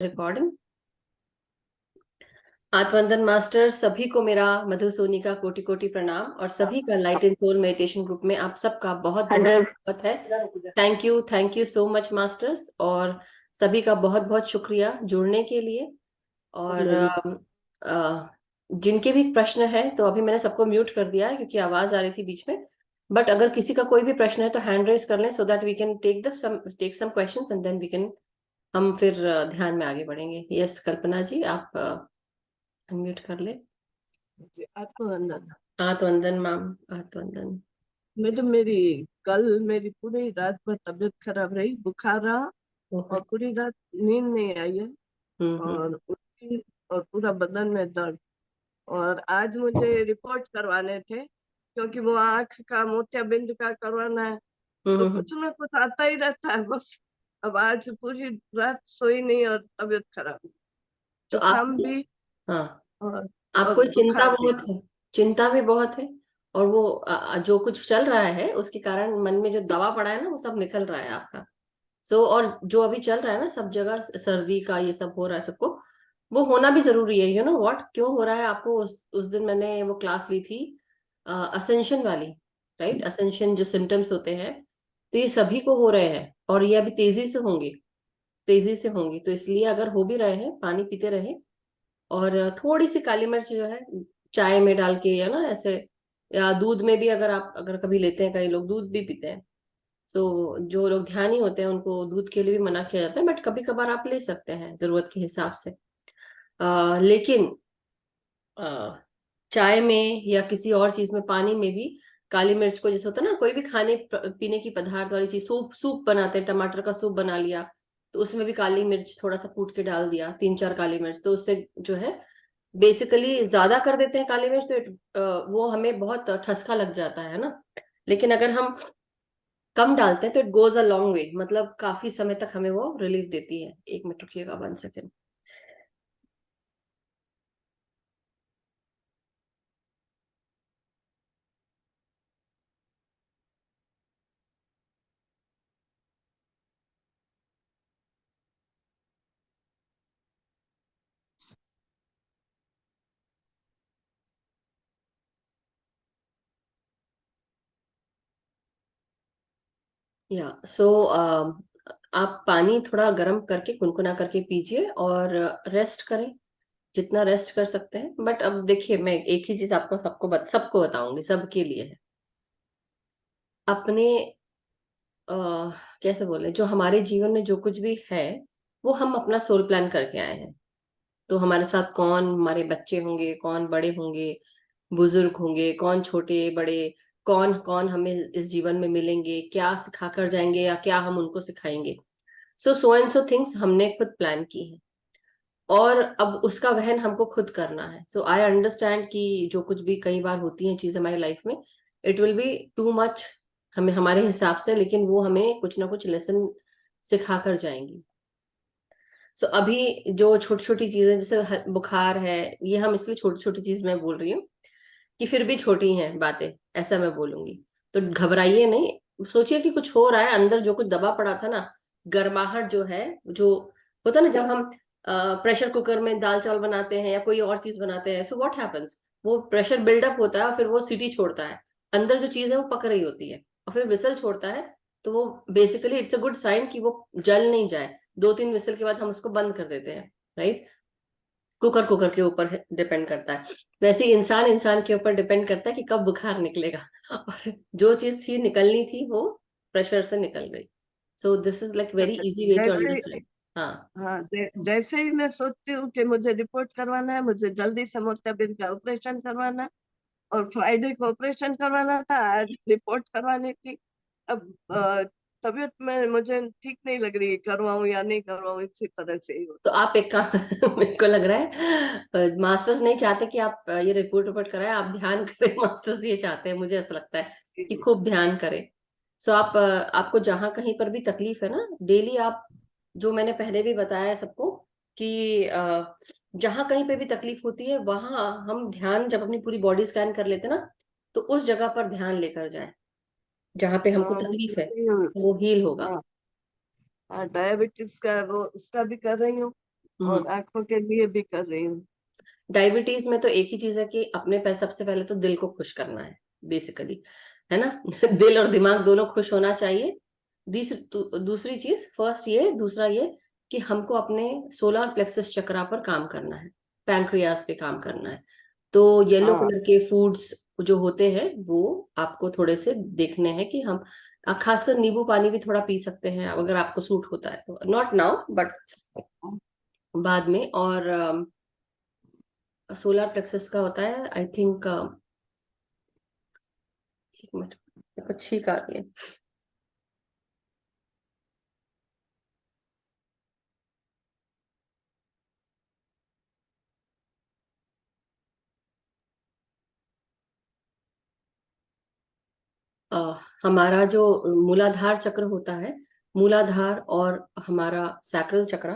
Recording. आत्मवंदन master, सभी को मेरा मधु सोनी का कोटि कोटि प्रणाम और सभी का light and soul meditation group में आप सबका बहुत बहुत स्वागत है। Thank you so much masters, और सभी का बहुत बहुत शुक्रिया जुड़ने के लिए। और जिनके भी प्रश्न है तो अभी मैंने सबको म्यूट कर दिया है क्योंकि आवाज आ रही थी बीच में। बट अगर किसी का कोई भी प्रश्न है तो हैंड रेज कर लें, so that we can take some questions and then we can हम फिर ध्यान में आगे बढ़ेंगे। यस कल्पना जी, आप अनम्यूट कर ले। आत्मवंदन। आत्मवंदन मैम, आत्मवंदन। मैडम, मेरी पूरी रात भर तबीयत खराब रही, बुखार रहा और पूरी रात नींद नहीं आई है और उल्टी और पूरा बदन में दर्द। और आज मुझे रिपोर्ट करवाने थे क्योंकि वो आंख का मोतियाबिंद का करवाना है। तो कुछ ना कुछ आता ही रहता है बस। अब आज पूरी रात सोई नहीं और तबीयत खराब, तो जुकाम आप, भी हाँ, और आपको चिंता बुखार भी। बहुत है, चिंता भी बहुत है। और वो जो कुछ चल रहा है उसके कारण मन में जो दबा पड़ा है ना वो सब निकल रहा है आपका। और जो अभी चल रहा है ना सब जगह, सर्दी का ये सब हो रहा है सबको, वो होना भी जरूरी है। यू नो व्हाट, क्यों हो रहा है आपको? उस दिन मैंने वो क्लास ली थी असेंशन वाली, राइट? असेंशन जो सिम्टम्स होते हैं, तो ये सभी को हो रहे हैं और ये अभी तेजी से होंगे। तो इसलिए अगर हो भी रहे हैं, पानी पीते रहे। और थोड़ी सी काली मिर्च जो है चाय में डाल के, या ना ऐसे, या दूध में भी, अगर कभी लेते हैं, कई लोग दूध भी पीते हैं। तो जो लोग ध्यानी होते हैं उनको दूध के लिए भी मना किया जाता है, बट कभी कभार आप ले सकते हैं जरूरत के हिसाब से। लेकिन अ, चाय में या किसी और चीज में, पानी में भी काली मिर्च को, जैसे होता है ना कोई भी खाने पीने की पदार्थ वाली चीज, सूप सूप बनाते हैं, टमाटर का सूप बना लिया, तो उसमें भी काली मिर्च थोड़ा सा कूट के डाल दिया, 3-4 काली मिर्च, तो उससे जो है बेसिकली ज्यादा कर देते हैं काली मिर्च तो वो हमें बहुत ठसका लग जाता है ना। लेकिन अगर हम कम डालते हैं तो it goes a long way, मतलब काफी समय तक हमें वो रिलीफ देती है। 1 मिनट रुकिएगा, 1 सेकेंड। या सो आप पानी थोड़ा गर्म करके कुनकुना करके पीजिए और रेस्ट करें जितना रेस्ट कर सकते हैं। बट अब देखिए, मैं एक ही चीज आपको सबको बताऊंगी, सबके लिए है। अपने आ, कैसे बोले, जो हमारे जीवन में जो कुछ भी है वो हम अपना सोल प्लान करके आए हैं। तो हमारे साथ कौन हमारे बच्चे होंगे, कौन बड़े होंगे, बुजुर्ग होंगे, कौन छोटे बड़े, कौन कौन हमें इस जीवन में मिलेंगे, क्या सिखा कर जाएंगे या क्या हम उनको सिखाएंगे। सो एंड सो थिंग्स हमने खुद प्लान की है और अब उसका वहन हमको खुद करना है। सो आई अंडरस्टैंड कि जो कुछ भी कई बार होती हैं चीजें हमारी लाइफ में, it will be too much हमें हमारे हिसाब से, लेकिन वो हमें कुछ ना कुछ लेसन सिखा कर जाएंगी। सो अभी जो छोटी छोटी चीजें जैसे बुखार है, ये हम इसलिए छोटी छोटी चीज मैं बोल रही हूँ कि फिर भी छोटी हैं बातें, ऐसा मैं बोलूंगी। तो घबराइए नहीं, सोचिए कि कुछ हो रहा है अंदर, जो कुछ दबा पड़ा था ना, गर्माहट जो है, जो होता है ना जब हम प्रेशर कुकर में दाल चावल बनाते हैं या कोई और चीज बनाते हैं, सो व्हाट हैपेंस, वो प्रेशर बिल्डअप होता है और फिर वो सीटी छोड़ता है, अंदर जो चीज है वो पक रही होती है और फिर विसल छोड़ता है। तो वो basically it's a good sign कि वो जल नहीं जाए। 2-3 विसल के बाद हम उसको बंद कर देते हैं, राइट? कुकर कुकर के ऊपर डिपेंड करता है। वैसे ही इंसान इंसान के ऊपर डिपेंड करता है कि कब बुखार निकलेगा और जो चीज थी निकलनी थी वो प्रेशर से निकल गई। So this is like very easy way to जैसे अंडरस्टैंड। हाँ, हाँ, जैसे ही मैं सोचती हूँ कि मुझे रिपोर्ट करवाना है, मुझे जल्दी से मोतियाबिंद का ऑपरेशन करवाना है और फ्राइडे को ऑपरेशन करवाना था, आज रिपोर्ट करवानी थी। अब तबीयत में मुझे ठीक नहीं लग रही, करवाऊं या नहीं करवाऊं, इसी तरह से ही तो होता आप एक काम मेरे को लग रहा है मास्टर्स नहीं चाहते कि आप ये रिपोर्ट रिपोर्ट कराएं, आप ध्यान करें। मास्टर्स ये चाहते हैं, मुझे ऐसा लगता है कि है। खूब ध्यान करें। सो आप आपको जहां कहीं पर भी तकलीफ है ना, डेली आप, जो मैंने पहले भी बताया है सबको कि जहां कहीं पे भी तकलीफ होती है वहां हम ध्यान, जब अपनी पूरी बॉडी स्कैन कर लेते हैं ना, तो उस जगह पर ध्यान लेकर जाएं जहां पे हमको हाँ, मैं तकलीफ है, करती हूँ। वो हील होगा। हाँ, हाँ, डायबिटीज का वो उसका भी कर रही हूँ। और आंखों के लिए भी कर रही हूँ। डायबिटीज में तो एक ही चीज है कि अपने सबसे पहले तो दिल को खुश करना है, बेसिकली, है ना। दिल और दिमाग दोनों खुश होना चाहिए। दूसरी चीज, फर्स्ट ये, दूसरा ये कि हमको अपने सोलर प्लेक्सस चक्रा पर काम करना है, पैंक्रियास पे काम करना है। तो येलो हाँ कलर के फूड्स जो होते हैं वो आपको थोड़े से देखने हैं कि हम खासकर नींबू पानी भी थोड़ा पी सकते हैं अगर आपको सूट होता है तो, नॉट नाउ बट बाद में। और सोलर प्लेक्सस का होता है आई थिंक, एक मिनट, मेरे को छींक आ रही है। हमारा जो मूलाधार चक्र होता है, मूलाधार और हमारा सैक्रल चक्र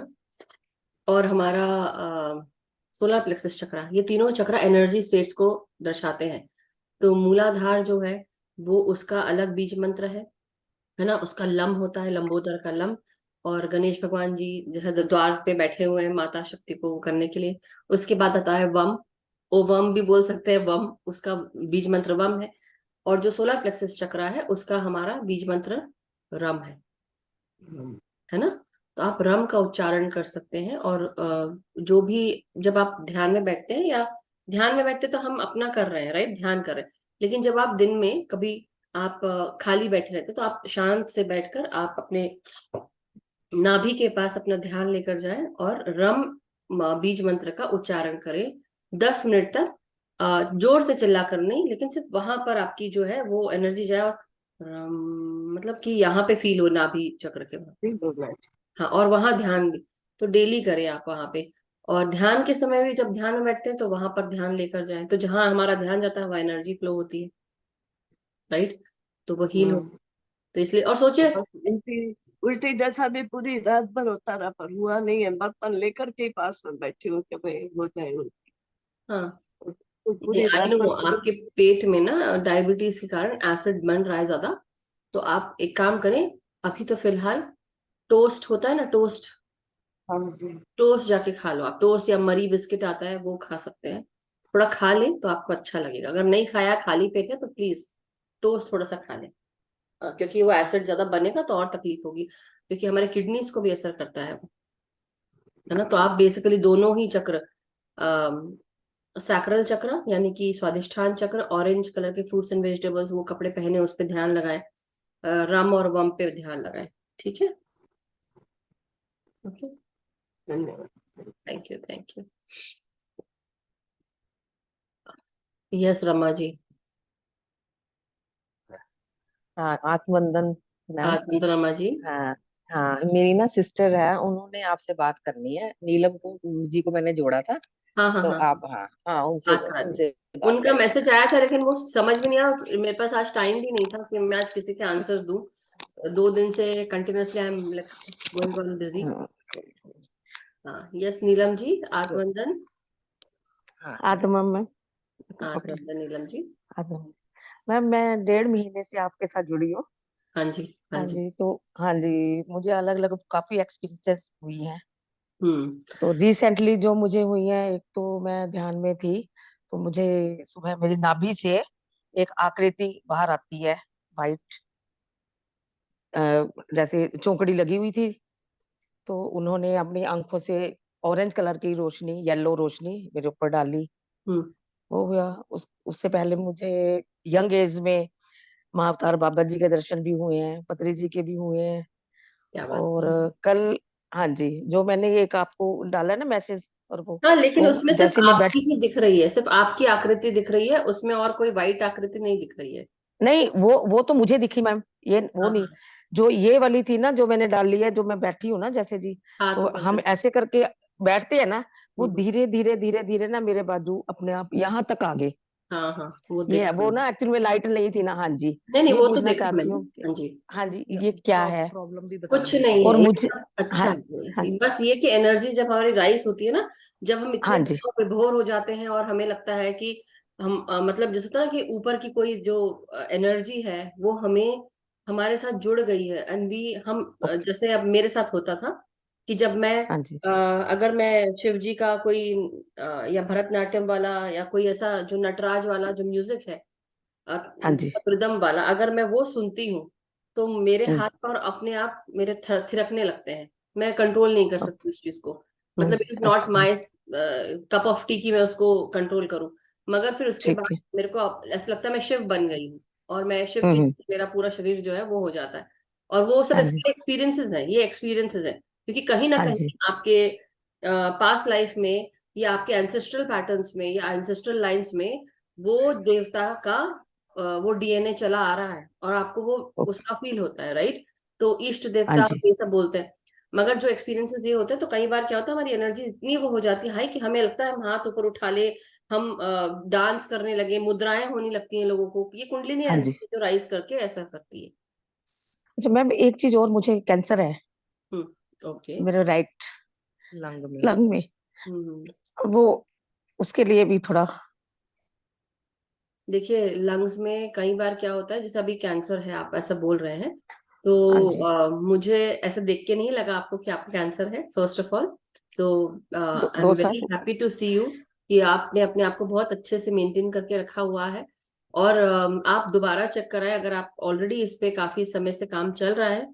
और हमारा सोलर प्लेक्सस चक्र, ये तीनों चक्र एनर्जी स्टेट्स को दर्शाते हैं। तो मूलाधार जो है वो उसका अलग बीज मंत्र है ना, उसका लम होता है, लंबोदर का लम। और गणेश भगवान जी जैसे द्वार पे बैठे हुए हैं माता शक्ति को वो करने के लिए। उसके बाद आता है वम, ओ वम भी बोल सकते हैं, वम उसका बीज मंत्र वम है। और जो सोलर प्लेक्सस चक्र है उसका हमारा बीज मंत्र रम है ना। तो आप रम का उच्चारण कर सकते हैं। और जो भी, जब आप ध्यान में बैठते हैं या ध्यान में बैठते तो हम अपना कर रहे हैं, राइट, ध्यान कर रहे हैं। लेकिन जब आप दिन में कभी आप खाली बैठे रहते तो आप शांत से बैठकर आप अपने नाभि के पास अपना ध्यान लेकर जाएं और रम बीज मंत्र का उच्चारण करें 10 मिनट तक। जोर से चिल्ला कर नहीं, लेकिन सिर्फ वहां पर आपकी जो है वो एनर्जी जाए और मतलब कि यहाँ पे फील हो नाभि चक्र के वहां। ठीक हो गया। हाँ, और वहां ध्यान भी तो डेली करें आप वहां पे। और ध्यान के समय भी जब ध्यान में बैठते हैं तो वहां पर ध्यान लेकर जाएं, तो जहां हमारा ध्यान जाता है वहां एनर्जी फ्लो होती है, राइट। तो वो हील हो। हम्म। तो इसलिए, और सोचिए। बस उल्टी उल्टी जैसा भी पूरी रात भर होता रहा, पर हुआ नहीं है। बर्तन लेकर के ही पास में बैठी हूँ कि भाई हो जाए उल्टी। हाँ, तो ये पूरी आई रात नो भर सोई। आपके पेट में ना डायबिटीज के कारण एसिड बन रहा है ज्यादा। तो आप एक काम करें, अभी तो फिलहाल टोस्ट होता है ना, टोस्ट, हाँ जी। टोस्ट जाके खा लो आप। टोस्ट या मरी बिस्किट आता है वो खा सकते हैं। थोड़ा खा लें तो आपको अच्छा लगेगा। अगर नहीं खाया, खाली पेट है, तो प्लीज टोस्ट थोड़ा सा खा लें। क्योंकि वो एसिड ज्यादा बनेगा तो और तकलीफ होगी, क्योंकि हमारे किडनीज को भी असर करता है वो, है ना। तो आप बेसिकली दोनों ही चक्र, सैक्रल चक्र यानी कि स्वादिष्ठान चक्र, ऑरेंज कलर के फ्रूट्स एंड वेजिटेबल्स वो कपड़े पहने उस पे ध्यान लगाएं, रम और वम पे ध्यान लगाएं। ठीक है, ओके, धन्यवाद। Thank you, thank you. Yes Rama ji. हाँ, आत्मवंदन मैम। आज रमा जी। हाँ हाँ, मेरी ना सिस्टर है, उन्होंने आपसे बात करनी है। नीलम को जी को मैंने जोड़ा था, हाँ हाँ तो हाँ, आप हाँ हाँ उनसे बात करा दी। उनसे बात उनका करिए। मैसेज आया था लेकिन वो समझ में नहीं आया, और मेरे पास आज टाइम भी नहीं था कि मैं आज किसी के आंसर दूं। 2 दिन से continuously I am going on busy. हाँ हाँ, यस नीलम जी, तो आत्मवंदन। हाँ आत्मा में पकड़े। आत्मवंदन नीलम जी। आत्मा मैम, मैं 1.5 महीने से आपके साथ जुड़ी हूँ। हाँ जी, हाँ हाँ जी। जी, तो हाँ जी, मुझे अलग अलग काफी एक्सपीरियंसेस हुई हैं। हम्म। तो रिसेंटली जो मुझे हुई है, एक तो मैं ध्यान में थी, तो मुझे सुबह मेरी नाभि से एक आकृति बाहर आती है, वाइट, जैसे चौकड़ी लगी हुई थी। तो उन्होंने अपनी आंखों से ऑरेंज कलर की रोशनी, येलो रोशनी मेरे ऊपर डाली। हम्म। हो गया। उससे पहले मुझे यंग एज में महाअवतार बाबा जी के दर्शन भी हुए हैं, पत्री जी के भी हुए हैं। क्या बात और है। कल, हाँ जी, जो मैंने एक आपको डाला ना मैसेज, और हाँ, लेकिन वो उसमें सिर्फ जैसे मैं बैठ, आपकी ही दिख रही है, सिर्फ आपकी आकृति दिख रही है, उसमें और कोई वाइट आकृति नहीं दिख रही है। नहीं, वो तो मुझे दिखी मैम, ये वो हाँ नहीं। हाँ, जो ये वाली थी ना, जो मैंने डाल ली है, जो मैं बैठी हूँ ना जैसे जी, हाँ तो तो हम करते। ऐसे करके बैठते हैं ना, वो हम्म। धीरे धीरे धीरे धीरे ना मेरे बाजू अपने आप यहाँ तक आ गए। हाँ हाँ, वो ये देखा वो मैंने। ना एक्चुअली में लाइट नहीं थी ना, हाँ जी। नहीं नहीं, ये वो तो पूछना देखा चाहती मैंने। हूँ कि हाँ जी। हाँ जी, ये क्या है। प्रॉब्लम भी बता कुछ दीजिए नहीं क्या और है, है। ये मुझे, सब अच्छा हाँ हाँ है। बस ये कि एनर्जी जब हमारी राइस होती है ना, जब हम हाँ इतने जी, विभोर हो जाते हैं और हमें लगता है कि हम मतलब जैसे होता है ना कि ऊपर की कोई जो एनर्जी है वो हमें हमारे साथ जुड़ गई है, एंड भी हम ओके, जैसे अब मेरे साथ होता था कि जब मैं हाँ जी। अगर मैं शिव जी का कोई या भरतनाट्यम वाला या कोई ऐसा जो नटराज वाला जो म्यूजिक है, हाँ जी। रिदम वाला, अगर मैं वो सुनती हूँ तो मेरे हाँ हाथ जी। पर अपने आप मेरे थिरकने लगते हैं। मैं कंट्रोल नहीं कर सकती उस चीज को। हाँ मतलब जी। इट इज नॉट अच्छा। माई कप ऑफ टी की मैं उसको कंट्रोल करूं। मगर फिर उसके ठीक बाद है। मेरे को ऐसा लगता है मैं शिव बन गई हूँ, और मैं शिव हम्म। की, मेरा पूरा शरीर जो है वो हो जाता है। और वो सब हाँ जी। एक्सपीरियंसेस हैं, ये एक्सपीरियंसेस हैं, क्योंकि कहीं ना हाँ कहीं जी। आपके पास्ट लाइफ में या आपके एंसेस्ट्रल पैटर्न्स में या एंसेस्ट्रल लाइंस में वो देवता का वो डीएनए चला आ रहा है, और आपको वो ओके। उसका फील होता है, राइट। तो इष्ट हाँ देवता जी। ये सब बोलते हैं। मगर जो एक्सपीरियंसेस ये होते हैं, तो कई बार क्या होता है, हमारी एनर्जी इतनी वो हो जाती है हाई कि हमें लगता है हम हाथ ऊपर उठा ले, हम डांस करने लगे, मुद्राएं होने लगती हैं लोगों को। ये कुंडलिनी हाँ जी। एनर्जी जो राइज करके ऐसा करती है। अच्छा मैम, एक चीज और, मुझे कैंसर है ओके। मेरे राइट लंग में। लंग में। हम्म। वो उसके लिए भी थोड़ा। देखिए, लंग्स में कई बार क्या होता है, जैसे अभी कैंसर है आप ऐसा बोल रहे हैं, हाँ तो जी। मुझे ऐसा देख के नहीं लगा आपको कि आपको कैंसर है, फर्स्ट ऑफ ऑल। सो आई दो एम वेरी साल हैप्पी टू सी यू कि आपने अपने आप को बहुत अच्छे से मेंटेन करके रखा हुआ है। और आप दोबारा चेक कराएं, अगर आप ऑलरेडी इस पे काफी समय से काम चल रहा है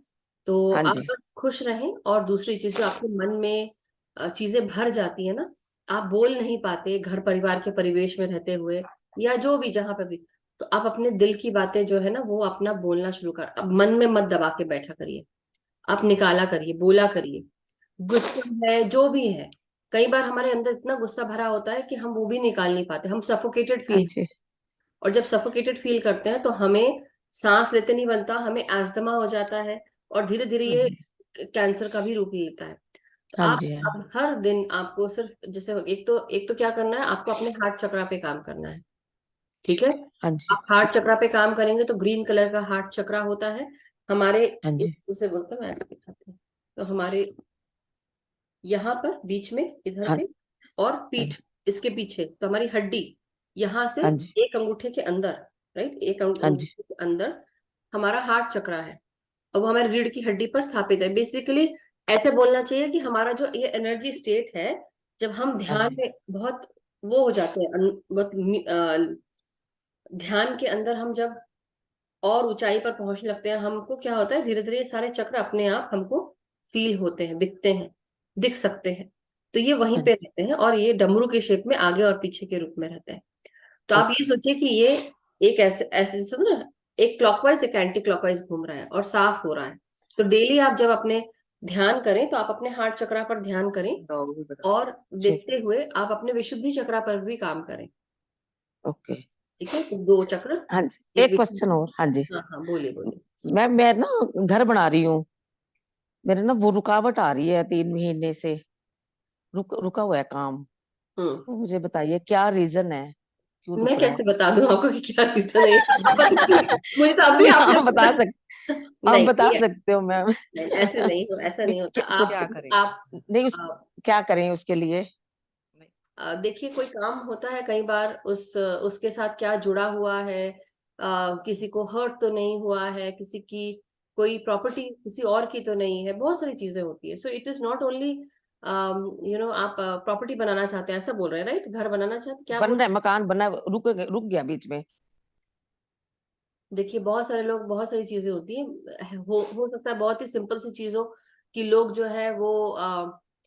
तो हाँ आप जी। बस खुश रहें। और दूसरी चीज, जो आपके मन में चीजें भर जाती है ना, आप बोल नहीं पाते घर परिवार के परिवेश में रहते हुए, या जो भी जहां पे भी, तो आप अपने दिल की बातें जो है ना वो अपना बोलना शुरू कर, अब मन में मत दबा के बैठा करिए, आप निकाला करिए, बोला करिए। गुस्सा है जो भी है, कई बार हमारे अंदर इतना गुस्सा भरा होता है कि हम वो भी निकाल नहीं पाते, हम सफोकेटेड हाँ फील। जी। और जब सफोकेटेड फील करते हैं तो हमें सांस लेते नहीं बनता, हमें अस्थमा हो जाता है, और धीरे धीरे ये हम्म। कैंसर का भी रूप लेता है। तो हाँ आप जी। हाँ अब हर दिन आपको सिर्फ, जैसे एक तो क्या करना है, आपको अपने हार्ट चक्रा पे काम करना है। ठीक है। हाँ जी। आप हार्ट ठीक। चक्रा पे काम करेंगे तो ग्रीन कलर का हार्ट चक्रा होता है हमारे, हाँ जी। जिसे बोलते हैं, मैं ऐसे दिखाती हूँ, तो हमारे यहाँ पर बीच में इधर हाँ। पे, और हाँ पीठ जी। इसके पीछे, तो हमारी हड्डी यहाँ से हाँ जी। एक अंगूठे के अंदर, राइट, एक हाँ जी। अंगूठे के अंदर हमारा हार्ट चक्रा है। और वो हमारी रीढ़ की हड्डी पर स्थापित है। बेसिकली ऐसे बोलना चाहिए कि हमारा जो ये एनर्जी स्टेट है, जब हम हाँ ध्यान जी। में बहुत वो हो जाते हैं, बहुत ध्यान के अंदर हम जब और ऊंचाई पर पहुंचने लगते हैं, हमको क्या होता है, धीरे धीरे ये सारे चक्र अपने आप हमको फील होते हैं, दिखते हैं, दिख सकते हैं। तो ये वहीं हाँ पे जी। रहते हैं, और ये डमरू के शेप में आगे और पीछे के रूप में रहते हैं। तो आप ये ओके। सोचिए कि ये एक ऐसे ऐसे जैसे ना, एक क्लॉकवाइज एक एंटी क्लॉकवाइज घूम रहा है और साफ हो रहा है। तो डेली आप जब अपने ध्यान करें तो आप अपने हार्ट चक्रा पर ध्यान करें, डॉग भी बता। और ठीक। देखते हुए आप अपने विशुद्धि चक्रा पर भी काम करें। ओके। ठीक है, तो दो चक्र, हाँ जी, एक एक क्वेश्चन विशुद्धि। और। हाँ जी। हाँ हाँ, बोलिए बोलिए। मैं ना घर बना रही हूँ। मेरे ना वो रुकावट आ रही है 3 महीने से। रुका हुआ है काम। हम्म। तो मुझे बताइए क्या रीजन है, क्यों मैं रुक रहा है? कैसे बता दूं आपको कि क्या रीजन है? आप बताइए। मुझे तो अभी नहीं, आपने आप नहीं बता ये, सकते हो मैम। नहीं ऐसे नहीं हो, ऐसा नहीं होता। आप क्या करें? आप नहीं क्या करें उसके लिए? देखिए, कोई काम होता है कई बार, उसके साथ क्या जुड़ा हुआ है, किसी को हर्ट तो नहीं हुआ है, किसी की कोई प्रॉपर्टी किसी और की तो नहीं है, बहुत सारी चीजें होती है। So it is not only आप प्रॉपर्टी बनाना चाहते हैं, ऐसा बोल रहे हैं, राइट? घर बनाना चाहते, क्या बन बोल? रहा है, मकान बना, रुक गया बीच में। देखिए, बहुत सारे लोग, बहुत सारी चीजें होती हैं, हो सकता है बहुत ही सिंपल सी चीज हो कि लोग जो है वो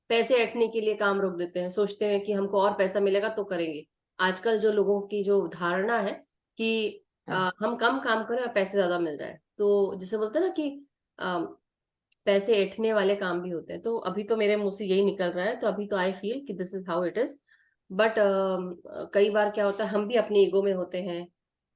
पैसे ऐंठने के लिए काम रोक देते हैं, सोचते हैं कि हमको और पैसा मिलेगा तो करेंगे। आजकल जो लोगों की जो धारणा है कि हाँ। हम कम काम करें और पैसे ज्यादा मिल जाए, तो जिसे बोलते हैं ना कि अ, पैसे ऐंठने वाले काम भी होते हैं। तो अभी तो मेरे मुंह से यही निकल रहा है, तो अभी तो आई फील कि this is how it is. But कई बार क्या होता है, हम भी अपने ईगो में होते हैं,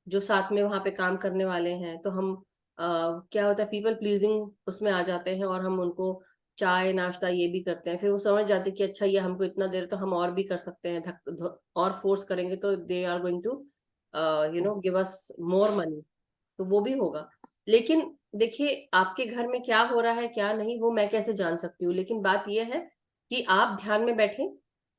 जो साथ में वहां पे काम करने वाले हैं, तो हम क्या होता है, पीपल प्लीजिंग उसमें आ जाते हैं, और हम उनको चाय नाश्ता ये भी करते हैं। फिर वो समझ जाते हैं कि अच्छा ये हमको इतना देर, तो हम और भी कर सकते हैं, और फोर्स करेंगे तो they are going to give us more money, तो वो भी होगा। लेकिन देखिए, आपके घर में क्या हो रहा है क्या नहीं, वो मैं कैसे जान सकती हूँ? लेकिन बात यह है कि आप ध्यान में बैठे,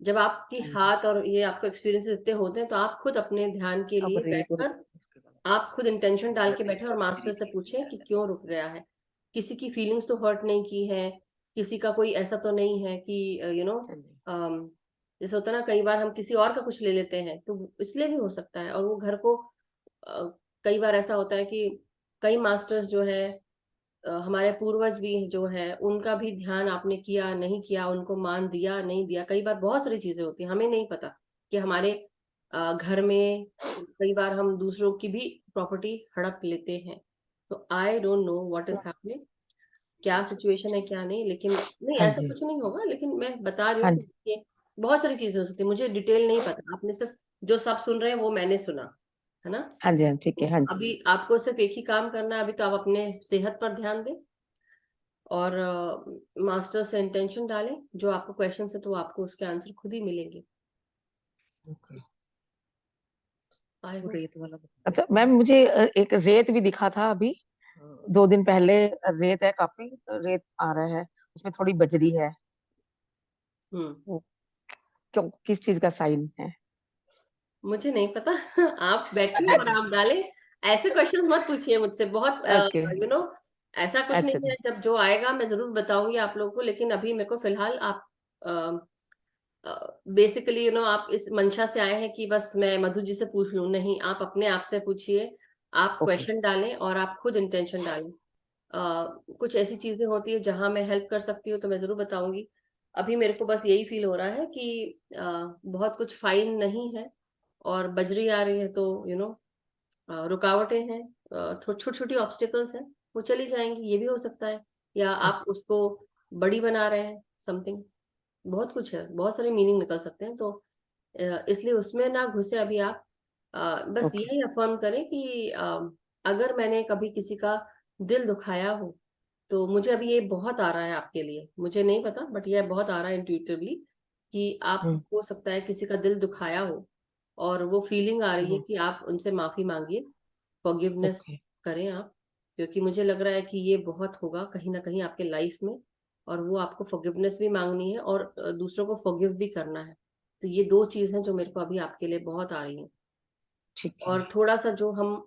जब आपकी हाँ जी। हाथ और ये आपको एक्सपीरियंसेस इतने होते हैं, तो आप खुद अपने ध्यान के अब लिए रील को बैठकर आप खुद इंटेंशन डाल के बैठे और मास्टर से पूछें कि क्यों रुक गया है। किसी की फीलिंग्स तो हर्ट नहीं की है, किसी का कोई ऐसा तो नहीं है कि जैसे होता है ना, कई बार हम किसी और का कुछ ले लेते हैं, तो इसलिए भी हो सकता है। और वो घर को अ, कई बार ऐसा होता है कि कई मास्टर्स जो है, हमारे पूर्वज भी जो है, उनका भी ध्यान आपने किया नहीं किया, उनको मान दिया नहीं दिया। कई बार बहुत सारी चीजें होती हैं, हमें नहीं पता कि हमारे घर में कई बार हम दूसरों की भी प्रॉपर्टी हड़प लेते हैं। तो I don't know what is happening, क्या सिचुएशन है क्या नहीं, लेकिन नहीं हाँ ऐसा जी। कुछ नहीं होगा। लेकिन मैं बता रही हूँ हाँ कि जी। देखिए, बहुत सारी चीजें हो सकती है, मुझे डिटेल नहीं पता। आपने सिर्फ जो सब सुन रहे हैं वो मैंने सुना है ना। हाँ जी। हाँ, ठीक तो है। हाँ जी। अभी आपको सिर्फ एक ही काम करना है, अभी तो आप अपने सेहत पर ध्यान दें और मास्टर से इंटेंशन डालें। जो आपको क्वेश्चन है तो आपको उसके आंसर खुद ही मिलेंगे। ओके। आई वो होप। रेत वाला अच्छा मैम, मुझे एक रेत भी दिखा था अभी 2 दिन पहले। रेत है, काफी रेत आ रहा है, उसमें थोड़ी बजरी है। वो क्यों, किस चीज का साइन है? मुझे नहीं पता। आप बैठिए और आप डालें। ऐसे क्वेश्चन मत पूछिए मुझसे, बहुत ओके। यू नो ऐसा कुछ अच्छा नहीं अच्छा। है। जब जो आएगा मैं जरूर बताऊंगी आप लोगों को, लेकिन अभी मेरे को फिलहाल आप बेसिकली आप इस मंशा से आए हैं कि बस मैं मधु जी से पूछ लूं, नहीं, आप अपने आप से पूछिए। आप ओके। क्वेश्चन डालें और आप खुद इंटेंशन डालें। कुछ ऐसी चीजें होती है जहां मैं हेल्प कर सकती हूँ तो मैं जरूर बताऊंगी। अभी मेरे को बस यही फील हो रहा है कि बहुत कुछ फाइन नहीं है और बजरी आ रही है, तो रुकावटें हैं, छोटी छोटी ऑब्स्टिकल्स हैं, वो चली जाएंगी, ये भी हो सकता है। या आप उसको बड़ी बना रहे हैं, समथिंग, बहुत कुछ है, बहुत सारे मीनिंग निकल सकते हैं। तो इसलिए उसमें ना घुसे अभी आप। बस ओके। यही अफर्म करें कि अगर मैंने कभी किसी का दिल दुखाया हो, तो मुझे अभी ये बहुत आ रहा है आपके लिए, मुझे नहीं पता, बट ये बहुत आ रहा है इंट्यूटिवली कि आप हम्म। हो सकता है किसी का दिल दुखाया हो, और वो फीलिंग आ रही है हम्म। कि आप उनसे माफी मांगिए, फॉरगिवनेस ओके। करें आप। क्योंकि मुझे लग रहा है कि ये बहुत होगा कहीं ना कहीं आपके लाइफ में, और वो आपको फॉरगिवनेस भी मांगनी है और दूसरों को फॉरगिव भी करना है। तो ये दो चीज हैं जो मेरे को अभी आपके लिए बहुत आ रही हैं। ठीक है। और थोड़ा सा जो हम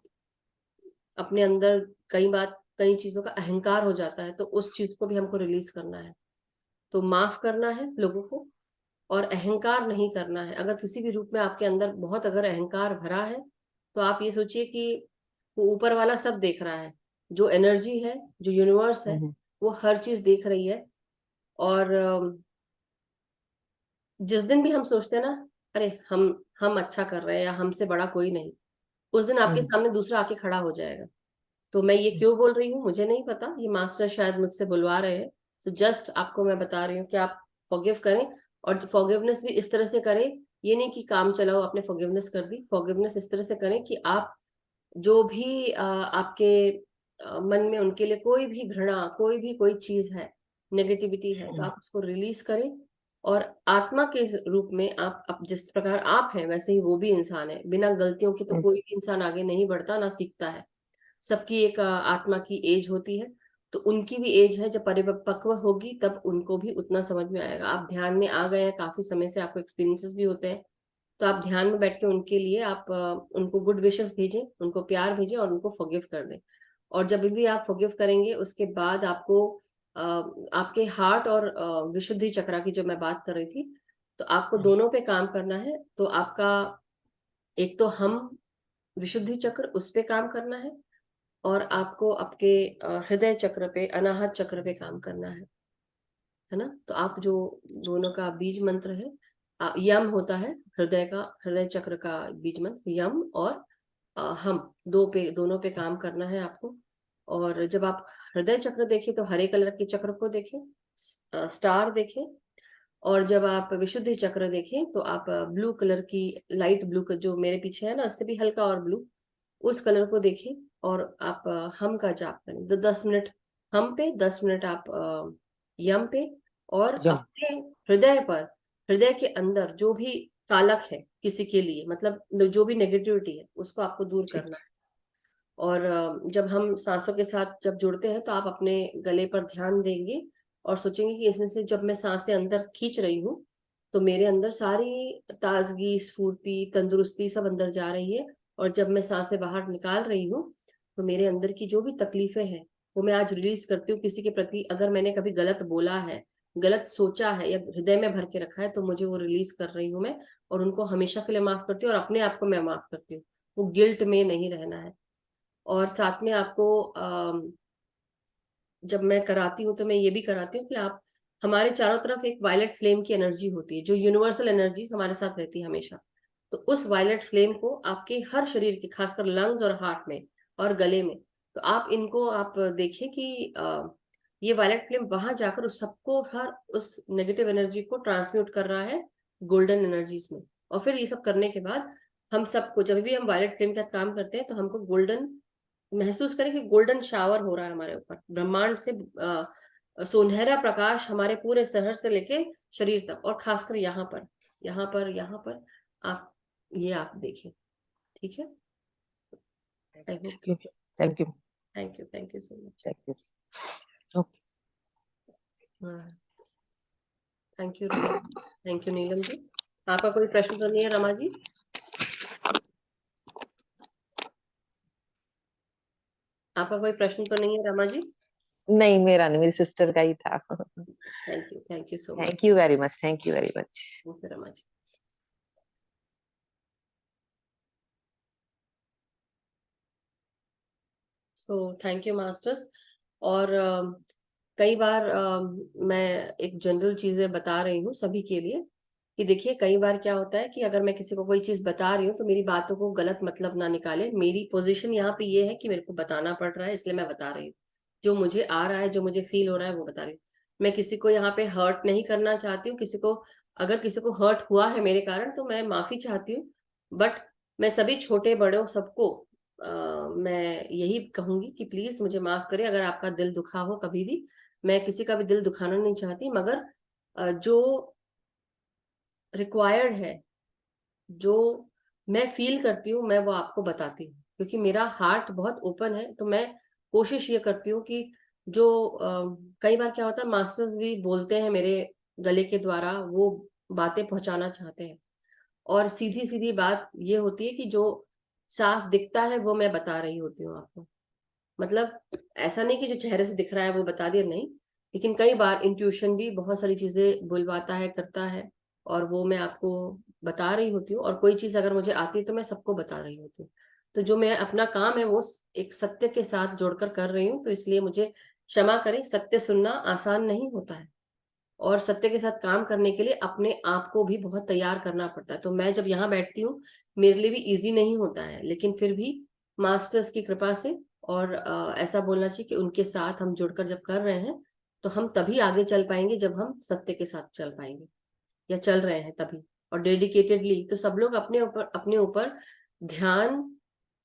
अपने अंदर कई बात कई चीजों का अहंकार हो जाता है, तो उस चीज को भी हमको रिलीज करना है। तो माफ करना है लोगों को और अहंकार नहीं करना है। अगर किसी भी रूप में आपके अंदर बहुत अगर अहंकार भरा है, तो आप ये सोचिए कि वो ऊपर वाला सब देख रहा है, जो एनर्जी है, जो यूनिवर्स है, हम्म। वो हर चीज देख रही है। और जिस दिन भी हम सोचते हैं ना, अरे हम अच्छा कर रहे हैं या हमसे बड़ा कोई नहीं, उस दिन आपके हम्म। सामने दूसरा आके खड़ा हो जाएगा। तो मैं ये क्यों बोल रही हूँ मुझे नहीं पता, ये मास्टर शायद मुझसे बुलवा रहे हैं। तो जस्ट आपको मैं बता रही हूँ कि आप फॉरगिव करें, और फॉरगिवनेस भी इस तरह से करें, ये नहीं कि काम चलाओ आपने फॉरगिवनेस कर दी। फॉरगिवनेस इस तरह से करें कि आप जो भी आपके मन में उनके लिए कोई भी घृणा, कोई भी कोई चीज है, नेगेटिविटी है, तो आप उसको रिलीज करें। और आत्मा के रूप में आप जिस प्रकार आप हैं वैसे ही वो भी इंसान है, बिना गलतियों के तो कोई भी इंसान आगे नहीं बढ़ता ना सीखता है। सबकी एक आत्मा की एज होती है, तो उनकी भी एज है, जब परिपक्व होगी तब उनको भी उतना समझ में आएगा। आप ध्यान में आ गए हैं काफी समय से, आपको एक्सपीरियंसेस भी होते हैं, तो आप ध्यान में बैठ के उनके लिए आप उनको गुड विशेस भेजें, उनको प्यार भेजें और उनको फॉरगिव कर दें। और जब भी आप फॉरगिव करेंगे उसके बाद आपको अ, आपके हार्ट और विशुद्धि चक्रा की जो मैं बात कर रही थी, तो आपको दोनों पे काम करना है। तो आपका एक तो हम विशुद्धि चक्र, उस पे काम करना है, और आपको आपके हृदय चक्र पे, अनाहत चक्र पे काम करना है ना। तो आप जो दोनों का बीज मंत्र है, यम होता है हृदय का, हृदय चक्र का बीज मंत्र यम, और हम दोनों पे काम करना है आपको। और जब आप हृदय चक्र देखें तो हरे कलर के चक्र को देखें, स्टार देखें। और जब आप विशुद्धि चक्र देखें तो आप ब्लू कलर की, लाइट ब्लू का जो मेरे पीछे है ना, उससे भी हल्का और ब्लू, उस कलर को देखें। और आप हम का जाप करें, तो 10 मिनट हम पे, 10 मिनट आप यम पे। और यम। अपने हृदय पर, हृदय के अंदर जो भी कालक है किसी के लिए, मतलब जो भी नेगेटिविटी है, उसको आपको दूर ठीक। करना है। और जब हम सांसों के साथ जब जुड़ते हैं तो आप अपने गले पर ध्यान देंगे और सोचेंगे कि इसमें से जब मैं सांसें अंदर खींच रही हूँ, तो मेरे अंदर सारी ताजगी, स्फूर्ति, तंदुरुस्ती सब अंदर जा रही है। और जब मैं सांसें बाहर निकाल रही हूँ, तो मेरे अंदर की जो भी तकलीफें हैं, वो मैं आज रिलीज करती हूँ। किसी के प्रति अगर मैंने कभी गलत बोला है, गलत सोचा है या हृदय में भर के रखा है, तो मुझे वो रिलीज कर रही हूँ मैं, और उनको हमेशा के लिए माफ करती हूँ, और अपने आप को मैं माफ करती हूँ। वो गिल्ट में नहीं रहना है। और साथ में आपको जब मैं कराती हूँ तो मैं ये भी कराती हूँ कि आप, हमारे चारों तरफ एक वायलेट फ्लेम की एनर्जी होती है, जो यूनिवर्सल एनर्जी हमारे साथ रहती है हमेशा। तो उस वायलेट फ्लेम को आपके हर शरीर के, खासकर लंग्स और हार्ट में और गले में, तो आप इनको आप देखें कि ये वायलेट फ्लेम वहां जाकर उस सबको, हर उस नेगेटिव एनर्जी को ट्रांसम्यूट कर रहा है गोल्डन एनर्जीज में। और फिर ये सब करने के बाद हम सबको, जब भी हम वायलेट फ्लेम का काम करते हैं, तो हमको गोल्डन महसूस करें कि गोल्डन शावर हो रहा है हमारे ऊपर, ब्रह्मांड से सुनहरा प्रकाश हमारे पूरे शहर से लेके शरीर तक, और खासकर यहाँ पर, यहाँ पर, यहाँ पर आप ये आप देखें। ठीक है? I hope. Thank you, thank you, thank you so much. Thank you. Okay, thank you Rama, thank you Neelam ji. आपका कोई प्रश्न तो नहीं है रमा जी? आपका कोई प्रश्न तो नहीं है रमा जी? नहीं, मेरा नहीं, मेरी सिस्टर का ही था। Thank you so much. Thank you very much, thank you very much. Thank you Rama ji. So thank you masters. और कई बार मैं एक जनरल चीजें बता रही हूँ सभी के लिए, कि देखिए कई बार क्या होता है कि अगर मैं किसी को कोई चीज बता रही हूँ तो मेरी बातों को गलत मतलब ना निकाले। मेरी पोजीशन यहाँ पे ये है कि मेरे को बताना पड़ रहा है, इसलिए मैं बता रही हूँ। जो मुझे आ रहा है, जो मुझे फील हो रहा है, वो बता रही हूँ। मैं किसी को यहाँ पे हर्ट नहीं करना चाहती हूँ। किसी को, अगर किसी को हर्ट हुआ है मेरे कारण, तो मैं माफी चाहती हूँ। बट मैं सभी छोटे बड़ों सबको मैं यही कहूंगी कि प्लीज मुझे माफ करें अगर आपका दिल दुखा हो कभी भी। मैं किसी का भी दिल दुखाना नहीं चाहती, मगर जो रिक्वायर्ड है, जो मैं फील करती हूँ, मैं वो आपको बताती हूँ, क्योंकि मेरा हार्ट बहुत ओपन है। तो मैं कोशिश ये करती हूँ कि जो कई बार क्या होता है, मास्टर्स भी बोलते हैं मेरे गले के द्वारा, वो बातें पहुंचाना चाहते हैं, और सीधी सीधी बात ये होती है कि जो साफ दिखता है वो मैं बता रही होती हूँ आपको। मतलब ऐसा नहीं कि जो चेहरे से दिख रहा है वो बता दिया, नहीं, लेकिन कई बार इंट्यूशन भी बहुत सारी चीजें बुलवाता है, करता है, और वो मैं आपको बता रही होती हूँ। और कोई चीज अगर मुझे आती है तो मैं सबको बता रही होती हूँ। तो जो मैं अपना काम है वो एक सत्य के साथ जोड़कर कर रही हूँ, तो इसलिए मुझे क्षमा करें। सत्य सुनना आसान नहीं होता है, और सत्य के साथ काम करने के लिए अपने आप को भी बहुत तैयार करना पड़ता है। तो मैं जब यहाँ बैठती हूँ, मेरे लिए भी इजी नहीं होता है, लेकिन फिर भी मास्टर्स की कृपा से, और ऐसा बोलना चाहिए कि उनके साथ हम जुड़कर जब कर रहे हैं, तो हम तभी आगे चल पाएंगे जब हम सत्य के साथ चल पाएंगे, या चल रहे हैं तभी, और डेडिकेटेडली। तो सब लोग अपने ऊपर ध्यान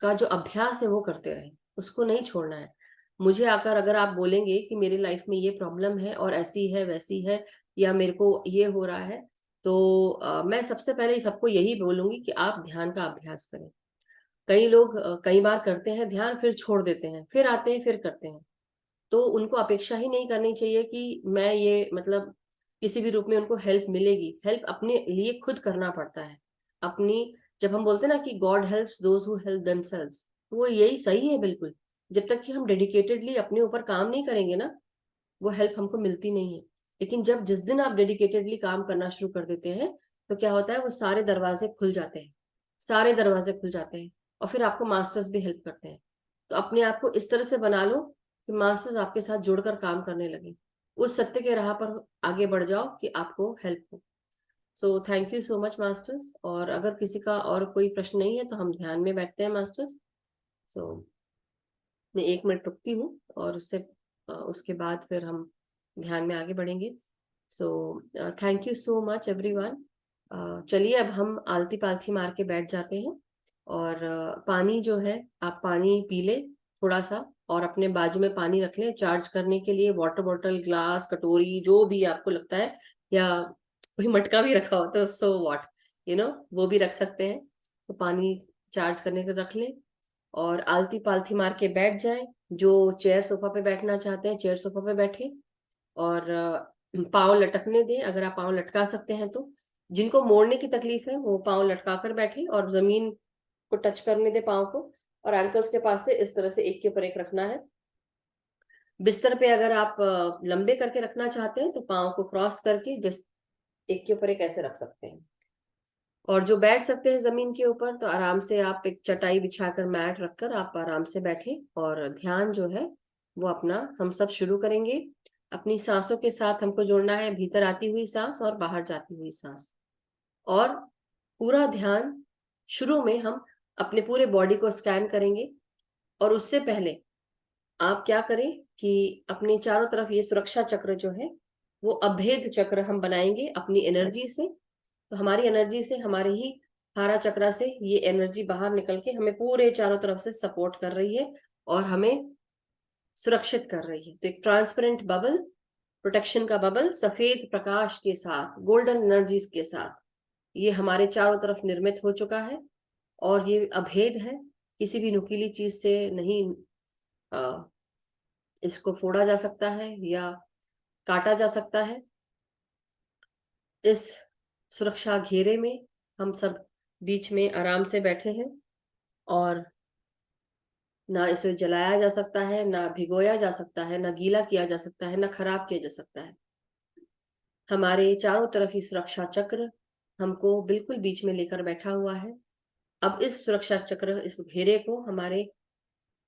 का जो अभ्यास है वो करते रहे, उसको नहीं छोड़ना है। मुझे आकर अगर आप बोलेंगे कि मेरी लाइफ में ये प्रॉब्लम है और ऐसी है वैसी है, या मेरे को ये हो रहा है, तो मैं सबसे पहले सबको यही बोलूंगी कि आप ध्यान का अभ्यास करें। कई लोग कई बार करते हैं ध्यान, फिर छोड़ देते हैं, फिर आते हैं, फिर करते हैं। तो उनको अपेक्षा ही नहीं करनी चाहिए कि मैं ये, मतलब किसी भी रूप में उनको हेल्प मिलेगी। हेल्प अपने लिए खुद करना पड़ता है अपनी। जब हम बोलते हैं ना कि God helps those who help themselves, तो वो यही सही है बिल्कुल। जब तक कि हम डेडिकेटेडली अपने ऊपर काम नहीं करेंगे ना, वो हेल्प हमको मिलती नहीं है। लेकिन जब जिस दिन आप डेडिकेटेडली काम करना शुरू कर देते हैं, तो क्या होता है, वो सारे दरवाजे खुल जाते हैं, सारे दरवाजे खुल जाते हैं, और फिर आपको मास्टर्स भी हेल्प करते हैं। तो अपने आप को इस तरह से बना लो कि मास्टर्स आपके साथ जुड़कर काम करने लगे। उस सत्य के राह पर आगे बढ़ जाओ कि आपको हेल्प हो। सो thank you so much masters. और अगर किसी का और कोई प्रश्न नहीं है तो हम ध्यान में बैठते हैं मास्टर्स। सो मैं 1 मिनट रुकती हूँ, और उसके बाद फिर हम ध्यान में आगे बढ़ेंगे। सो thank you so much everyone. चलिए अब हम आलती पालथी मार के बैठ जाते हैं। और पानी जो है, आप पानी पी ले थोड़ा सा, और अपने बाजू में पानी रख ले चार्ज करने के लिए। वाटर बॉटल, ग्लास, कटोरी, जो भी आपको लगता है, या कोई मटका भी रखा हो तो सो व्हाट, वो भी रख सकते हैं। तो पानी चार्ज करने के रख ले, और आलती पालथी मार के बैठ जाए। जो चेयर सोफा पे बैठना चाहते हैं चेयर सोफा पे बैठे, और पाँव लटकने दें अगर आप पाँव लटका सकते हैं तो। जिनको मोड़ने की तकलीफ है वो पाँव लटका कर बैठे, और जमीन को टच करने दे पाँव को, और एंकल्स के पास से इस तरह से एक के ऊपर एक रखना है। बिस्तर पे अगर आप लंबे करके रखना चाहते हैं तो पाँव को क्रॉस करके जस्ट एक के ऊपर एक ऐसे रख सकते हैं। और जो बैठ सकते हैं जमीन के ऊपर तो आराम से आप एक चटाई बिछाकर मैट रखकर आप आराम से बैठे और ध्यान जो है वो अपना हम सब शुरू करेंगे। अपनी सांसों के साथ हमको जोड़ना है, भीतर आती हुई सांस और बाहर जाती हुई सांस। और पूरा ध्यान शुरू में हम अपने पूरे बॉडी को स्कैन करेंगे। और उससे पहले आप क्या करें कि अपने चारों तरफ ये सुरक्षा चक्र जो है वो अभेद चक्र हम बनाएंगे अपनी एनर्जी से। तो हमारी एनर्जी से, हमारे ही हारा चक्रा से ये एनर्जी बाहर निकल के हमें पूरे चारों तरफ से सपोर्ट कर रही है और हमें सुरक्षित कर रही है। तो एक ट्रांसपेरेंट बबल, प्रोटेक्शन का बबल सफेद प्रकाश के साथ, गोल्डन एनर्जीज के साथ ये हमारे चारों तरफ निर्मित हो चुका है। और ये अभेद है, किसी भी नुकीली चीज से नहीं इसको फोड़ा जा सकता है या काटा जा सकता है। इस सुरक्षा घेरे में हम सब बीच में आराम से बैठे हैं और ना इसे जलाया जा सकता है, ना भिगोया जा सकता है, ना गीला किया जा सकता है, ना खराब किया जा सकता है। हमारे चारों तरफ ही सुरक्षा चक्र हमको बिल्कुल बीच में लेकर बैठा हुआ है। अब इस सुरक्षा चक्र, इस घेरे को हमारे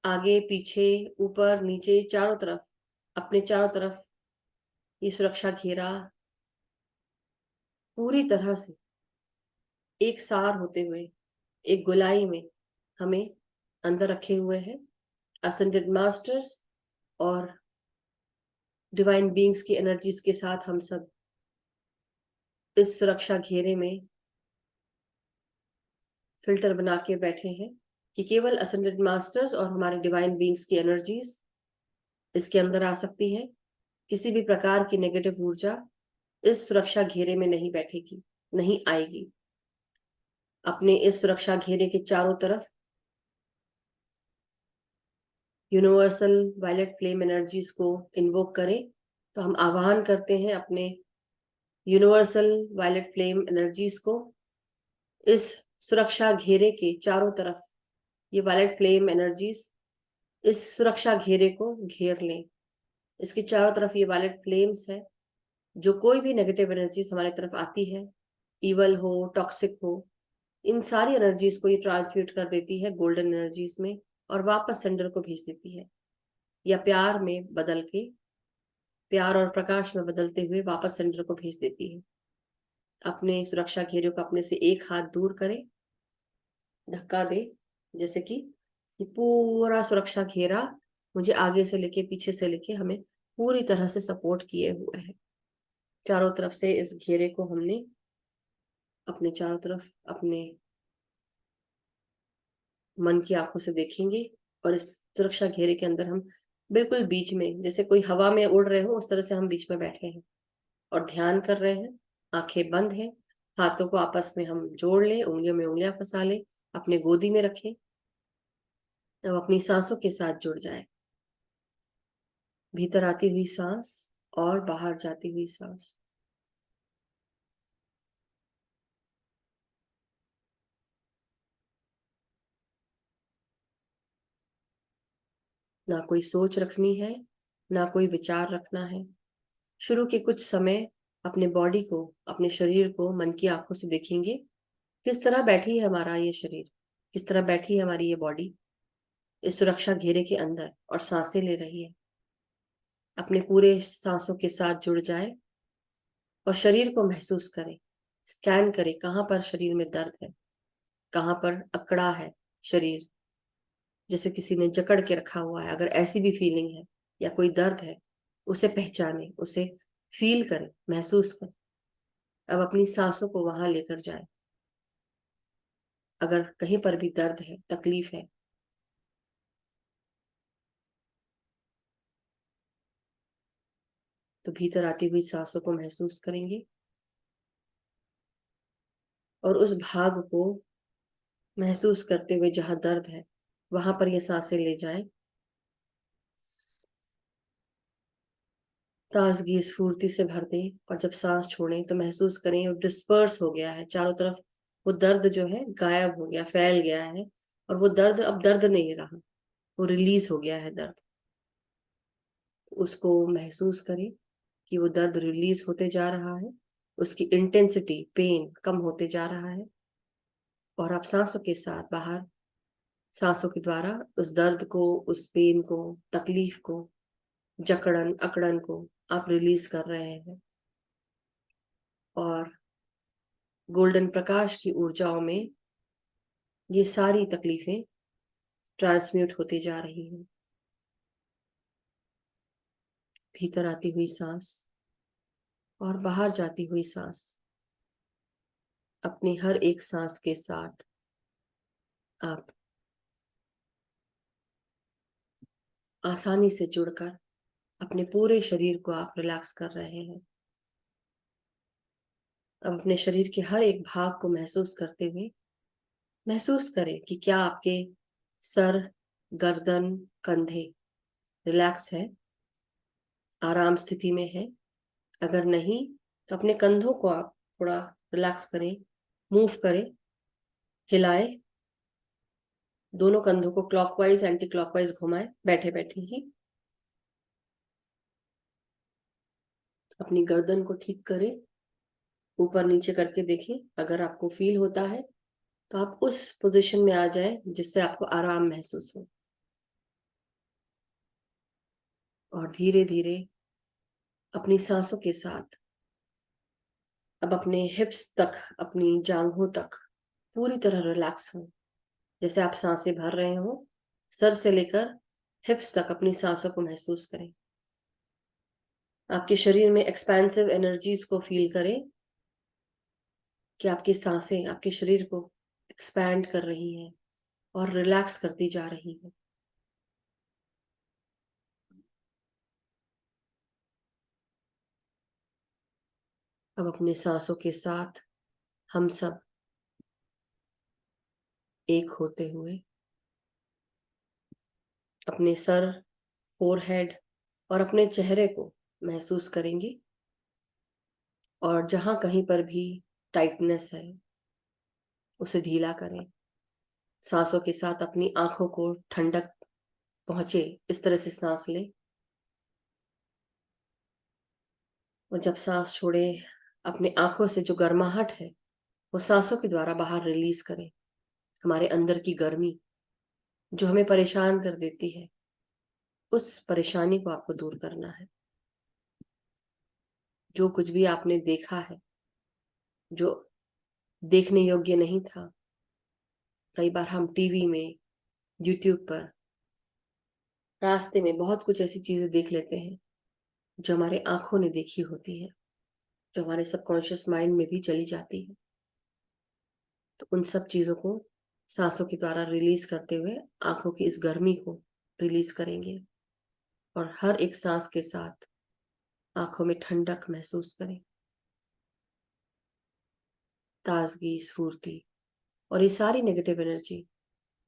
आगे पीछे ऊपर नीचे चारों तरफ, अपने चारों तरफ ये सुरक्षा घेरा पूरी तरह से एक सार होते हुए एक गोलाई में हमें अंदर रखे हुए हैं। असेंडेड मास्टर्स और डिवाइन बीइंग्स की एनर्जीज के साथ हम सब इस सुरक्षा घेरे में फिल्टर बना के बैठे हैं कि केवल असेंडेड मास्टर्स और हमारे डिवाइन बीइंग्स की एनर्जीज इसके अंदर आ सकती है। किसी भी प्रकार की नेगेटिव ऊर्जा इस सुरक्षा घेरे में नहीं बैठेगी, नहीं आएगी। अपने इस सुरक्षा घेरे के चारों तरफ यूनिवर्सल वायलेट फ्लेम एनर्जीज को इन्वोक करें। तो हम आह्वान करते हैं अपने यूनिवर्सल वायलेट फ्लेम एनर्जीज को इस सुरक्षा घेरे के चारों तरफ, ये वायलेट फ्लेम एनर्जीज इस सुरक्षा घेरे को घेर लें। इसके चारों तरफ ये वायलेट फ्लेम्स है। जो कोई भी नेगेटिव एनर्जीज हमारी तरफ आती है, इवल हो, टॉक्सिक हो, इन सारी एनर्जीज को ये ट्रांसम्यूट कर देती है गोल्डन एनर्जीज में और वापस सेंडर को भेज देती है, या प्यार में बदल के, प्यार और प्रकाश में बदलते हुए वापस सेंडर को भेज देती है। अपने सुरक्षा घेरे को अपने से एक हाथ दूर करें, धक्का दे, जैसे कि ये पूरा सुरक्षा घेरा मुझे आगे से लेके पीछे से लेके हमें पूरी तरह से सपोर्ट किए हुए है। चारों तरफ से इस घेरे को हमने अपने चारों तरफ अपने मन की आंखों से देखेंगे और इस सुरक्षा घेरे के अंदर हम बिल्कुल बीच में, जैसे कोई हवा में उड़ रहे हो उस तरह से हम बीच में बैठे हैं और ध्यान कर रहे हैं। आंखें बंद हैं, हाथों को आपस में हम जोड़ लें, उंगलियों में उंगलियां फंसा लें, अपने गोदी में रखें। अब अपनी सांसों के साथ जुड़ जाए, भीतर आती हुई सांस और बाहर जाती हुई सांस। ना कोई सोच रखनी है, ना कोई विचार रखना है। शुरू के कुछ समय अपने बॉडी को, अपने शरीर को मन की आंखों से देखेंगे। किस तरह बैठी है हमारा ये शरीर, किस तरह बैठी है हमारी ये बॉडी इस सुरक्षा घेरे के अंदर और सांसें ले रही है। अपने पूरे सांसों के साथ जुड़ जाए और शरीर को महसूस करें, स्कैन करें कहाँ पर शरीर में दर्द है, कहाँ पर अकड़ा है शरीर, जैसे किसी ने जकड़ के रखा हुआ है। अगर ऐसी भी फीलिंग है या कोई दर्द है, उसे पहचाने, उसे फील करें, महसूस करें। अब अपनी सांसों को वहां लेकर जाए। अगर कहीं पर भी दर्द है, तकलीफ है, तो भीतर आती हुई सांसों को महसूस करेंगे और उस भाग को महसूस करते हुए जहां दर्द है वहां पर ये सांसें ले जाएं। ताजगी स्फूर्ति से भर दें और जब सांस छोड़ें तो महसूस करें वो डिस्पर्स हो गया है चारों तरफ। वो दर्द जो है गायब हो गया, फैल गया है और वो दर्द अब दर्द नहीं रहा, वो रिलीज हो गया है दर्द। उसको महसूस करें कि वो दर्द रिलीज होते जा रहा है, उसकी इंटेंसिटी, पेन कम होते जा रहा है, और आप सांसों के साथ बाहर, सांसों के द्वारा उस दर्द को, उस पेन को, तकलीफ को, जकड़न अकड़न को आप रिलीज कर रहे हैं। और गोल्डन प्रकाश की ऊर्जाओं में ये सारी तकलीफें ट्रांसम्यूट होती जा रही हैं। भीतर आती हुई सांस और बाहर जाती हुई सांस, अपनी हर एक सांस के साथ आप आसानी से जुड़कर अपने पूरे शरीर को आप रिलैक्स कर रहे हैं। अब अपने शरीर के हर एक भाग को महसूस करते हुए महसूस करें कि क्या आपके सर, गर्दन, कंधे रिलैक्स है, आराम स्थिति में है। अगर नहीं तो अपने कंधों को आप थोड़ा रिलैक्स करें, मूव करें, हिलाएं। दोनों कंधों को क्लॉकवाइज एंटी क्लॉकवाइज घुमाएं, बैठे बैठे ही। अपनी गर्दन को ठीक करें, ऊपर नीचे करके देखें। अगर आपको फील होता है तो आप उस पोजीशन में आ जाएं जिससे आपको आराम महसूस हो। और धीरे धीरे अपनी सांसों के साथ अब अपने हिप्स तक, अपनी जांघों तक पूरी तरह रिलैक्स हो। जैसे आप सांसें भर रहे हो, सर से लेकर हिप्स तक अपनी सांसों को महसूस करें। आपके शरीर में एक्सपेंसिव एनर्जीज को फील करें कि आपकी सांसें आपके शरीर को एक्सपैंड कर रही हैं और रिलैक्स करती जा रही हैं। अब अपने सांसों के साथ हम सब एक होते हुए अपने सर, फोरहेड और अपने चेहरे को महसूस करेंगे। और जहां कहीं पर भी टाइटनेस है उसे ढीला करें। सांसों के साथ अपनी आंखों को ठंडक पहुंचे इस तरह से सांस लें। और जब सांस छोड़े, अपने आंखों से जो गर्माहट है वो सांसों के द्वारा बाहर रिलीज करें। हमारे अंदर की गर्मी जो हमें परेशान कर देती है, उस परेशानी को आपको दूर करना है। जो कुछ भी आपने देखा है जो देखने योग्य नहीं था, कई बार हम टीवी में, यूट्यूब पर, रास्ते में बहुत कुछ ऐसी चीजें देख लेते हैं जो हमारे आंखों ने देखी होती है, जो हमारे सबकॉन्शियस माइंड में भी चली जाती है। तो उन सब चीजों को सांसों के द्वारा रिलीज करते हुए आंखों की इस गर्मी को रिलीज करेंगे। और हर एक सांस के साथ आंखों में ठंडक महसूस करें, ताजगी, स्फूर्ति। और ये सारी नेगेटिव एनर्जी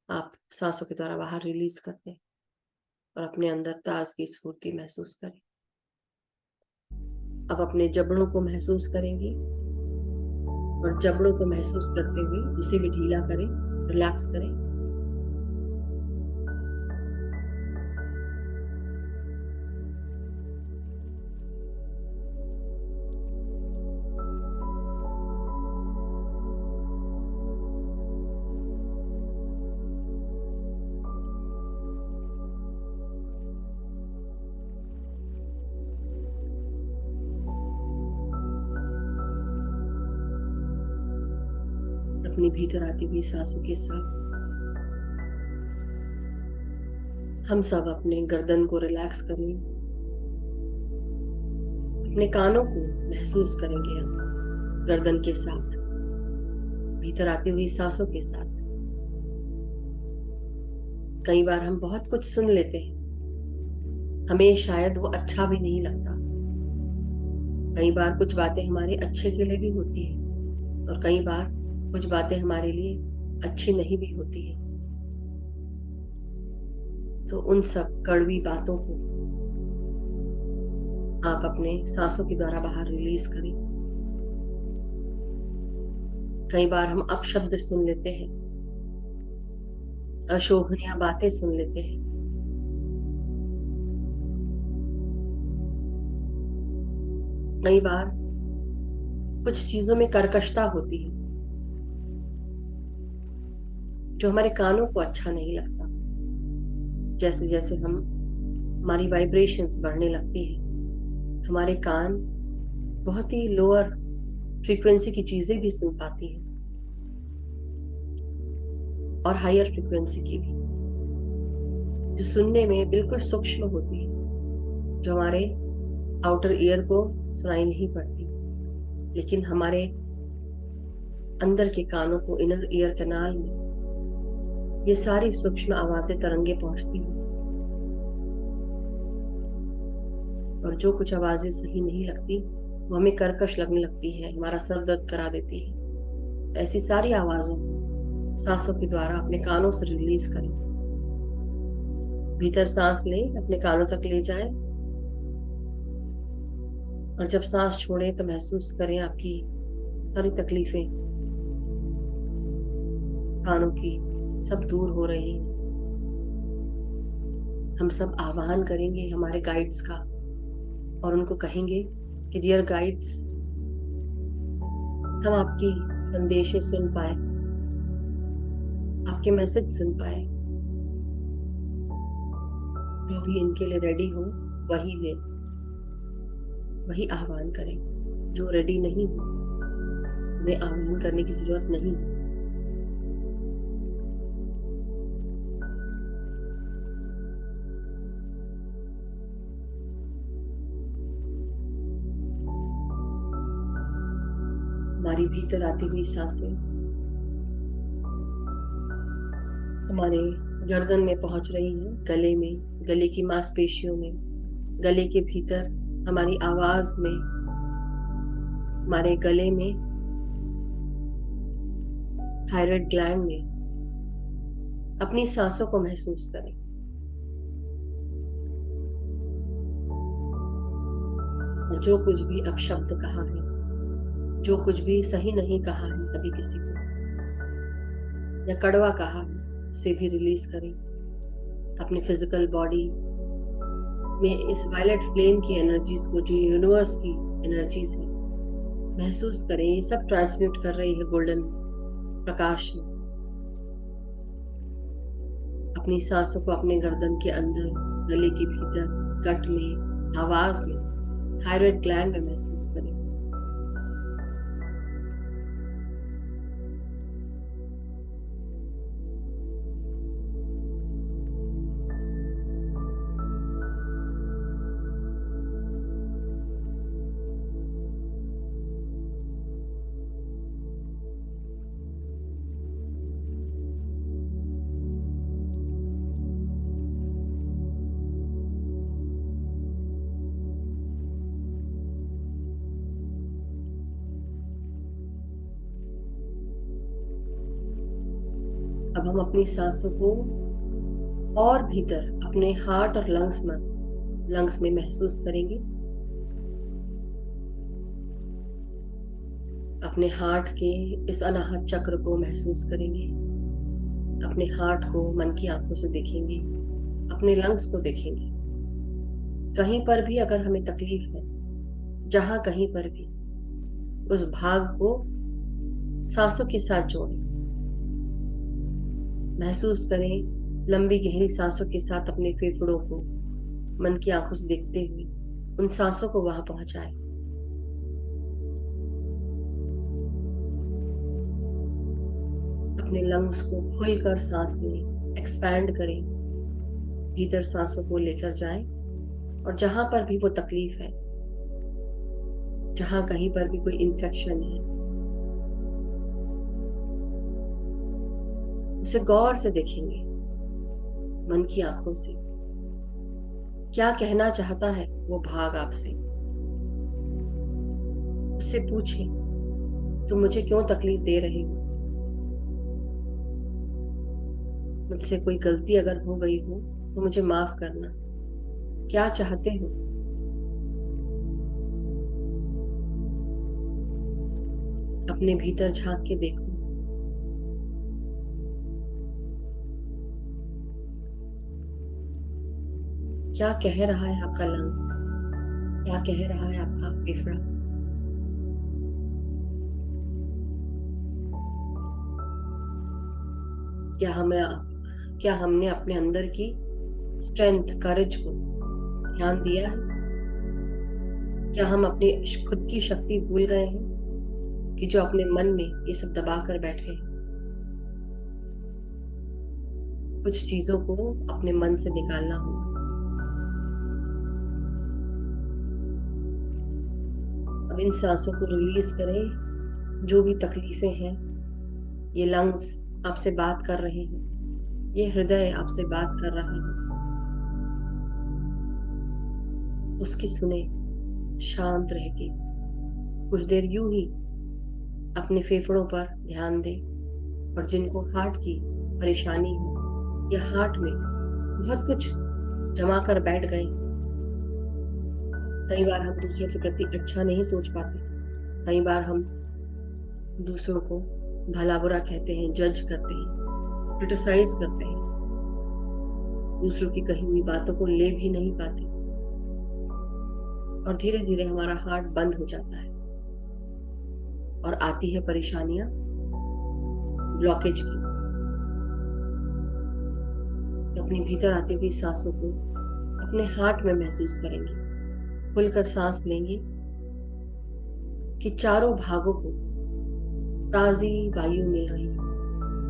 आप सांसों के द्वारा बाहर रिलीज कर दें और अपने अंदर ताजगी, स्फूर्ति महसूस करें। अब अपने जबड़ों को महसूस करेंगे और जबड़ों को महसूस करते हुए उसे भी ढीला करें, रिलैक्स करें। अपनी भीतर आती हुई सांसों के साथ हम सब अपने गर्दन को रिलैक्स करें। अपने कानों को महसूस करेंगे हम गर्दन के साथ, भीतर आती हुई सांसों के साथ। कई बार हम बहुत कुछ सुन लेते हैं, हमें शायद वो अच्छा भी नहीं लगता। कई बार कुछ बातें हमारे अच्छे के लिए भी होती है और कई बार कुछ बातें हमारे लिए अच्छी नहीं भी होती है। तो उन सब कड़वी बातों को आप अपने सांसों के द्वारा बाहर रिलीज करें। कई बार हम अपशब्द सुन लेते हैं, अशोभनीय बातें सुन लेते हैं, कई बार कुछ चीजों में कर्कशता होती है जो हमारे कानों को अच्छा नहीं लगता। जैसे जैसे हमारी वाइब्रेशंस बढ़ने लगती है, हमारे कान बहुत ही लोअर फ्रीक्वेंसी की चीजें भी सुन पाती हैं और हायर फ्रीक्वेंसी की भी, जो सुनने में बिल्कुल सूक्ष्म होती है, जो हमारे आउटर ईयर को सुनाई नहीं पड़ती, लेकिन हमारे अंदर के कानों को, इनर ईयर कैनाल में ये सारी सूक्ष्म आवाजें, तरंगे पहुंचती हैं। और जो कुछ आवाजें सही नहीं लगती वो हमें कर्कश लगने लगती है, हमारा सर दर्द करा देती है। ऐसी सारी आवाजों को सांसों के द्वारा अपने कानों से रिलीज करें। भीतर सांस लें, अपने कानों तक ले जाएं, और जब सांस छोड़ें तो महसूस करें आपकी सारी तकलीफें कानों की सब दूर हो रही हैं। हम सब आह्वान करेंगे हमारे गाइड्स का और उनको कहेंगे कि डियर गाइड्स, हम आपकी संदेशें सुन पाए, आपके मैसेज सुन पाए। जो भी इनके लिए रेडी हो वही ले, वही आह्वान करें। जो रेडी नहीं हो उन्हें आह्वान करने की जरूरत नहीं। हमारी भीतर आती हुई सांसें हमारे गर्दन में पहुंच रही हैं, गले में, गले की मांसपेशियों में, गले के भीतर, हमारी आवाज में, हमारे गले में, थायराइड ग्लैंड में। अपनी सांसों को महसूस करें। और जो कुछ भी अपशब्द कहा है, जो कुछ भी सही नहीं कहा है कभी किसी को, या कड़वा कहा है, उसे भी रिलीज करें। अपनी फिजिकल बॉडी में इस वायलेट फ्लेम की एनर्जीज को, जो यूनिवर्स की एनर्जीज है, महसूस करें। ये सब ट्रांसम्यूट कर रही है गोल्डन प्रकाश में। अपनी सांसों को अपने गर्दन के अंदर, गले के भीतर, गट में, आवाज में, थायराइड ग्लैंड में महसूस करें। अब हम अपनी सांसों को और भीतर अपने हार्ट और लंग्स में महसूस करेंगे। अपने हार्ट के इस अनाहत चक्र को महसूस करेंगे। अपने हार्ट को मन की आंखों से देखेंगे, अपने लंग्स को देखेंगे। कहीं पर भी अगर हमें तकलीफ है, जहां कहीं पर भी, उस भाग को सांसों के साथ जोड़ें। महसूस करें लंबी गहरी सांसों के साथ अपने फेफड़ों को मन की आंखों से देखते हुए उन सांसों को वहां पहुंचाएं। अपने लंग्स को खुलकर सांस लें, एक्सपैंड करें, भीतर सांसों को लेकर जाएं। और जहां पर भी वो तकलीफ है, जहां कहीं पर भी कोई इन्फेक्शन है, उसे गौर से देखेंगे, मन की आंखों से। क्या कहना चाहता है वो भाग आपसे? उससे पूछें, तुम मुझे क्यों तकलीफ दे रहे हो? मुझसे कोई गलती अगर हो गई हो तो मुझे माफ करना। क्या चाहते हो? अपने भीतर झांक के देखो। क्या कह रहा है आपका लंग? क्या कह रहा है आपका फेफड़ा? क्या हमने अपने अंदर की स्ट्रेंथ, करेज को ध्यान दिया है? क्या हम अपनी खुद की शक्ति भूल गए हैं कि जो अपने मन में ये सब दबा कर बैठे हैं? कुछ चीजों को अपने मन से निकालना होगा। अब इन सांसों को रिलीज करें। जो भी तकलीफें हैं, ये लंग्स आपसे बात कर रहे हैं, ये हृदय आपसे बात कर रहा है, उसकी सुने शांत रह के। कुछ देर यूं ही अपने फेफड़ों पर ध्यान दें। और जिनको हार्ट की परेशानी है या हार्ट में बहुत कुछ जमा कर बैठ गए, कई बार हम दूसरों के प्रति अच्छा नहीं सोच पाते, कई बार हम दूसरों को भला बुरा कहते हैं, जज करते हैं, क्रिटिसाइज करते हैं, दूसरों की कही हुई बातों को ले भी नहीं पाते, और धीरे धीरे हमारा हार्ट बंद हो जाता है और आती है परेशानियां ब्लॉकेज की। तो अपनी भीतर आती हुई सांसों को अपने हार्ट में महसूस करेंगे, खुलकर सांस लेंगे कि चारों भागों को ताजी वायु मिल रही है।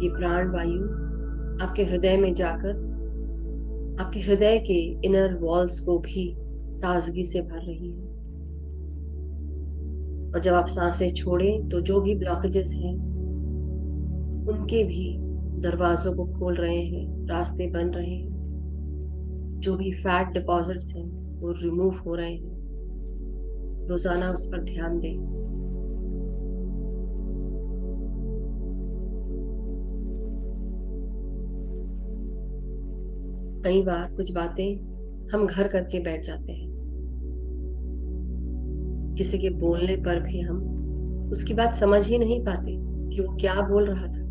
ये प्राण वायु आपके हृदय में जाकर आपके हृदय के इनर वॉल्स को भी ताजगी से भर रही है। और जब आप सांसें छोड़ें तो जो भी ब्लॉकेजेस हैं उनके भी दरवाजों को खोल रहे हैं, रास्ते बन रहे हैं। जो भी फैट डिपॉजिट्स हैं वो रिमूव हो रहे हैं। रोजाना उस पर ध्यान दें। कई बार कुछ बातें हम घर करके बैठ जाते हैं, किसी के बोलने पर भी हम उसकी बात समझ ही नहीं पाते कि वो क्या बोल रहा था,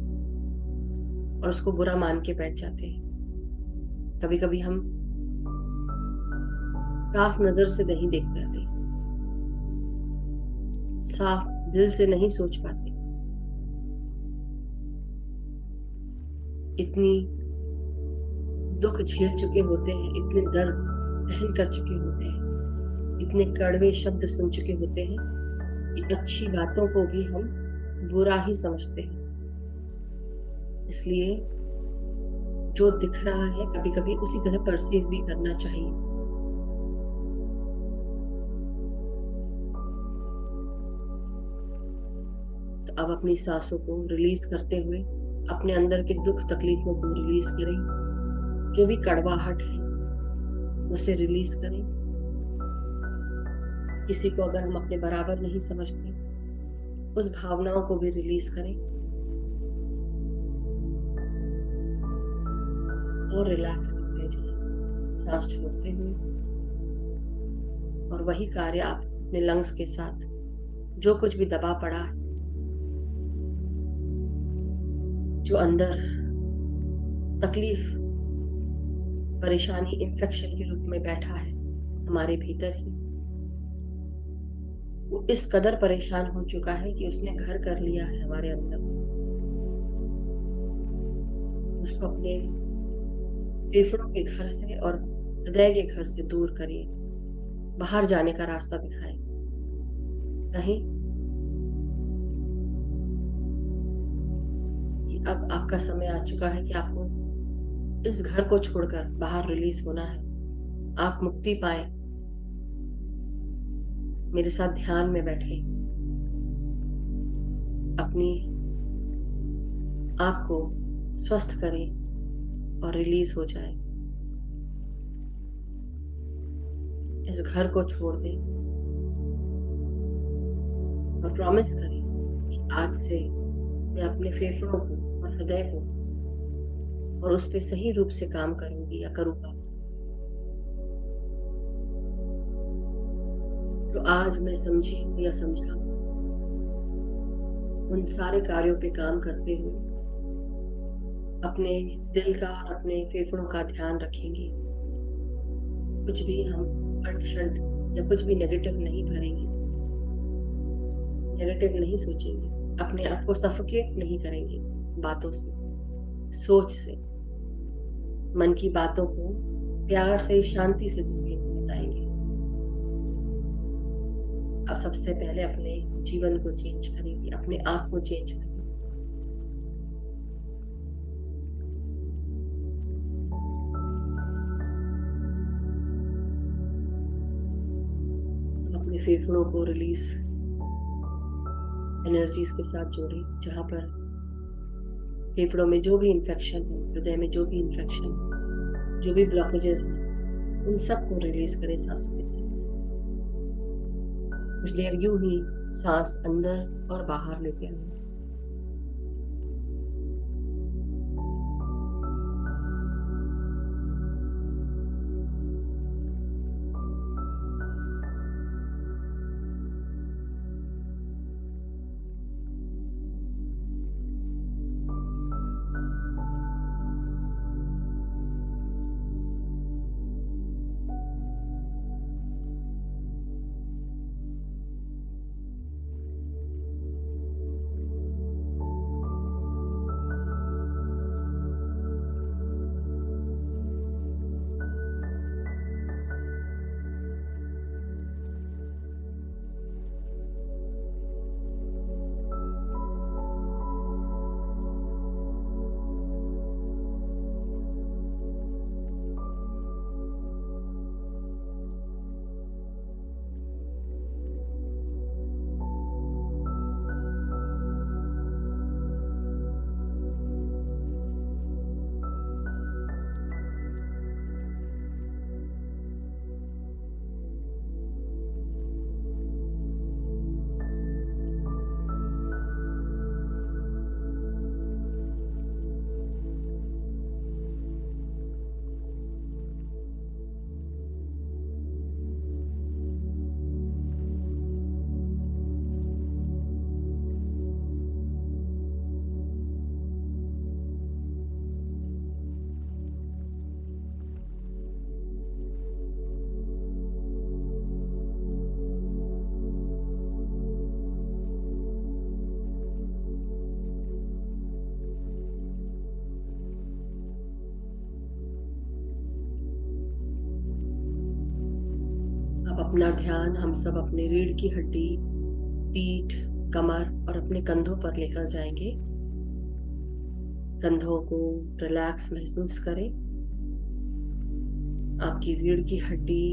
और उसको बुरा मान के बैठ जाते हैं। कभी कभी हम साफ नजर से नहीं देख पाते, साफ दिल से नहीं सोच पाते। इतनी दुख झेल चुके होते हैं, इतने दर्द सहन कर चुके होते हैं, इतने कड़वे शब्द सुन चुके होते हैं कि अच्छी बातों को भी हम बुरा ही समझते हैं। इसलिए जो दिख रहा है कभी कभी उसी तरह परसीव भी करना चाहिए। तो अब अपनी सांसों को रिलीज करते हुए अपने अंदर के दुख तकलीफों को रिलीज करें। जो भी कड़वाहट है उसे रिलीज करें। किसी को अगर हम अपने बराबर नहीं समझते, उस भावनाओं को भी रिलीज करें और रिलैक्स करते जाएं, सांस छोड़ते हुए। और वही कार्य आप अपने लंग्स के साथ जो कुछ भी दबा पड़ा है, जो अंदर तकलीफ, परेशानी इन्फेक्शन के रूप में बैठा है हमारे भीतर ही, वो इस कदर परेशान हो चुका है कि उसने घर कर लिया है हमारे अंदर। उसको अपने फेफड़ों के घर से और हृदय के घर से दूर करिए, बाहर जाने का रास्ता दिखाएं। नहीं कि अब आपका समय आ चुका है कि आपको इस घर को छोड़कर बाहर रिलीज होना है, आप मुक्ति पाए। मेरे साथ ध्यान में बैठे, अपनी आप को स्वस्थ करें और रिलीज हो जाए। इस घर को छोड़ दें और प्रॉमिस करें कि आज से मैं अपने फेफड़ों को और हृदय को और उस पे सही रूप से काम करूंगी या करूंगा। तो आज मैं समझी या समझा उन सारे कार्यों पे काम करते हुए अपने दिल का और अपने फेफड़ों का ध्यान रखेंगे। कुछ भी हम अंट या कुछ भी नेगेटिव नहीं भरेंगे, नेगेटिव नहीं सोचेंगे, अपने आप को सफोकेट नहीं करेंगे बातों से। सोच से, मन की बातों को प्यार से, शांति से दूसरों को बताएंगे। अब सबसे पहले अपने जीवन को चेंज करेंगे, अपने आप को चेंज करेंगे। अपने फेफड़ों को रिलीज एनर्जीज के साथ जोड़े, जहां पर फेफड़ों में जो भी इंफेक्शन है, हृदय में जो भी इंफेक्शन है, जो भी ब्लॉकेजेस हैं, उन सबको रिलीज करें सांसों के साथ। कुछ देर यूं ही सांस अंदर और बाहर लेते हैं। अब अपना ध्यान हम सब अपने रीढ़ की हड्डी, पीठ, कमर और अपने कंधों पर लेकर जाएंगे। कंधों को रिलैक्स महसूस करें। आपकी रीढ़ की हड्डी,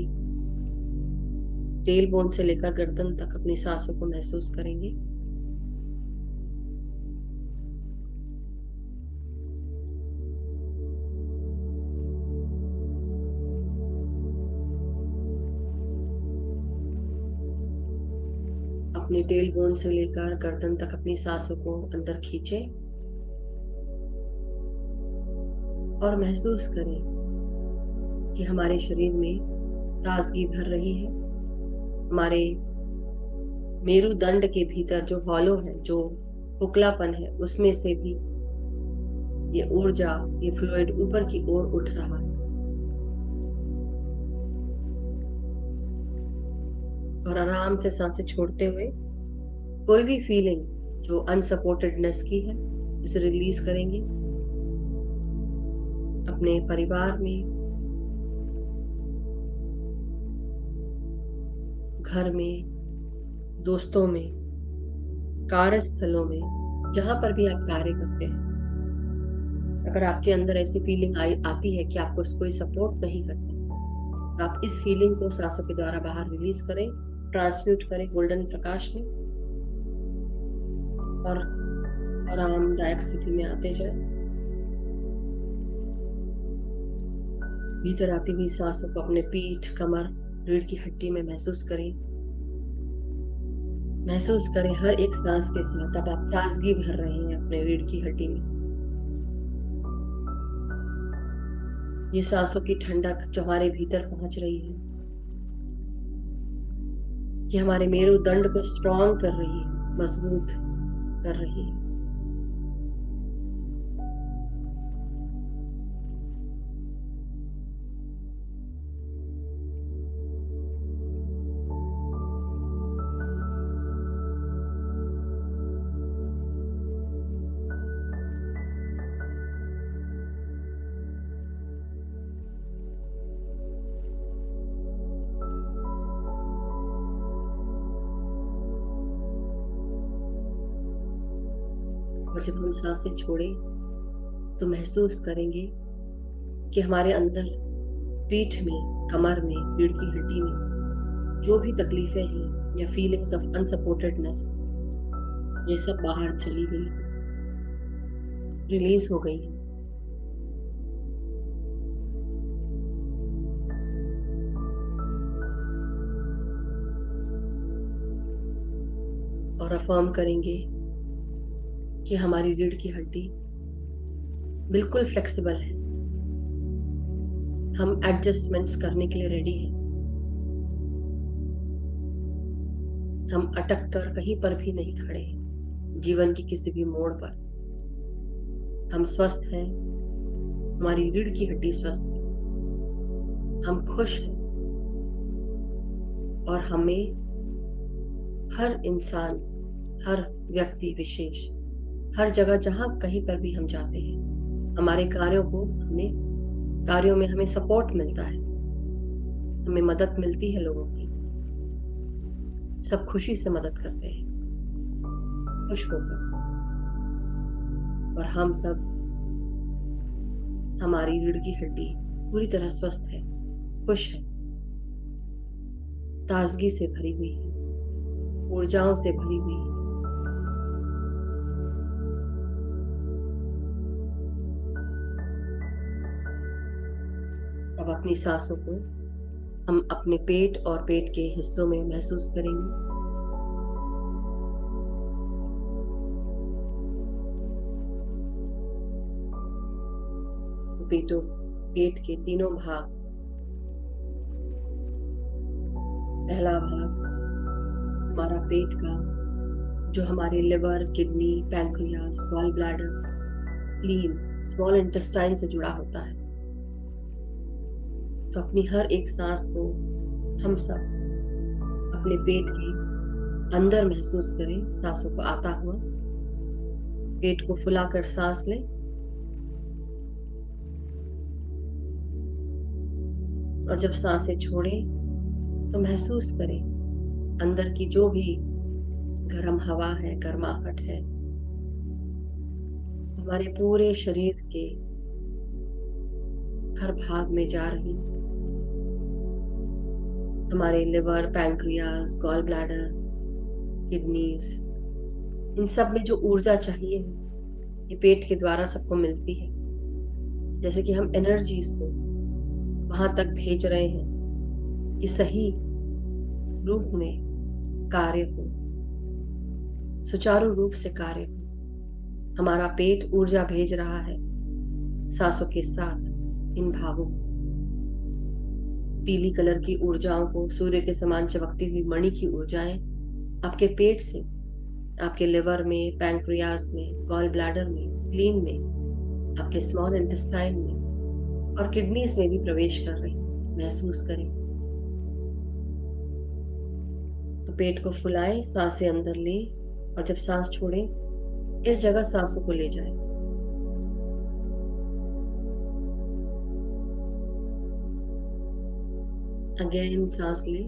टेल बोन से लेकर गर्दन तक अपनी सांसों को महसूस करेंगे। अपने टेल बोन से लेकर गर्दन तक अपनी सांसों को अंदर खींचें और महसूस करें कि हमारे शरीर में ताजगी भर रही है। हमारे मेरुदंड के भीतर जो हॉलो है, जो खोखलापन है, उसमें से भी ये ऊर्जा, ये फ्लूइड ऊपर की ओर उठ रहा है। और आराम से सांसें छोड़ते हुए कोई भी फीलिंग जो अनसपोर्टेडनेस की है उसे रिलीज करेंगे। अपने परिवार में, घर में, दोस्तों में, कार्यस्थलों में, जहां पर भी आप कार्य करते हैं, अगर आपके अंदर ऐसी फीलिंग आती है कि आपको कोई सपोर्ट नहीं करता, तो आप इस फीलिंग को सांसों के द्वारा बाहर रिलीज करें, ट्रांसम्यूट करें गोल्डन प्रकाश में और आरामदायक स्थिति में आते जाए। भीतर आती हुई सांसों को अपने पीठ, कमर, रीढ़ की हड्डी में महसूस करें। महसूस करें हर एक सांस के साथ अब आप ताजगी भर रहे हैं अपने रीढ़ की हड्डी में। ये सांसों की ठंडक जो हमारे भीतर पहुंच रही है, कि हमारे मेरुदंड को स्ट्रॉन्ग कर रही है, मजबूत कर रही है। और जब हम सांसें छोड़ें तो महसूस करेंगे कि हमारे अंदर पीठ में, कमर में, रीढ़ की हड्डी में जो भी तकलीफें हैं या फीलिंग्स ऑफ अनसपोर्टेडनेस, ये सब बाहर चली गई, रिलीज हो गई है। और अफर्म करेंगे कि हमारी रीढ़ की हड्डी बिल्कुल फ्लेक्सिबल है, हम एडजस्टमेंट्स करने के लिए रेडी हैं। हम अटक कर कहीं पर भी नहीं खड़े हैं जीवन की किसी भी मोड़ पर। हम स्वस्थ हैं, हमारी रीढ़ की हड्डी स्वस्थ है, हम खुश हैं और हमें हर इंसान, हर व्यक्ति विशेष, हर जगह जहां कहीं पर भी हम जाते हैं, हमारे कार्यों में हमें सपोर्ट मिलता है, हमें मदद मिलती है लोगों की। सब खुशी से मदद करते हैं, खुश होकर। और हम सब, हमारी रीढ़ की हड्डी पूरी तरह स्वस्थ है, खुश है, ताजगी से भरी हुई है, ऊर्जाओं से भरी हुई है। अब अपनी सांसों को हम अपने पेट और पेट के हिस्सों में महसूस करेंगे। पेट के तीनों भाग। पहला भाग हमारा पेट का, जो हमारे liver, kidney, pancreas, gall bladder, spleen, small intestine से जुड़ा होता है। तो अपनी हर एक सांस को हम सब अपने पेट के अंदर महसूस करें, सांसों को आता हुआ। पेट को फुलाकर सांस लें और जब सांसें छोड़ें तो महसूस करें अंदर की जो भी गर्म हवा है, गर्माहट है, हमारे पूरे शरीर के हर भाग में जा रही। हमारे liver, pancreas, gall bladder, kidneys, इन सब में जो ऊर्जा चाहिए ये पेट के द्वारा सबको मिलती है। जैसे कि हम एनर्जीज को वहां तक भेज रहे हैं कि सही रूप में कार्य हो, सुचारू रूप से कार्य हो। हमारा पेट ऊर्जा भेज रहा है सांसों के साथ इन भागों को। पीली कलर की ऊर्जाओं को, सूर्य के समान चमकती हुई मणि की ऊर्जाएं आपके पेट से आपके लिवर में, पैंक्रियाज में, गॉल ब्लैडर में, स्प्लीन में, आपके स्मॉल इंटेस्टाइन में और किडनीज में भी प्रवेश कर रही हैं। महसूस करें। तो पेट को फुलाएं, सांसें अंदर लें और जब सांस छोड़ें इस जगह सांसों को ले जाएं। अगेन सांस लें।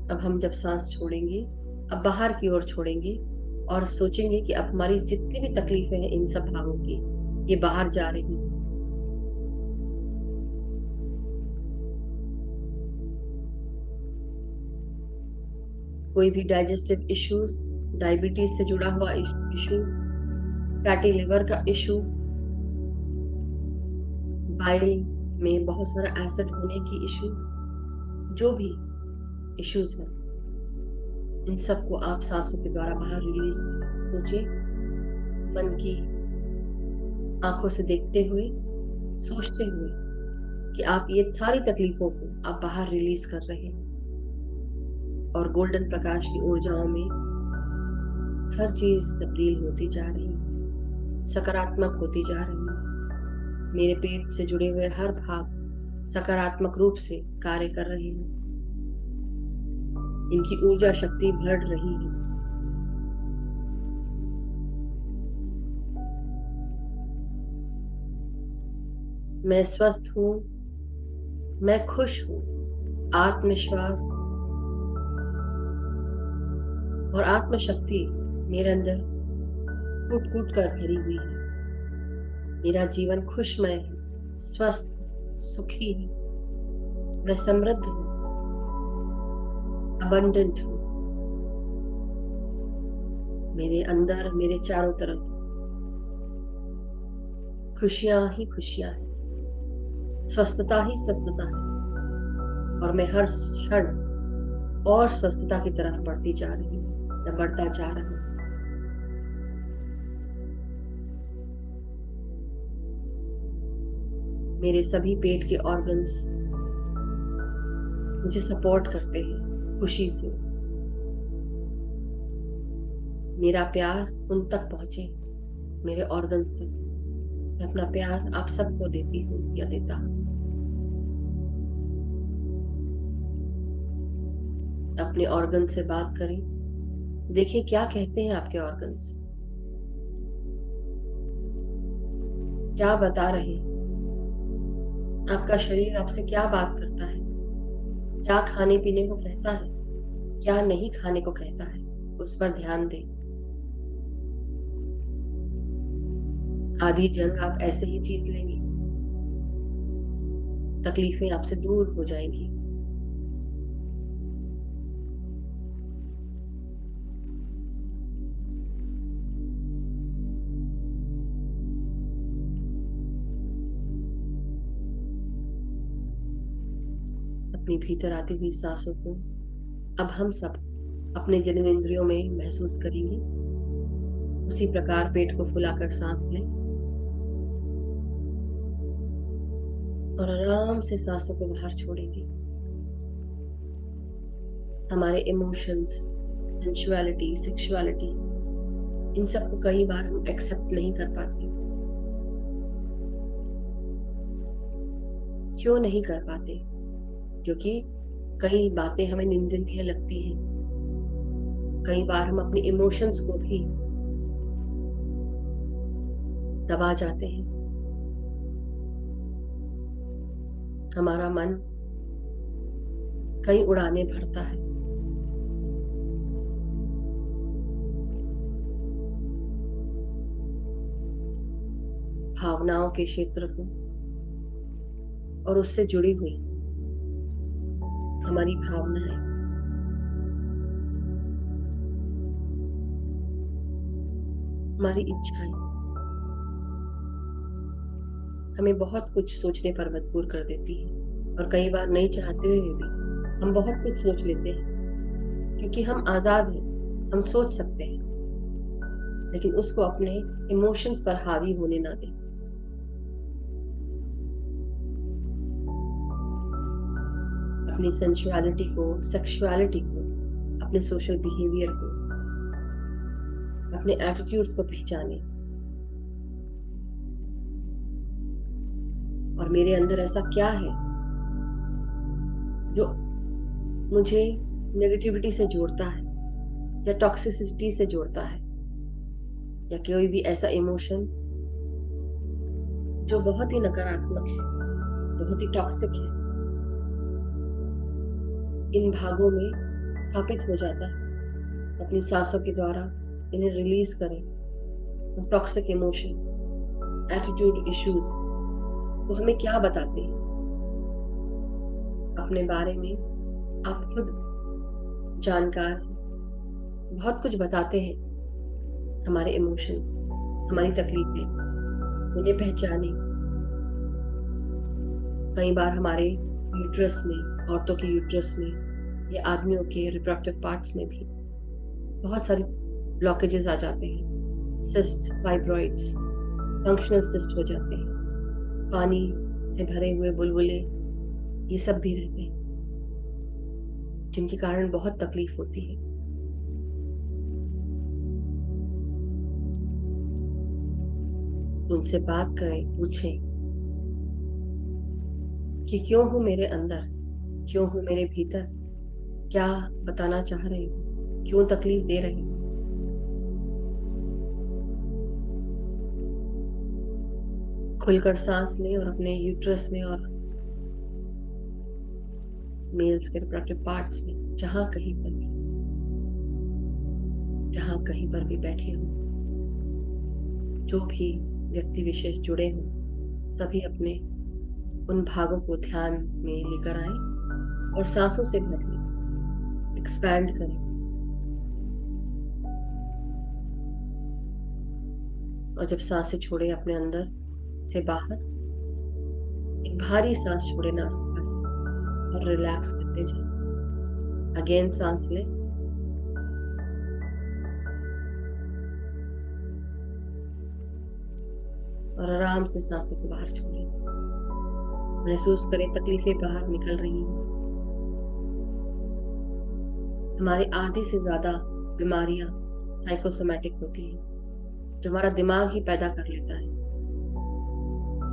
अब हम जब सांस छोड़ेंगे, अब बाहर की ओर छोड़ेंगे और सोचेंगे कि अब हमारी जितनी भी तकलीफें हैं इन सब भागों की, ये बाहर जा रही हैं। कोई भी डाइजेस्टिव इश्यूज, डायबिटीज से जुड़ा हुआ इशू, फैटी लिवर का इशू, बाइल में बहुत सारा एसिड होने की इशू, जो भी इश्यूज हैं, इन सब को आप सांसों के द्वारा बाहर रिलीज सोचिए। मन की आंखों से देखते हुए, सोचते हुए कि आप ये सारी तकलीफों को आप बाहर रिलीज कर रहे हैं और गोल्डन प्रकाश की ऊर्जाओं में हर चीज तब्दील होती जा रही है, सकारात्मक होती जा रही है। मेरे पेट से जुड़े हुए हर भाग सकारात्मक रूप से कार्य कर रहे हैं, इनकी ऊर्जा शक्ति बढ़ रही है। मैं स्वस्थ हूँ, मैं खुश हूँ। आत्मविश्वास और आत्मशक्ति मेरे अंदर कूट कूट कर भरी हुई है। मेरा जीवन खुशमय है, स्वस्थ है, सुखी है। मैं समृद्ध हूँ, अबंडेंट हूँ। मेरे अंदर, मेरे चारों तरफ खुशियां ही खुशियां हैं, स्वस्थता ही स्वस्थता है, और मैं हर क्षण और स्वस्थता की तरफ बढ़ती जा रही हूँ या बढ़ता जा रहा हूँ। मेरे सभी पेट के ऑर्गन्स मुझे सपोर्ट करते हैं खुशी से। मेरा प्यार उन तक पहुंचे, मेरे ऑर्गन्स तक। मैं अपना प्यार आप सबको देती हूँ या देता हूँ। अपने ऑर्गन से बात करें, देखिए क्या कहते हैं आपके ऑर्गन्स, क्या बता रहे हैं। आपका शरीर आपसे क्या बात करता है, क्या खाने पीने को कहता है, क्या नहीं खाने को कहता है, उस पर ध्यान दें। आधी जंग आप ऐसे ही जीत लेंगे, तकलीफें आपसे दूर हो जाएंगी। अपनी भीतर आती हुई सांसों को अब हम सब अपने जननेंद्रियों में महसूस करेंगे। उसी प्रकार पेट को फुलाकर सांस लें और आराम से सांसों को बाहर छोड़ेंगे। हमारे इमोशंस, सेंसुअलिटी, सेक्सुअलिटी, इन सब को कई बार हम एक्सेप्ट नहीं कर पाते। क्यों नहीं कर पाते? क्योंकि कई बातें हमें निंदनीय लगती हैं। कई बार हम अपने इमोशंस को भी दबा जाते हैं। हमारा मन कई उड़ाने भरता है। भावनाओं के क्षेत्र को और उससे जुड़ी हुई हमारी भावनाएं, हमारी इच्छाएं हमें बहुत कुछ सोचने पर मजबूर कर देती है। और कई बार नहीं चाहते हुए भी हम बहुत कुछ सोच लेते हैं, क्योंकि हम आजाद हैं, हम सोच सकते हैं। लेकिन उसको अपने इमोशंस पर हावी होने ना दें। अपनी सेंसुअलिटी को, सेक्सुअलिटी को, अपने सोशल बिहेवियर को, अपने एटीट्यूड्स को पहचाने। और मेरे अंदर ऐसा क्या है जो मुझे नेगेटिविटी से जोड़ता है या टॉक्सिसिटी से जोड़ता है, या कोई भी ऐसा इमोशन जो बहुत ही नकारात्मक है, बहुत ही टॉक्सिक है, इन भागों में स्थापित हो जाता है। अपनी सांसों के द्वारा इन्हें रिलीज करें। टॉक्सिक इमोशन, एटीट्यूड इश्यूज वो हमें क्या बताते हैं अपने बारे में? आप खुद जानकार हैं, बहुत कुछ बताते हैं। हमारे इमोशंस, हमारी तकलीफें, उन्हें पहचाने। कई बार हमारे यूट्रस में, औरतों के यूट्रस में या आदमियों के रिप्रोडक्टिव पार्ट्स में भी बहुत सारी ब्लॉकेजेस आ जाते हैं। सिस्ट, फाइब्रॉइड्स, फंक्शनल सिस्ट हो जाते हैं। पानी से भरे हुए बुलबुले, ये सब भी रहते हैं, जिनके कारण बहुत तकलीफ होती है। उनसे बात करें, पूछें कि क्यों हूं मेरे अंदर, क्यों हूं मेरे भीतर, क्या बताना चाह रही हूं, क्यों तकलीफ दे रही हूं। खुलकर सांस लें और अपने यूट्रस में और मेल्स के रिप्रोडक्टिव पार्ट्स में जहां कहीं पर भी बैठे हो, जो भी व्यक्ति विशेष जुड़े हों, सभी अपने उन भागों को ध्यान में लेकर आए और सांसों से भर लें, एक्सपैंड करें। और जब सांसें छोड़े अपने अंदर से बाहर, एक भारी सांस छोड़े नासिका से और रिलैक्स करते जाए। अगेन सांस ले और आराम से सांसों को बाहर छोड़े। महसूस करें तकलीफें बाहर निकल रही हैं। हमारी आधी से ज्यादा बीमारियां साइकोसोमैटिक होती हैं, जो हमारा दिमाग ही पैदा कर लेता है।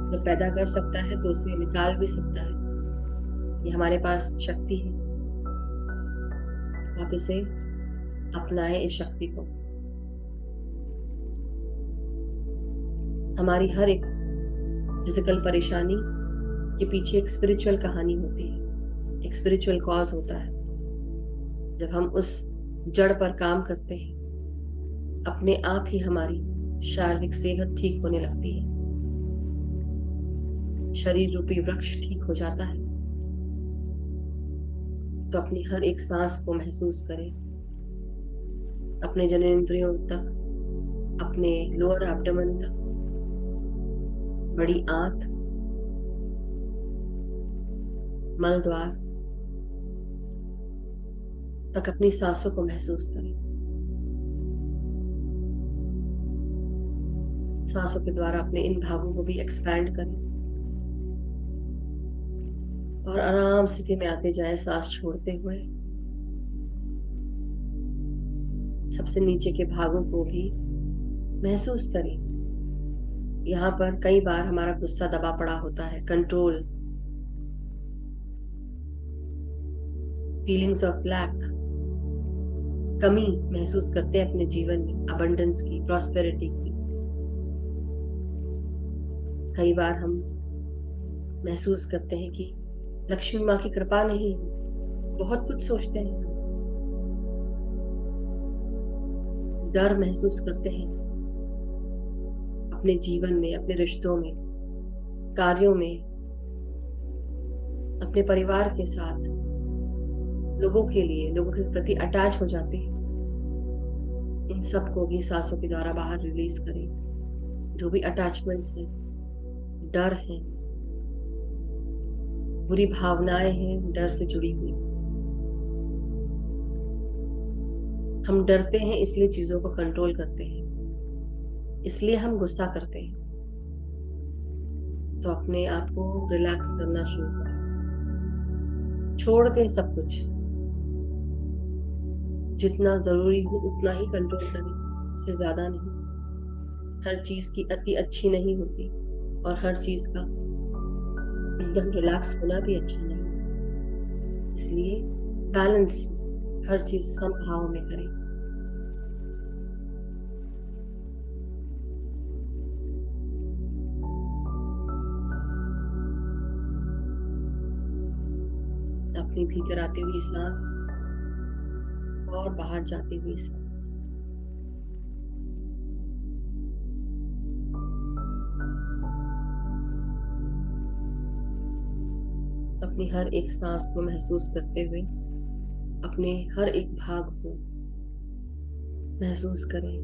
जो पैदा कर सकता है तो उसे निकाल भी सकता है। ये हमारे पास शक्ति है। आप इसे अपनाएं, इस शक्ति को। हमारी हर एक फिजिकल परेशानी के पीछे एक स्पिरिचुअल कहानी होती है, एक स्पिरिचुअल कॉज होता है। जब हम उस जड़ पर काम करते हैं, अपने आप ही हमारी शारीरिक सेहत ठीक होने लगती है, शरीर रूपी वृक्ष ठीक हो जाता है। तो अपनी हर एक सांस को महसूस करें, अपने जननेंद्रियों तक, अपने लोअर एब्डोमेन तक, बड़ी आंत, मल द्वार तक अपनी सांसों को महसूस करें। सांसों के द्वारा अपने इन भागों को भी एक्सपैंड करें और आराम स्थिति में आते जाएं, सांस छोड़ते हुए। सबसे नीचे के भागों को भी महसूस करें। यहाँ पर कई बार हमारा गुस्सा दबा पड़ा होता है, कंट्रोल, फीलिंग्स ऑफ लैक, कमी महसूस करते हैं अपने जीवन में, अबंडेंस की, प्रॉस्पेरिटी की। कई बार हम महसूस करते हैं कि लक्ष्मी माँ की कृपा नहीं है, बहुत कुछ सोचते हैं, डर महसूस करते हैं अपने जीवन में, अपने रिश्तों में, कार्यों में, अपने परिवार के साथ, लोगों के प्रति अटैच हो जाते हैं। इन सब को भी सांसों के द्वारा बाहर रिलीज करें। जो भी अटैचमेंट्स हैं, डर है, बुरी भावनाएं हैं डर से जुड़ी हुई। हम डरते हैं इसलिए चीजों को कंट्रोल करते हैं, इसलिए हम गुस्सा करते हैं। तो अपने आप को रिलैक्स करना शुरू करें, छोड़ दें सब कुछ। जितना जरूरी हो उतना ही कंट्रोल करें, उससे ज्यादा नहीं। हर चीज की अति अच्छी नहीं होती और हर चीज का एकदम रिलैक्स होना भी अच्छा नहीं। इसलिए बैलेंस, हर चीज समभाव में करें। अपने भीतर आती हुई सांस और बाहर जाती हुई सांस। अपनी हर एक सांस को महसूस करते हुए अपने हर एक भाग को महसूस करें।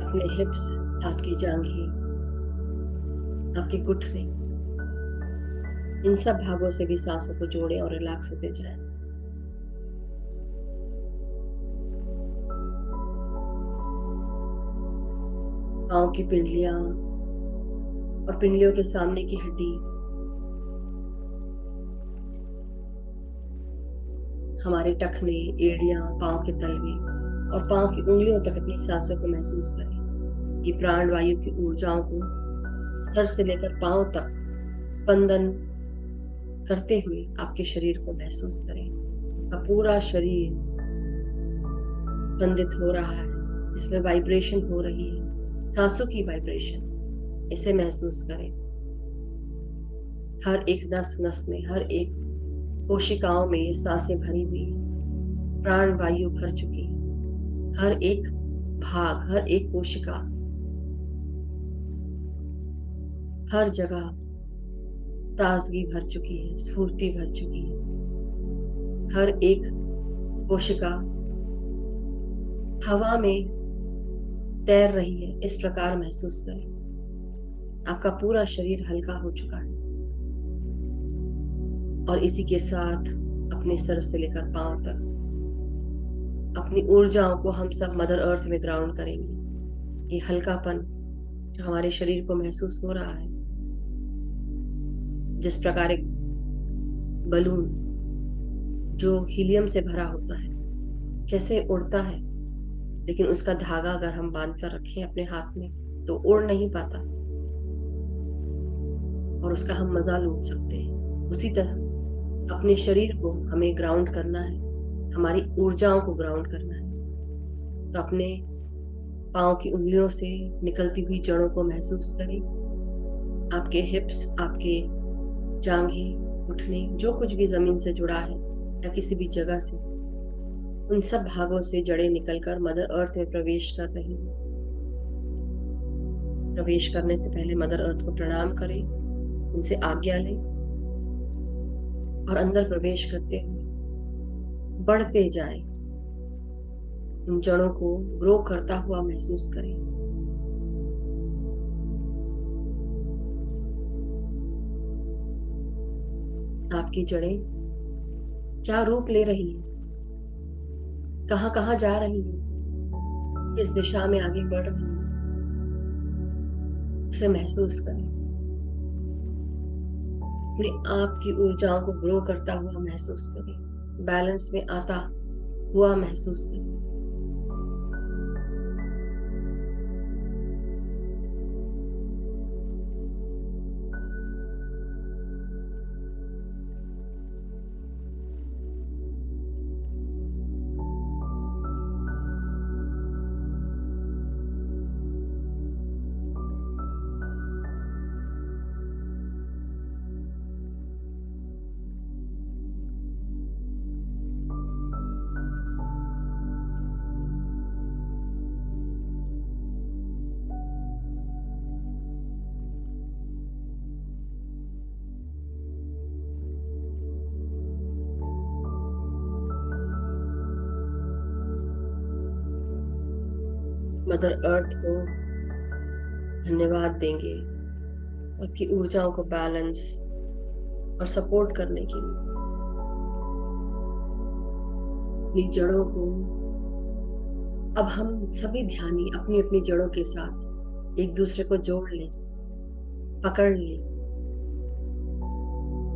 अपने हिप्स, आपकी जांघें, आपके घुटने, इन सब भागों से भी सांसों को जोड़ें और रिलैक्स होते जाएं। पांव की पिंडलियां और पिंडलियों के सामने की हड्डी, हमारे टखने, एड़ियां, पांव के तलवे और पांव की उंगलियों तक अपनी सांसों को महसूस करें। ये प्राण वायु की ऊर्जाओं को सर से लेकर पांव तक स्पंदन करते हुए आपके शरीर को महसूस करें। आपका पूरा शरीर स्पंदित हो रहा है, इसमें वाइब्रेशन हो रही है, सांसों की वाइब्रेशन। इसे महसूस करें। हर एक नस नस में, हर एक कोशिकाओं में ये सांसें भरी हुई है, प्राण वायु भर चुकी है। हर एक भाग, हर एक कोशिका, हर जगह ताजगी भर चुकी है, स्फूर्ति भर चुकी है। हर एक कोशिका हवा में तैर रही है, इस प्रकार महसूस करें। आपका पूरा शरीर हल्का हो चुका है और इसी के साथ अपने सर से लेकर पांव तक अपनी ऊर्जाओं को हम सब मदर अर्थ में ग्राउंड करेंगे। ये हल्कापन जो हमारे शरीर को महसूस हो रहा है, जिस प्रकार एक बलून जो हीलियम से भरा होता है कैसे उड़ता है, लेकिन उसका धागा अगर हम बांध कर रखें अपने हाथ में तो उड़ नहीं पाता और उसका हम मजा लूट सकते हैं। उसी तरह अपने शरीर को हमें ग्राउंड करना है, हमारी ऊर्जाओं को ग्राउंड करना है। तो अपने पाँव की उंगलियों से निकलती हुई जड़ों को महसूस करें। आपके हिप्स, आपके जांघें, घुटने, जो कुछ भी जमीन से जुड़ा है या किसी भी जगह से, उन सब भागों से जड़ें निकलकर मदर अर्थ में प्रवेश कर रही हैं। प्रवेश करने से पहले मदर अर्थ को प्रणाम करें, उनसे आज्ञा लें और अंदर प्रवेश करते हुए बढ़ते जाएं। इन जड़ों को ग्रो करता हुआ महसूस करें। आपकी जड़ें क्या रूप ले रही हैं, कहां कहां जा रही हैं, किस दिशा में आगे बढ़ रही हैं, उसे महसूस करें। अपने आप की ऊर्जाओं को ग्रो करता हुआ महसूस करें, बैलेंस में आता हुआ महसूस करें। मदर अर्थ को धन्यवाद देंगे आपकी ऊर्जाओं को बैलेंस और सपोर्ट करने के लिए। अपनी जड़ों को अब हम सभी ध्यानी अपनी अपनी जड़ों के साथ एक दूसरे को जोड़ लें, पकड़ लें,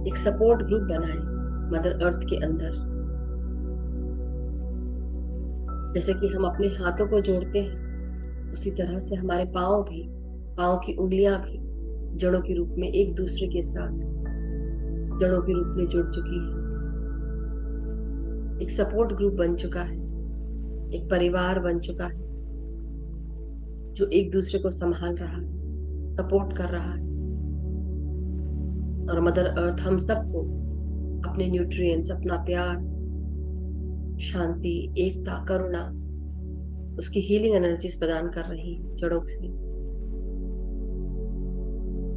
एक सपोर्ट ग्रुप बनाएं मदर अर्थ के अंदर। जैसे कि हम अपने हाथों को जोड़ते हैं, उसी तरह से हमारे पाँव भी, पाँव की उंगलियां भी जड़ों के रूप में एक दूसरे के साथ जड़ों के रूप में जुड़ चुकी है। एक सपोर्ट ग्रुप बन चुका है, एक परिवार बन चुका है जो एक दूसरे को संभाल रहा है, सपोर्ट कर रहा है। और मदर अर्थ हम सबको अपने न्यूट्रिएंट्स, अपना प्यार, शांति, एकता, करुणा, उसकी हीलिंग एनर्जीज प्रदान कर रही है जड़ों से।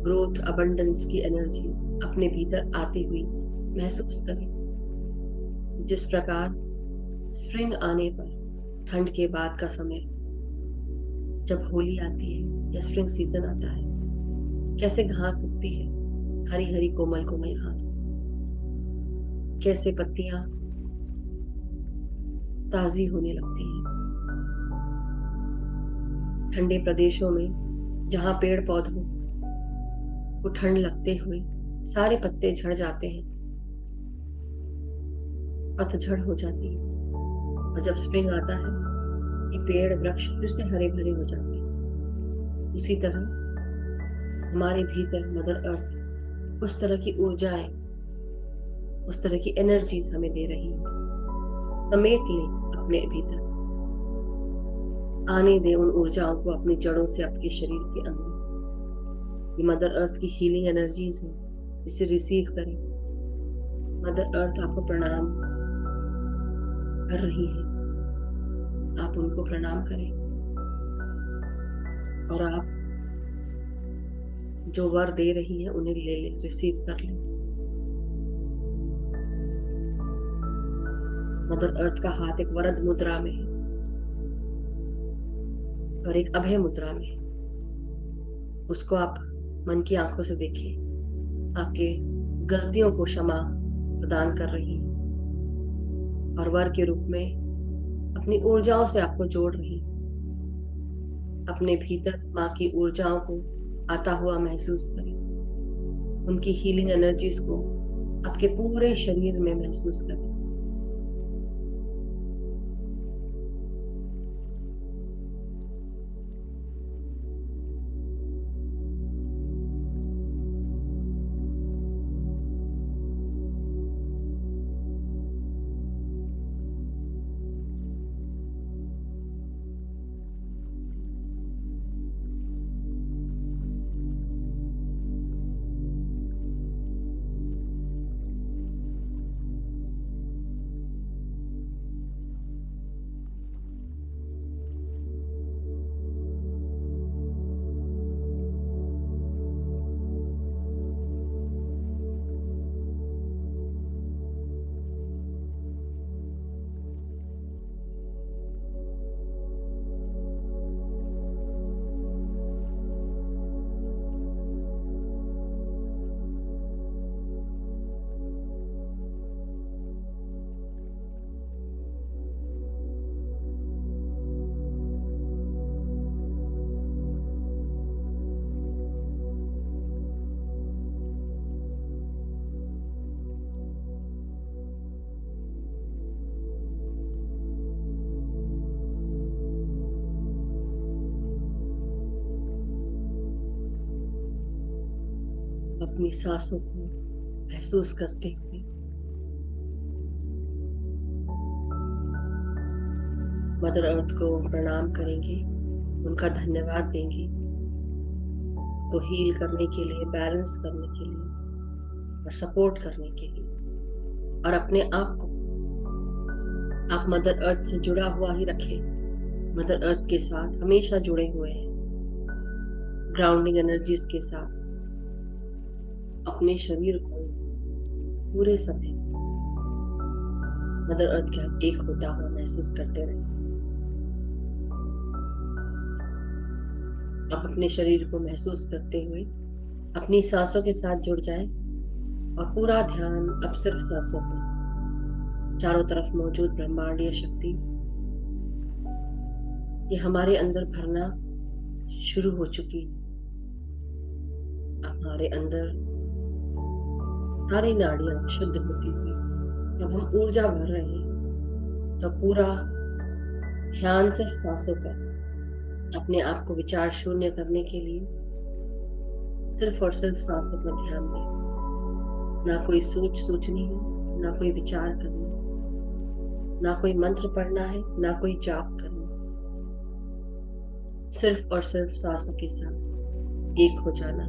ग्रोथ, अबंडेंस की एनर्जीज अपने भीतर आती हुई महसूस करें। जिस प्रकार स्प्रिंग आने पर, ठंड के बाद का समय जब होली आती है या स्प्रिंग सीजन आता है, कैसे घास उगती है, हरी हरी कोमल कोमल घास, कैसे पत्तियां ताजी होने लगती हैं। ठंडे प्रदेशों में जहां पेड़ पौधों को ठंड लगते हुए सारे पत्ते झड़ जाते हैं, पतझड़ हो जाती है, और जब स्प्रिंग आता है ये पेड़ वृक्ष फिर से हरे भरे हो जाते हैं। उसी तरह हमारे भीतर मदर अर्थ उस तरह की ऊर्जाएं, उस तरह की एनर्जीज हमें दे रही है। समेट लें अपने भीतर, आने दें उन ऊर्जाओं को अपनी जड़ों से आपके शरीर के अंदर। ये मदर अर्थ की हीलिंग एनर्जीज है, इसे रिसीव करें। मदर अर्थ आपको प्रणाम कर रही है, आप उनको प्रणाम करें और आप जो वर दे रही है उन्हें ले लें, रिसीव कर लें। मदर अर्थ का हाथ एक वरद मुद्रा में है और एक अभय मुद्रा में है। उसको आप मन की आंखों से देखें, आपके गलतियों को क्षमा प्रदान कर रही है और वर के रूप में अपनी ऊर्जाओं से आपको जोड़ रही है। अपने भीतर माँ की ऊर्जाओं को आता हुआ महसूस करें, उनकी हीलिंग एनर्जीज को आपके पूरे शरीर में महसूस करें। अपनी सांसों को महसूस करते हुए मदर अर्थ को प्रणाम करेंगे, उनका धन्यवाद देंगे, को हील करने के लिए, बैलेंस करने के लिए और सपोर्ट करने के लिए। और अपने आप को आप मदर अर्थ से जुड़ा हुआ ही रखें, मदर अर्थ के साथ हमेशा जुड़े हुए हैं, ग्राउंडिंग एनर्जीज के साथ। अपने शरीर को पूरे समय मदर अर्थ के साथ एक होता हुआ महसूस करते रहें। आप अपने शरीर को महसूस करते हुए अपनी सांसों के साथ जुड़ जाएं और पूरा ध्यान अब सिर्फ सांसों पर। चारों तरफ मौजूद ब्रह्मांडीय शक्ति ये हमारे अंदर भरना शुरू हो चुकी। हमारे अंदर सारी नाड़ियां शुद्ध होती हुई अब हम ऊर्जा भर रहे हैं। तो पूरा ध्यान सिर्फ सांसों पर, अपने आप को विचार शून्य करने के लिए सिर्फ और सिर्फ सांसों पर ध्यान दें। ना कोई सोच सोचनी है, ना कोई विचार करना, ना कोई मंत्र पढ़ना है, ना कोई जाप करना। सिर्फ और सिर्फ सांसों के साथ एक हो जाना।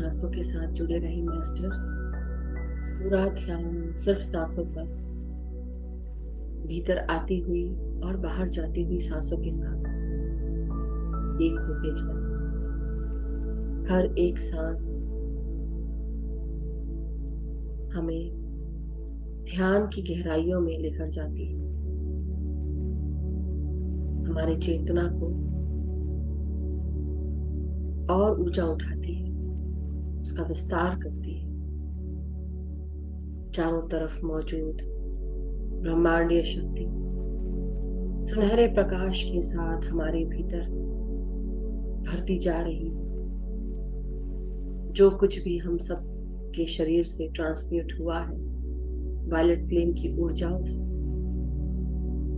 सांसों के साथ जुड़े रहे मास्टर्स। पूरा ध्यान सिर्फ सांसों पर, भीतर आती हुई और बाहर जाती हुई सांसों के साथ एक होते जाए। हर एक सांस हमें ध्यान की गहराइयों में लेकर जाती है, हमारी चेतना को और ऊंचा उठाती है, उसका विस्तार करती है। चारों तरफ मौजूद ब्रह्मांडीय शक्ति सुनहरे प्रकाश के साथ हमारे भीतर भरती जा रही है। जो कुछ भी हम सब के शरीर से ट्रांसम्यूट हुआ है वायलेट प्लेन की ऊर्जाओं से,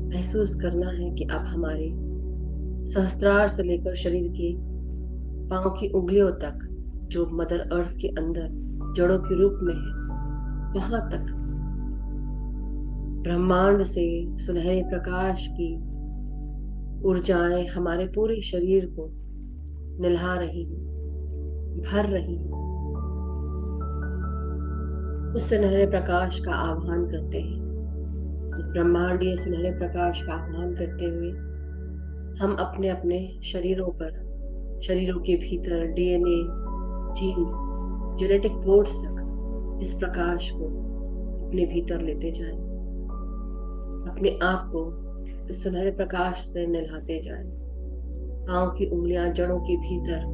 महसूस करना है कि अब हमारे सहस्त्रार से लेकर शरीर के पांव की उंगलियों तक, जो मदर अर्थ के अंदर जड़ों के रूप में है, वहां तक ब्रह्मांड से सुनहरे प्रकाश की ऊर्जाएं हमारे पूरे शरीर को निल्हा रही हैं, भर रही हैं। उस सुनहरे प्रकाश का आह्वान करते हैं। ब्रह्मांडीय सुनहरे प्रकाश का आह्वान करते हुए हम अपने अपने शरीरों के भीतर डीएनए, जीन्स, जेनेटिक कोड्स तक इस प्रकाश को अपने भीतर लेते जाएं। अपने आप को इस सुनहरे प्रकाश से नहलाते जाएं। पांव की उंगलियां जड़ों के भीतर,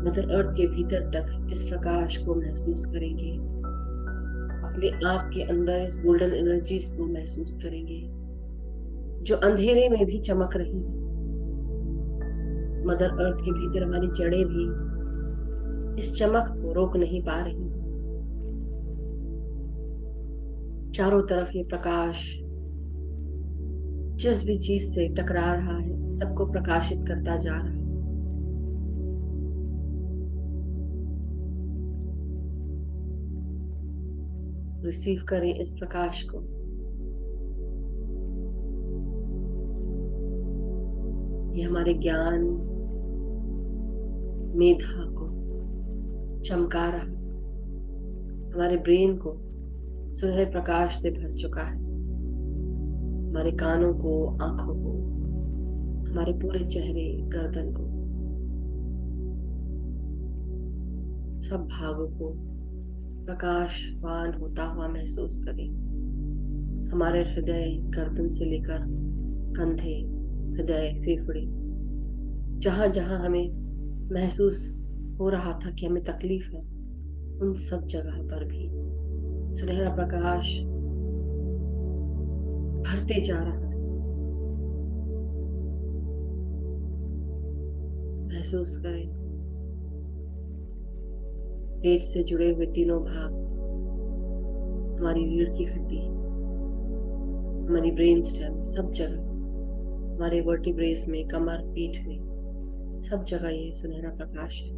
मदर अर्थ के भीतर तक इस प्रकाश को महसूस करेंगे। अपने आप के अंदर इस गोल्डन एनर्जीज को महसूस करेंगे जो अंधेरे में भी चमक रही है। मदर अर्थ के भीतर हमारी जड़ें भी इस चमक को रोक नहीं पा रही। चारों तरफ ये प्रकाश जिस भी चीज से टकरा रहा है सबको प्रकाशित करता जा रहा है। रिसीव करें इस प्रकाश को। ये हमारे ज्ञान, मेधा को चमका रहा है, हमारे ब्रेन को सुनहरे प्रकाश से भर चुका है, हमारे कानों को, आंखों को, हमारे पूरे चेहरे, गर्दन को, सब भागों को प्रकाशवान होता हुआ महसूस करें। हमारे हृदय, गर्दन से लेकर कंधे, हृदय, फेफड़े, जहां जहां हमें महसूस हो रहा था कि हमें तकलीफ है, उन सब जगह पर भी सुनहरा प्रकाश भरते जा रहा है। महसूस करें पेट से जुड़े हुए तीनों भाग, हमारी रीढ़ की हड्डी, हमारी ब्रेन स्टेम, सब जगह, हमारे वर्टिब्रेस में, कमर, पीठ में, सब जगह ये सुनहरा प्रकाश है।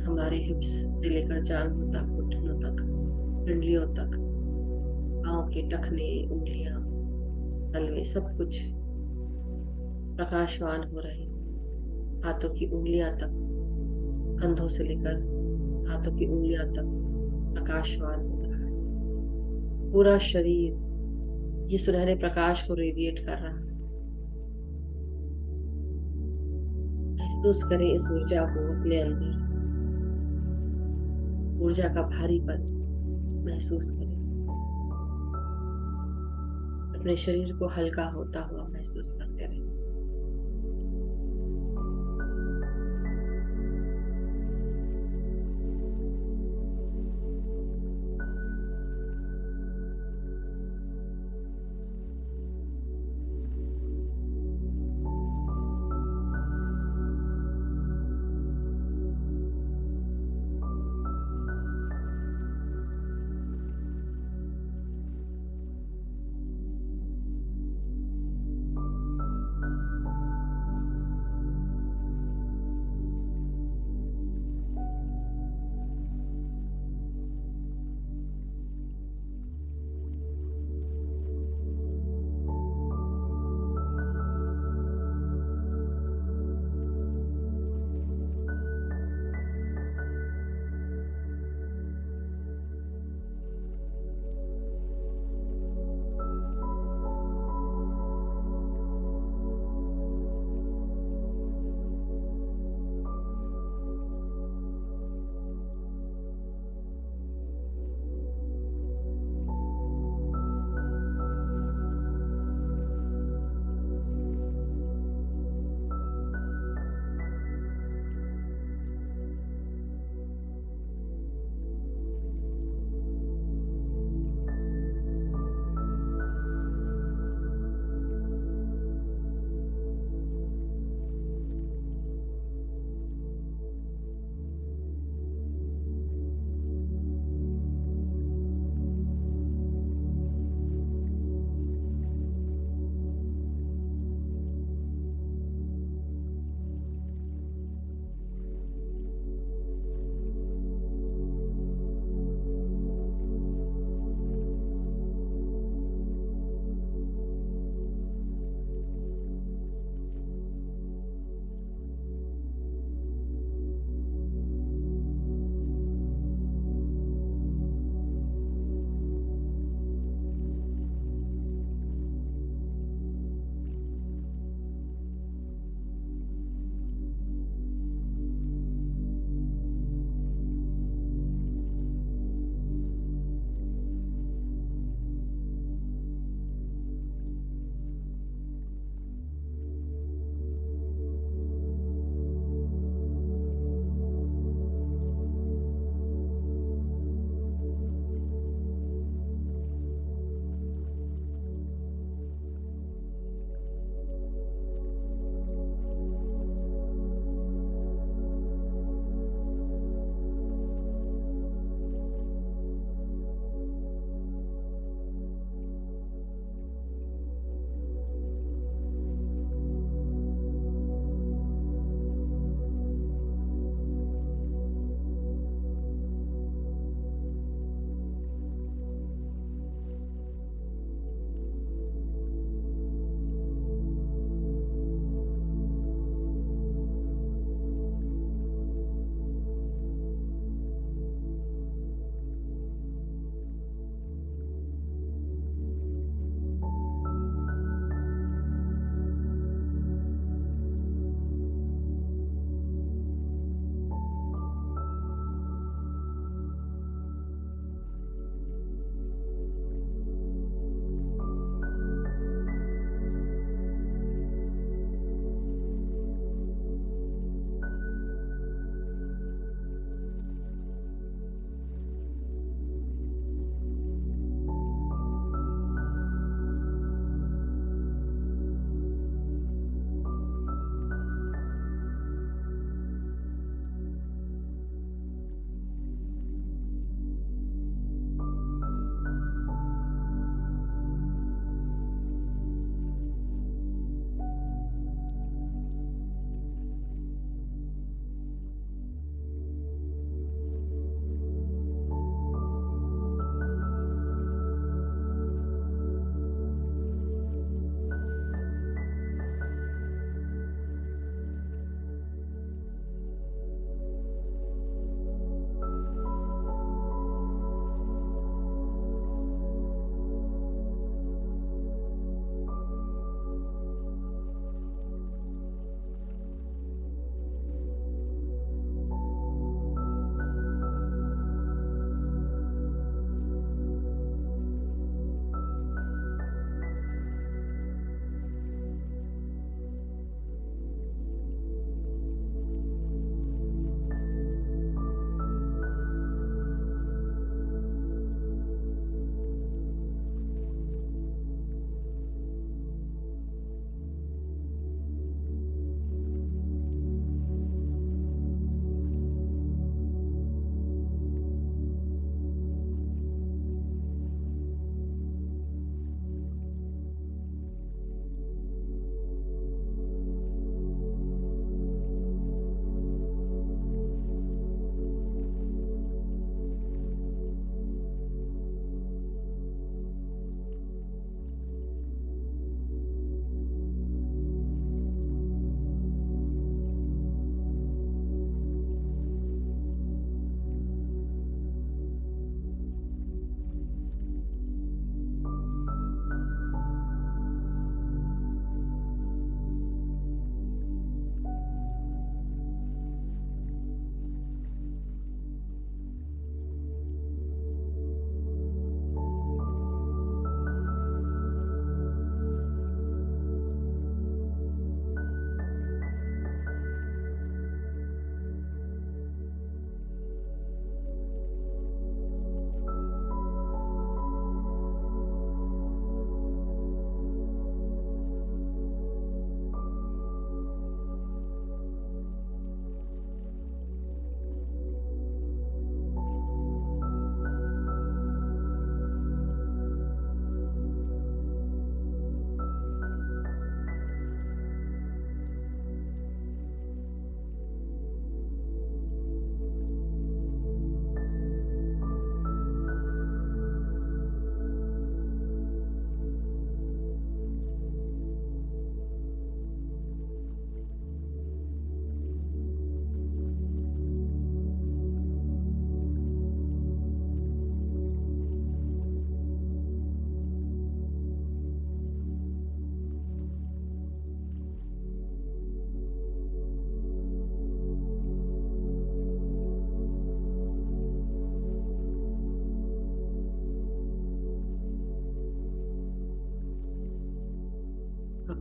हमारे हिप्स से लेकर जांघों तक, घुटनों तक, पिंडलियों तक, पांव के टखने, उंगलियां, तलवे, सब कुछ प्रकाशवान हो रहे हैं। हाथों की उंगलियां तक, कंधों से लेकर हाथों की उंगलियां तक प्रकाशवान हो रहा है। पूरा शरीर ये सुनहरे प्रकाश को रेडिएट कर रहा है। महसूस करें इस ऊर्जा को अपने अंदर, ऊर्जा का भारीपन महसूस करें। अपने शरीर को हल्का होता हुआ महसूस करते रहें।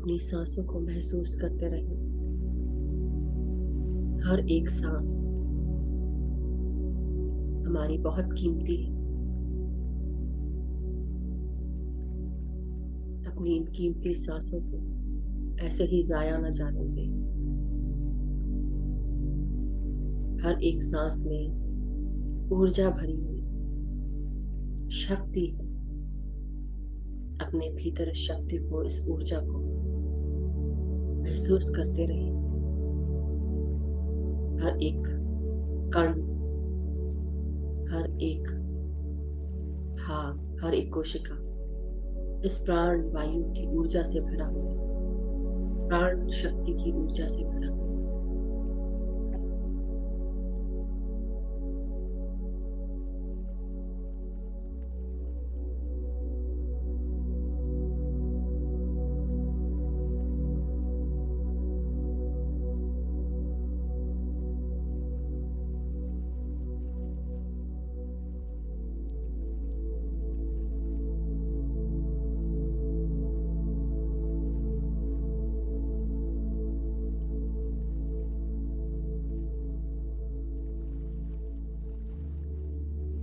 अपनी सांसों को महसूस करते रहें। हर एक सांस हमारी बहुत कीमती है। अपनी इन कीमती सांसों को ऐसे ही जाया न जाने दें। हर एक सांस में ऊर्जा भरी हुई शक्ति है। अपने भीतर इस शक्ति को, इस ऊर्जा को महसूस करते रहें। हर एक कण, हर एक भाग, हर एक कोशिका इस प्राण वायु की ऊर्जा से भरा हुआ है, प्राण शक्ति की ऊर्जा से भरा हुआ है।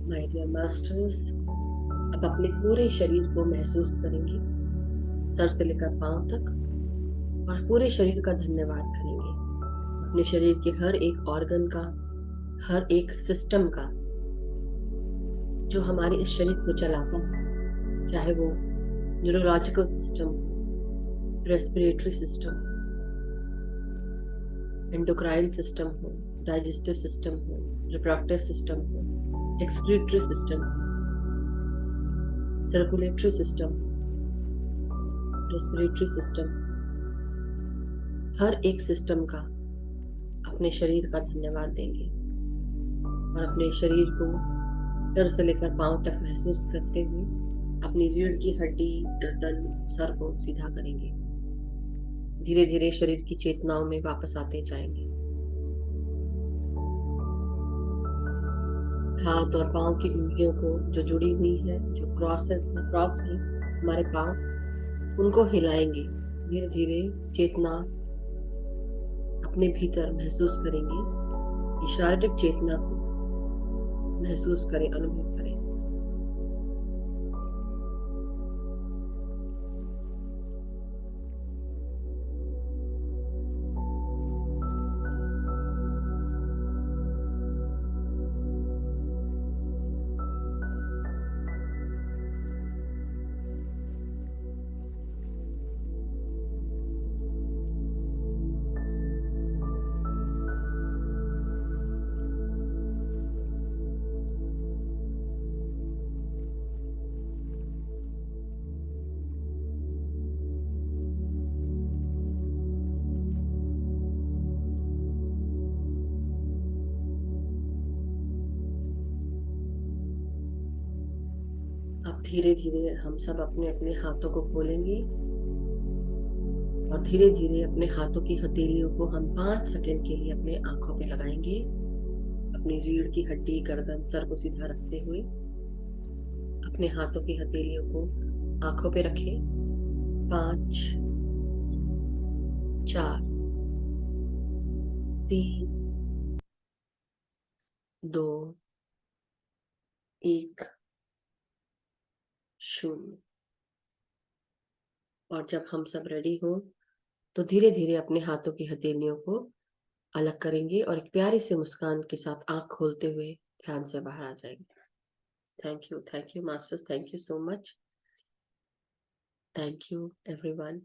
माय डियर मास्टर्स, अब अपने पूरे शरीर को महसूस करेंगे, सर से लेकर पांव तक, और पूरे शरीर का धन्यवाद करेंगे। अपने शरीर के हर एक ऑर्गन का, हर एक सिस्टम का, जो हमारे इस शरीर को चलाता है, चाहे वो neurological system, respiratory system, endocrine system हो, डाइजेस्टिव सिस्टम हो, रिप्रोडक्टिव सिस्टम हो, excretory system, circulatory system, respiratory system, हर एक सिस्टम का अपने शरीर का धन्यवाद देंगे और अपने शरीर को सर से लेकर पांव तक महसूस करते हुए अपनी रीढ़ की हड्डी, गर्दन, सर को सीधा करेंगे। धीरे धीरे शरीर की चेतनाओं में वापस आते जाएंगे। हाथ और पांव की उंगलियों को जो जुड़ी हुई है, जो क्रॉस है हमारे पांव, उनको हिलाएंगे। धीरे धीरे चेतना अपने भीतर महसूस करेंगे। शारीरिक चेतना को महसूस करें, अनुभव करें। अब धीरे धीरे हम सब अपने अपने हाथों को खोलेंगे और धीरे धीरे अपने हाथों की हथेलियों को हम 5 सेकंड के लिए अपने आंखों पे लगाएंगे। अपनी रीढ़ की हड्डी, गर्दन, सर को सीधा रखते हुए अपने हाथों की हथेलियों को आंखों पे रखें। 5, 4, 3, 2, 1, 0। और जब हम सब रेडी हो तो धीरे धीरे अपने हाथों की हथेलियों को अलग करेंगे और एक प्यारी सी मुस्कान के साथ आंख खोलते हुए ध्यान से बाहर आ जाएंगे। Thank you masters, thank you so much, thank you everyone.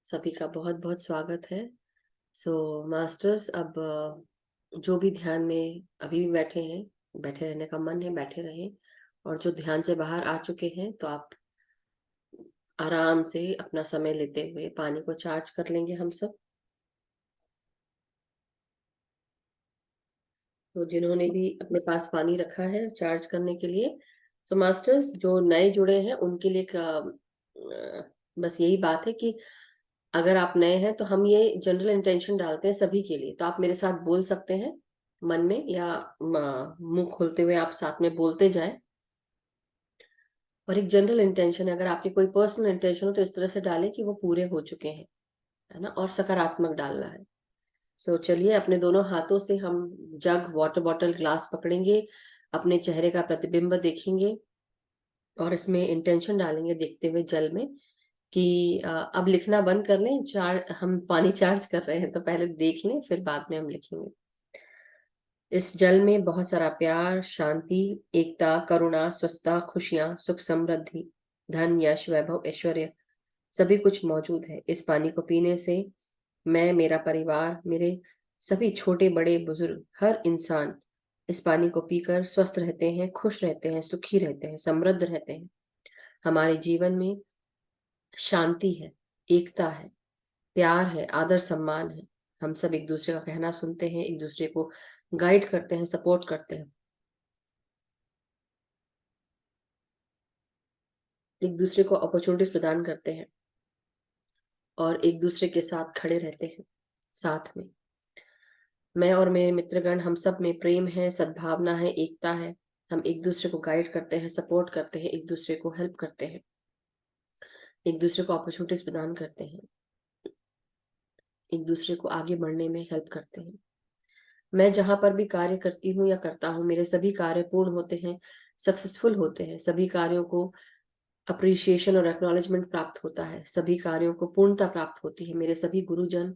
सभी का बहुत बहुत स्वागत है। सो मास्टर्स, अब जो भी ध्यान में अभी भी बैठे हैं, बैठे रहने का मन है, बैठे रहें, और जो ध्यान से बाहर आ चुके हैं तो आप आराम से अपना समय लेते हुए पानी को चार्ज कर लेंगे हम सब। तो जिन्होंने भी अपने पास पानी रखा है चार्ज करने के लिए, तो मास्टर्स जो नए जुड़े हैं उनके लिए बस यही बात है कि अगर आप नए हैं तो हम ये जनरल इंटेंशन डालते हैं सभी के लिए। तो आप मेरे साथ बोल सकते हैं मन में, या मुंह खोलते हुए आप साथ में बोलते जाएं। और एक जनरल इंटेंशन है, अगर आपकी कोई पर्सनल इंटेंशन हो तो इस तरह से डालें कि वो पूरे हो चुके हैं, है ना, और सकारात्मक डालना है। सो चलिए, अपने दोनों हाथों से हम जग, वाटर बॉटल, ग्लास पकड़ेंगे, अपने चेहरे का प्रतिबिंब देखेंगे और इसमें इंटेंशन डालेंगे देखते हुए जल में कि अब लिखना बंद कर लें, हम पानी चार्ज कर रहे हैं तो पहले देख लें, फिर बाद में हम लिखेंगे। इस जल में बहुत सारा प्यार, शांति, एकता, करुणा, स्वस्थता, खुशियां, सुख, समृद्धि, धन, यश, वैभव, ऐश्वर्य सभी कुछ मौजूद है। इस पानी को पीने से मैं, मेरा परिवार, मेरे सभी छोटे बड़े बुजुर्ग, हर इंसान इस पानी को पीकर स्वस्थ रहते हैं, खुश रहते हैं, सुखी रहते हैं, समृद्ध रहते हैं। हमारे जीवन में शांति है, एकता है, प्यार है, आदर सम्मान है। हम सब एक दूसरे का कहना सुनते हैं, एक दूसरे को गाइड करते हैं, सपोर्ट करते हैं, एक दूसरे को अपॉर्चुनिटीज प्रदान करते हैं और एक दूसरे के साथ खड़े रहते हैं साथ में। मैं और मेरे मित्रगण, हम सब में प्रेम है, सद्भावना है, एकता है। हम एक दूसरे को गाइड करते हैं, सपोर्ट करते हैं, एक दूसरे को हेल्प करते हैं, एक दूसरे को अपॉर्चुनिटीज प्रदान करते हैं, एक दूसरे को आगे बढ़ने में हेल्प करते हैं। मैं जहां पर भी कार्य करती हूँ या करता हूँ, मेरे सभी कार्य पूर्ण होते हैं, सक्सेसफुल होते हैं। सभी कार्यों को अप्रिसिएशन और एक्नॉलेजमेंट प्राप्त होता है, सभी कार्यों को पूर्णता प्राप्त होती है। मेरे सभी गुरुजन,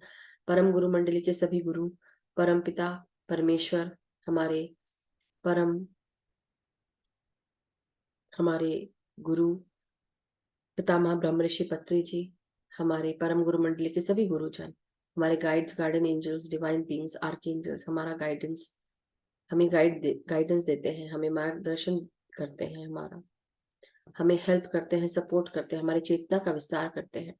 परम गुरु मंडली के सभी गुरु, परम पिता परमेश्वर, हमारे परम हमारे गुरु पितामह ब्रह्म ऋषि पत्री जी, हमारे परम गुरु मंडली के सभी गुरुजन, हमारे guides, garden angels, divine beings, archangels, हमारा हमें गाइडेंस देते हैं, हमें मार्गदर्शन करते हैं, हमें हेल्प करते हैं, सपोर्ट करते हैं, हमारी चेतना का विस्तार करते हैं।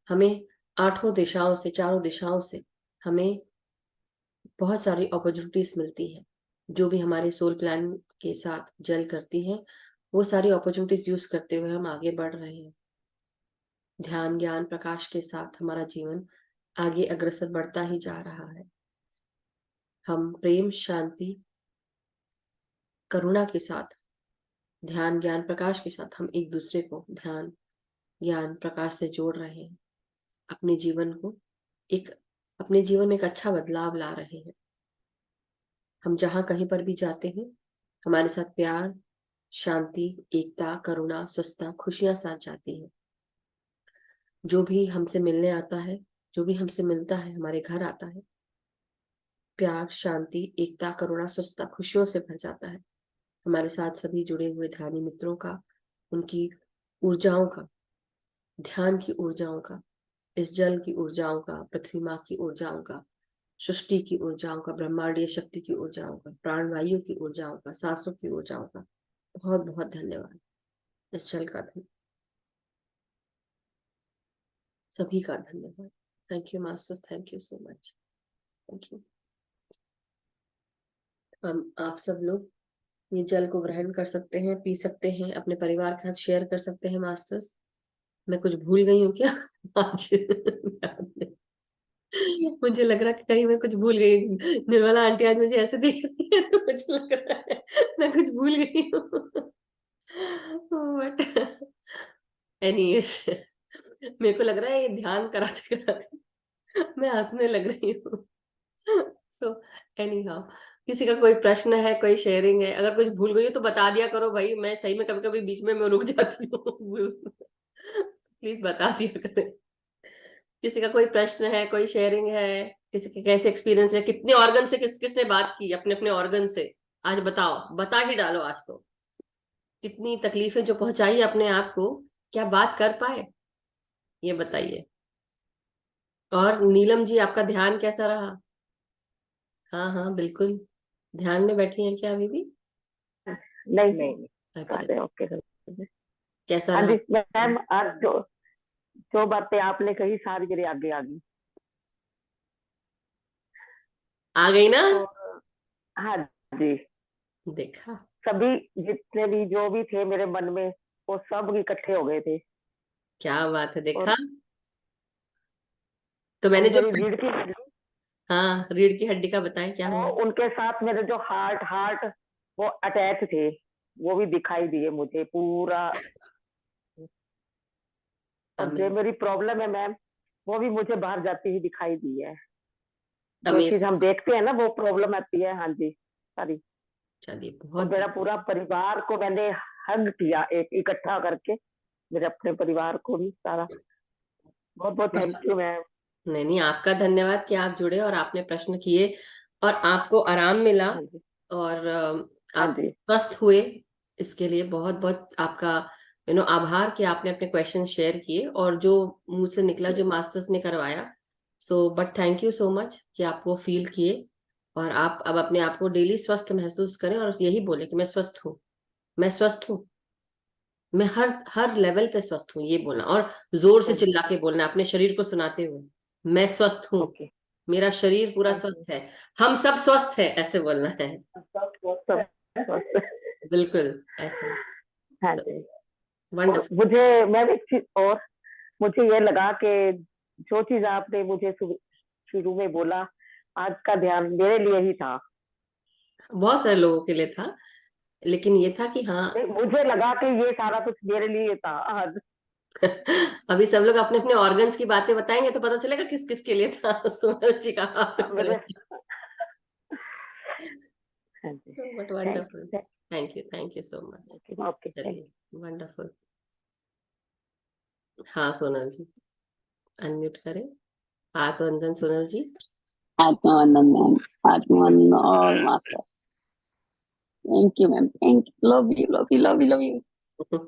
हमें आठों दिशाओं से, चारों दिशाओं से हमें बहुत सारी अपॉर्चुनिटीज मिलती है। जो भी हमारे सोल प्लान के साथ जल करती है, वो सारी अपॉर्चुनिटीज यूज करते हुए हम आगे बढ़ रहे हैं। ध्यान, ज्ञान, प्रकाश के साथ हमारा जीवन आगे अग्रसर बढ़ता ही जा रहा है। हम प्रेम, शांति, करुणा के साथ, ध्यान, ज्ञान, प्रकाश के साथ हम एक दूसरे को ध्यान, ज्ञान, प्रकाश से जोड़ रहे हैं। अपने जीवन में एक अच्छा बदलाव ला रहे हैं। हम जहां कहीं पर भी जाते हैं, हमारे साथ प्यार, शांति, एकता, करुणा, स्वस्थता, खुशियां साथ जाती हैं। जो भी हमसे मिलने आता है, जो भी हमसे मिलता है, हमारे घर आता है, प्यार, शांति, एकता, करुणा, स्वस्थता, खुशियों से भर जाता है। हमारे साथ सभी जुड़े हुए ध्यानी मित्रों का, उनकी ऊर्जाओं का, ध्यान की ऊर्जाओं का, इस जल की ऊर्जाओं का, पृथ्वी माँ की ऊर्जाओं का, सृष्टि की ऊर्जाओं का, ब्रह्मांडीय शक्ति की ऊर्जाओं का, प्राणवायु की ऊर्जाओं का, सांसों की ऊर्जाओं का बहुत बहुत धन्यवाद। इस जल का सभी का धन्यवाद। Thank you masters, thank you so much, thank you. हम आप सब लोग ये जल को ग्रहण कर सकते हैं, पी सकते हैं, अपने परिवार के साथ शेयर कर सकते हैं। मास्टर्स, मैं कुछ भूल गई हूँ क्या आज? मुझे लग रहा है कि कहीं मैं कुछ भूल गई। निर्मला आंटी आज मुझे ऐसे देख रही है तो मुझे लग रहा है मैं कुछ भूल गई हूँ। बट एनीवेज, मेरे को लग रहा है ये ध्यान कराते कराते मैं हंसने लग रही हूँ। सो एनी हाउ, किसी का कोई प्रश्न है, कोई शेयरिंग है, अगर कुछ भूल गई हो तो बता दिया करो भाई। मैं सही में कभी कभी बीच में मैं रुक जाती हूँ। प्लीज बता दिया करें। किसी का कोई प्रश्न है, कोई शेयरिंग है, किसी के कैसे एक्सपीरियंस है, कितने ऑर्गन से किसने बात की अपने अपने ऑर्गन से, आज बताओ, बता ही डालो आज तो। कितनी तकलीफें जो पहुंचाई अपने आप को, क्या बात कर पाए, ये बताइए। और नीलम जी, आपका ध्यान कैसा रहा? हाँ हाँ बिल्कुल, ध्यान में बैठी हैं क्या अभी भी? नहीं नहीं, अच्छा, ओके। कैसा हाँ रहा? जी मैम, आज जो जो बातें आपने कही सारी मेरे आगे आ गई। आ गई ना? और हाँ जी, देखा, सभी जितने भी जो भी थे मेरे मन में, वो सब इकट्ठे हो गए थे। क्या बात है, और देखा। तो मैंने और जो, मेरी रीढ़ की हड्डी, हाँ, रीढ़ की हड्डी का बताएं क्या वो हुआ? उनके साथ मेरे जो हार्ट हार्ट वो अटैच थे। वो भी दिखाई दिए मुझे पूरा। और जो मेरी प्रॉब्लम है मैम, वो भी मुझे बाहर जाती हुई दिखाई दी है। जो चीज हम देखते हैं ना, वो प्रॉब्लम आती है। हाँ जी, सारी। चलिए और बहुत मेरा पूरा परिवार को मैंने हग किया, एक इकट्ठा करके, मेरे अपने परिवार को भी सारा। बहुत बहुत थैंक यू मैम। नहीं नहीं, आपका धन्यवाद कि आप जुड़े और आपने प्रश्न किए और आपको आराम मिला हाँ जी, और हाँ आप जी, स्वस्थ हुए। इसके लिए बहुत बहुत आपका आभार कि आपने अपने क्वेश्चन शेयर किए और जो मुंह से निकला, जो मास्टर्स ने करवाया। So but thank you so much कि आप वो फील किए और आप अब अपने आप को डेली स्वस्थ महसूस करें और यही बोले कि मैं स्वस्थ हूँ, मैं स्वस्थ हूँ, मैं हर हर लेवल पे स्वस्थ हूँ, ये बोलना और जोर से चिल्ला के बोलना अपने शरीर को सुनाते हुए, मैं स्वस्थ हूँ, ओके। मेरा शरीर पूरा स्वस्थ है, हम सब स्वस्थ है, ऐसे बोलना है। बिल्कुल ऐसे। हाँ जी। और वंडरफुल। मुझे मैम एक चीज और, मुझे ये लगा कि जो चीज आपने मुझे शुरू में बोला, आज का ध्यान मेरे लिए ही था। बहुत सारे लोगों के लिए था, लेकिन ये था कि हाँ मुझे लगा कि ये सारा कुछ मेरे लिए था आज। अभी सब लोग अपने अपने ऑर्गन्स की बातें बताएंगे तो पता चलेगा किस किस के लिए था। सोनल जी का हाथ मेरे। हाँ जी। But wonderful. Thank you so much. Okay, चलिए वंडरफुल। हाँ सोनल जी, अनम्यूट करें। हाथ वंदन सोनल जी। आत्मवंदन मैम, आत्मवंदन और master. Thank you ma'am, thank you, love you love you love you love you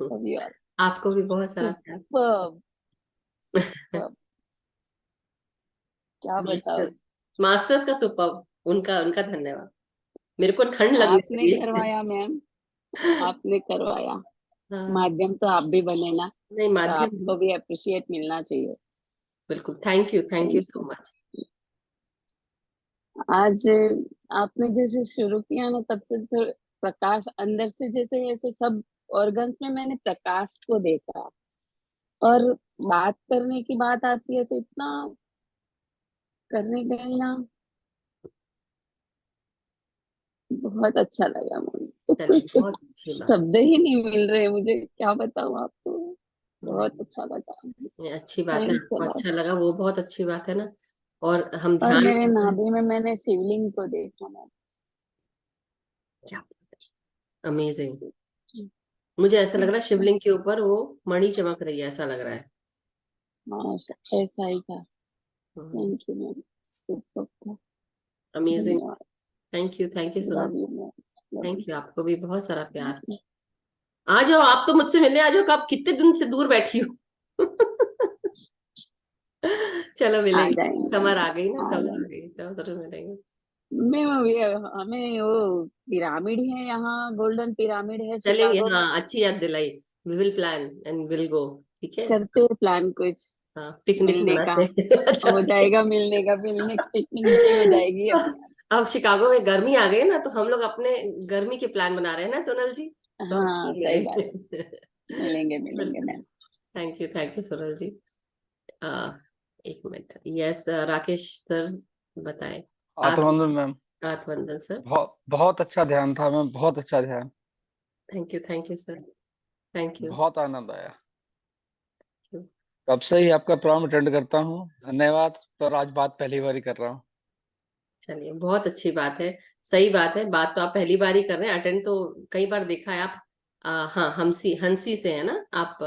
love you all. आपको भी बहुत सारा प्यार। सुपर्ब, सुपर्ब, क्या बताओ। मास्टर्स का सुपर, उनका उनका धन्यवाद। मेरे को ठंड लगने आपने लगी है। करवाया मैम, आपने करवाया। हाँ, माध्यम तो आप भी बने ना, नहीं तो माध्यम, आपको भी अप्रिशिएट मिलना चाहिए। बिल्कुल। Thank you thank so you. Much. आज आपने जैसे शुरू किया ना, तब से तो प्रकाश अंदर से, जैसे ऐसे सब ऑर्गन्स में मैंने प्रकाश को देखा। और बात करने की बात आती है तो इतना करने गए ना, बहुत अच्छा लगा मुझे। चलिए कुछ बहुत अच्छी बात। शब्द ही नहीं मिल रहे मुझे, क्या बताऊं आपको। बहुत अच्छा लगा। ये अच्छी बात है, थैंक्स आपको अ। अच्छा लगा, वो बहुत अच्छी बात है ना। और हम और ध्यान मेरे करते हैं। नाभि में मैंने शिवलिंग को देखा मैम। क्या अमेजिंग। मुझे ऐसा लग रहा है शिवलिंग के ऊपर वो मणि चमक रही है, ऐसा लग रहा है। हाँ, ऐसा ही था। थैंक यू मैम, सुपर था। अमेजिंग। धन्यवाद। थैंक यू लव सुनल। You ma'am, love thank you. You, आपको भी बहुत सारा प्यार। आ जाओ, आप तो मुझसे मिलने आ जाओ, कब कितने दिन से दूर बैठी हो। चलो आ मिलेंगे। जाएंगे, समर आ गई ना, आ समर आ जाएंगे गई तो जरूर मिलेंगे। मैम। अभी हमें वो पिरामिड है यहाँ, गोल्डन पिरामिड है चलेंगे, शिकागो में। हाँ अच्छी याद दिलाई। We will plan and will go. ठीक है। करते हैं प्लान कुछ हाँ पिकनिक मिलने का। मनाते हैं। अच्छा। हो जाएगा मिलने का, मिलने पिकनिक भी हो जाएगी अपनी। अब शिकागो में गर्मी आ गई ना, तो हम लोग अपने गर्मी के प्लान बना रहे हैं ना सोनल जी। तो हम हाँ सही बात है, मिलेंगे। मिलेंगे मिलेंगे बिल्कुल। मैम। थैंक यू सोनल जी। आ, एक मिनट। यस राकेश सर, बताएं। आत्म आत्मबंधन मैम, आत्मवंदन सर। बहुत बहुत अच्छा ध्यान था मैम, बहुत अच्छा ध्यान। Thank you sir. Thank you. बहुत आनंद आया। तब से ही आपका प्रोग्राम अटेंड करता हूँ, धन्यवाद। पर आज बात पहली बार ही कर रहा हूँ। चलिए बहुत अच्छी बात है। सही बात है, बात तो आप पहली बार ही कर रहे हैं, अटेंड तो कई बार देखा है आप। हाँ हंसी से है ना आप।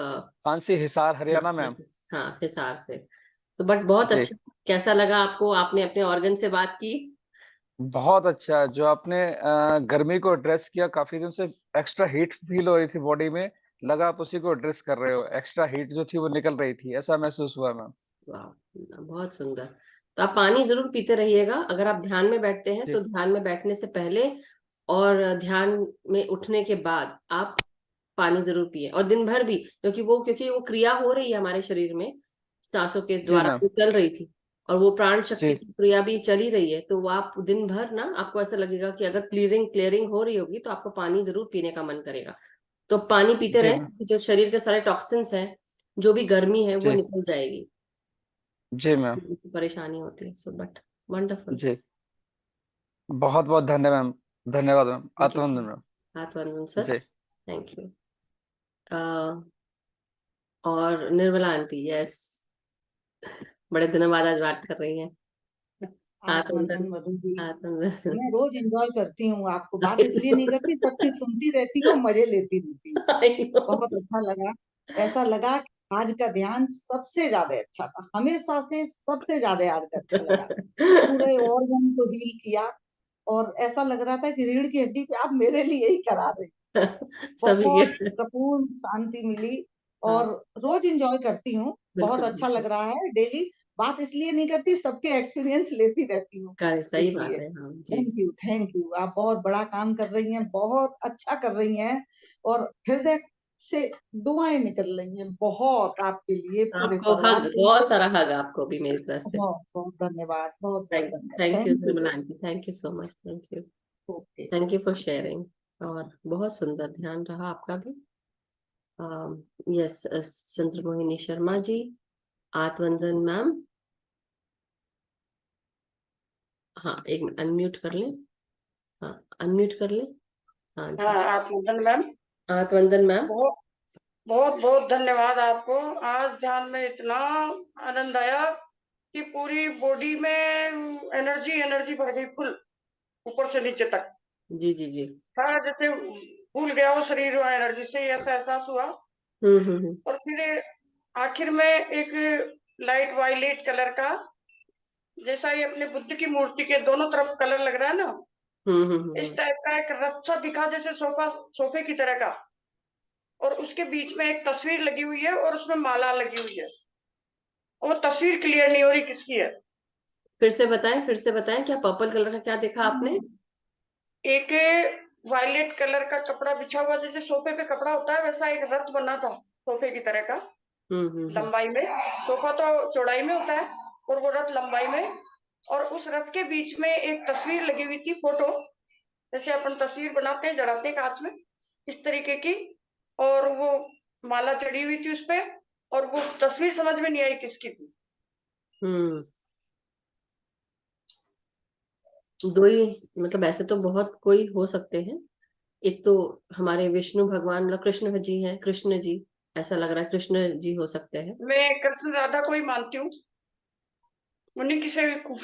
फांसी हिसार हाँ हरियाणा मैम। हाँ हिसार से। तो बट बहुत जी, अच्छा। कैसा लगा आपको, आपने अपने ऑर्गन से बात की। बहुत अच्छा। जो आपने गर्मी को एड्रेस किया, काफी दिन से एक्स्ट्रा हीट फील हो रही थी बॉडी में, लगा आप उसी को एड्रेस कर रहे हो। एक्स्ट्रा हीट जो थी वो निकल रही थी, ऐसा महसूस हुआ मैम। वाह, बहुत सुंदर। तो आप पानी जरूर पीते रहिएगा। अगर आप ध्यान में बैठते हैं तो जी, ध्यान में बैठने से पहले और ध्यान में उठने के बाद आप पानी जरूर पिए, और दिन भर भी, क्योंकि वो क्रिया हो रही है हमारे शरीर में, सांसों के जी द्वारा मैम। जो चल रही थी, और वो प्राण शक्ति जी, की क्रिया भी चली रही है, तो वो आप दिन भर ना, आपको ऐसा लगेगा कि अगर क्लियरिंग हो रही होगी तो आपको पानी जरूर पीने का मन करेगा। तो पानी पीते जी रहें, मैम। जो शरीर के सारे टॉक्सिन्स हैं, जो भी गर्मी है वो जी, निकल जाएगी। जी मैम। परेशानी होती है, सो बट वंडरफुल। जी, बहुत बहुत धन्यवाद मैम। धन्यवाद मैम, थैंक यू। आत्मबंधन मैम। हाथ वंदन सर। जी। Thank you. और निर्मला आंटी, यस, बड़े दिनों बाद आज बात कर रही हैं। आत्मवंदन मधु जी, आत्मवंदन। मैं रोज एंजॉय करती हूँ आपको, बात इसलिए नहीं करती, सबकी सुनती रहती हूँ, मजे लेती रहती हूँ। बहुत अच्छा लगा, ऐसा लगा कि आज का ध्यान सबसे ज्यादा अच्छा था, हमेशा से सबसे ज्यादा आज का अच्छा लगा। पूरे ऑर्गन को हील किया और ऐसा लग रहा था कि रीढ़ की हड्डी पे आप मेरे लिए ही करा रहे। सभी बहुत सुकून शांति मिली और रोज एंजॉय करती हूँ, बहुत अच्छा लग रहा है। डेली बात इसलिए नहीं करती, सबके एक्सपीरियंस लेती रहती हूँ, सही बात इसलिए है। हाँ जी, थैंक यू, आप बहुत बड़ा काम कर रही हैं, बहुत अच्छा कर रही हैं और हृदय से दुआएं निकल रही हैं बहुत आपके लिए, पूरे आपको परिवार हग, के बहुत लिए। सारा हग आपको भी मेरी तरफ से। बहुत बहुत धन्यवाद, बहुत बहुत धन्यवाद। Thank you thank you. Nirmala aunty, thank you so much, thank you, okay, thank you for sharing. और बहुत सुंदर ध्यान रहा आपका भी। यस, चंद्रमोहिनी शर्मा जी, आत्मवंदन मैम, हाँ एक मिनट अनम्यूट कर लें, हाँ अनम्यूट कर लें। हाँ जी, आत्मवंदन मैम, आत्मवंदन मैम। बहुत बहुत बहुत धन्यवाद आपको। आज ध्यान में इतना आनंद आया कि पूरी बॉडी में एनर्जी एनर्जी भर गई, फुल ऊपर से नीचे तक। जी जी जी। हाँ, जैसे भूल गया वो शरीर एनर्जी से, ऐसा एहसास हुआ। और फिर आखिर में एक लाइट वायलेट कलर का, जैसा ये अपने बुद्ध की मूर्ति के दोनों तरफ कलर लग रहा है ना, इस टाइप का एक रक्षा दिखा, जैसे सोफे की तरह का। और उसके बीच में एक तस्वीर लगी हुई है और उसमें माला लगी हुई है। वो तस्वीर क्लियर नहीं हो रही किसकी है। फिर से बताएं, फिर से बताएं, क्या पर्पल कलर का क्या देखा आपने? एक वायलेट कलर का कपड़ा बिछा हुआ, जैसे सोफे पे कपड़ा होता है वैसा एक रथ बना था सोफे की तरह का, लंबाई में। सोफा तो चौड़ाई में होता है और वो रथ लंबाई में। और उस रथ के बीच में एक तस्वीर लगी हुई थी, फोटो, जैसे अपन तस्वीर बनाते हैं, जड़ाते हैं कांच में, इस तरीके की। और वो माला चढ़ी हुई थी उसपे, और वो तस्वीर समझ में नहीं आई किसकी थी। दो ही, मतलब ऐसे तो बहुत कोई हो सकते हैं। एक तो हमारे विष्णु भगवान, मतलब कृष्ण जी हैं, कृष्ण जी, ऐसा लग रहा है कृष्ण जी हो सकते हैं। मैं कृष्ण राधा को ही मानती हूँ, उन्हीं की सेविक हूँ।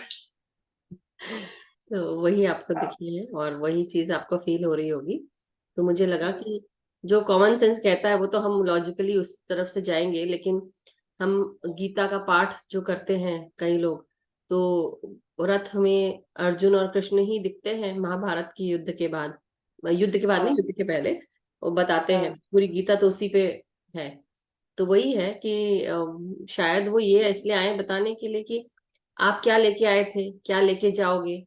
तो वही आपको दिखी है और वही चीज आपको फील हो रही होगी। तो मुझे लगा कि जो कॉमन सेंस कहता है वो तो हम लॉजिकली उस तरफ से जाएंगे, लेकिन हम गीता का पाठ जो करते हैं कई लोग, तो रथ में अर्जुन और कृष्ण ही दिखते हैं महाभारत की युद्ध के बाद, युद्ध के बाद नहीं, युद्ध के पहले वो बताते हैं, पूरी गीता तो उसी पे है। तो वही है कि शायद वो ये इसलिए आए बताने के लिए कि आप क्या लेके आए थे, क्या लेके जाओगे,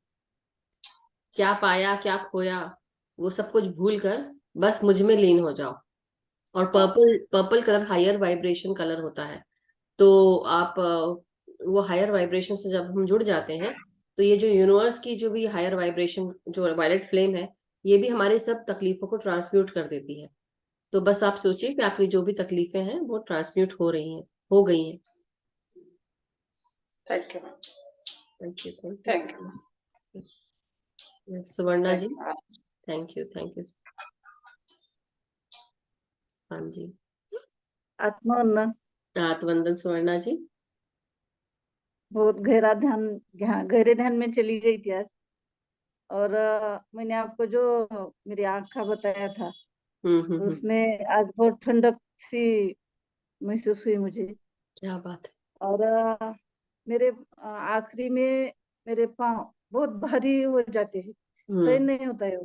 क्या पाया क्या खोया, वो सब कुछ भूल कर बस मुझ में लीन हो जाओ। और purple, purple colour higher vibration colour होता है। तो आप वो हायर वाइब्रेशन से जब हम जुड़ जाते हैं, तो ये जो यूनिवर्स की जो भी हायर वाइब्रेशन, जो वायलेट फ्लेम है, ये भी हमारी सब तकलीफों को ट्रांसम्यूट कर देती है। तो बस आप सोचिए कि आपकी जो भी तकलीफें हैं वो ट्रांसम्यूट हो रही हैं, हो गई हैं। Thank you, thank you, thank you Suvarna ji, you. Thank you, thank you. हाँ जी, आत्मवंदन, आत्मवंदन सुवर्णा जी। बहुत गहरा ध्यान, गहरे ध्यान में चली गई थी आज। और मैंने आपको जो मेरी आँख का बताया था, उसमें आज बहुत ठंडक सी महसूस हुई मुझे। क्या बात है। और मेरे आखिरी में मेरे पाँव बहुत भारी हो जाते हैं, सही नहीं होता है वो।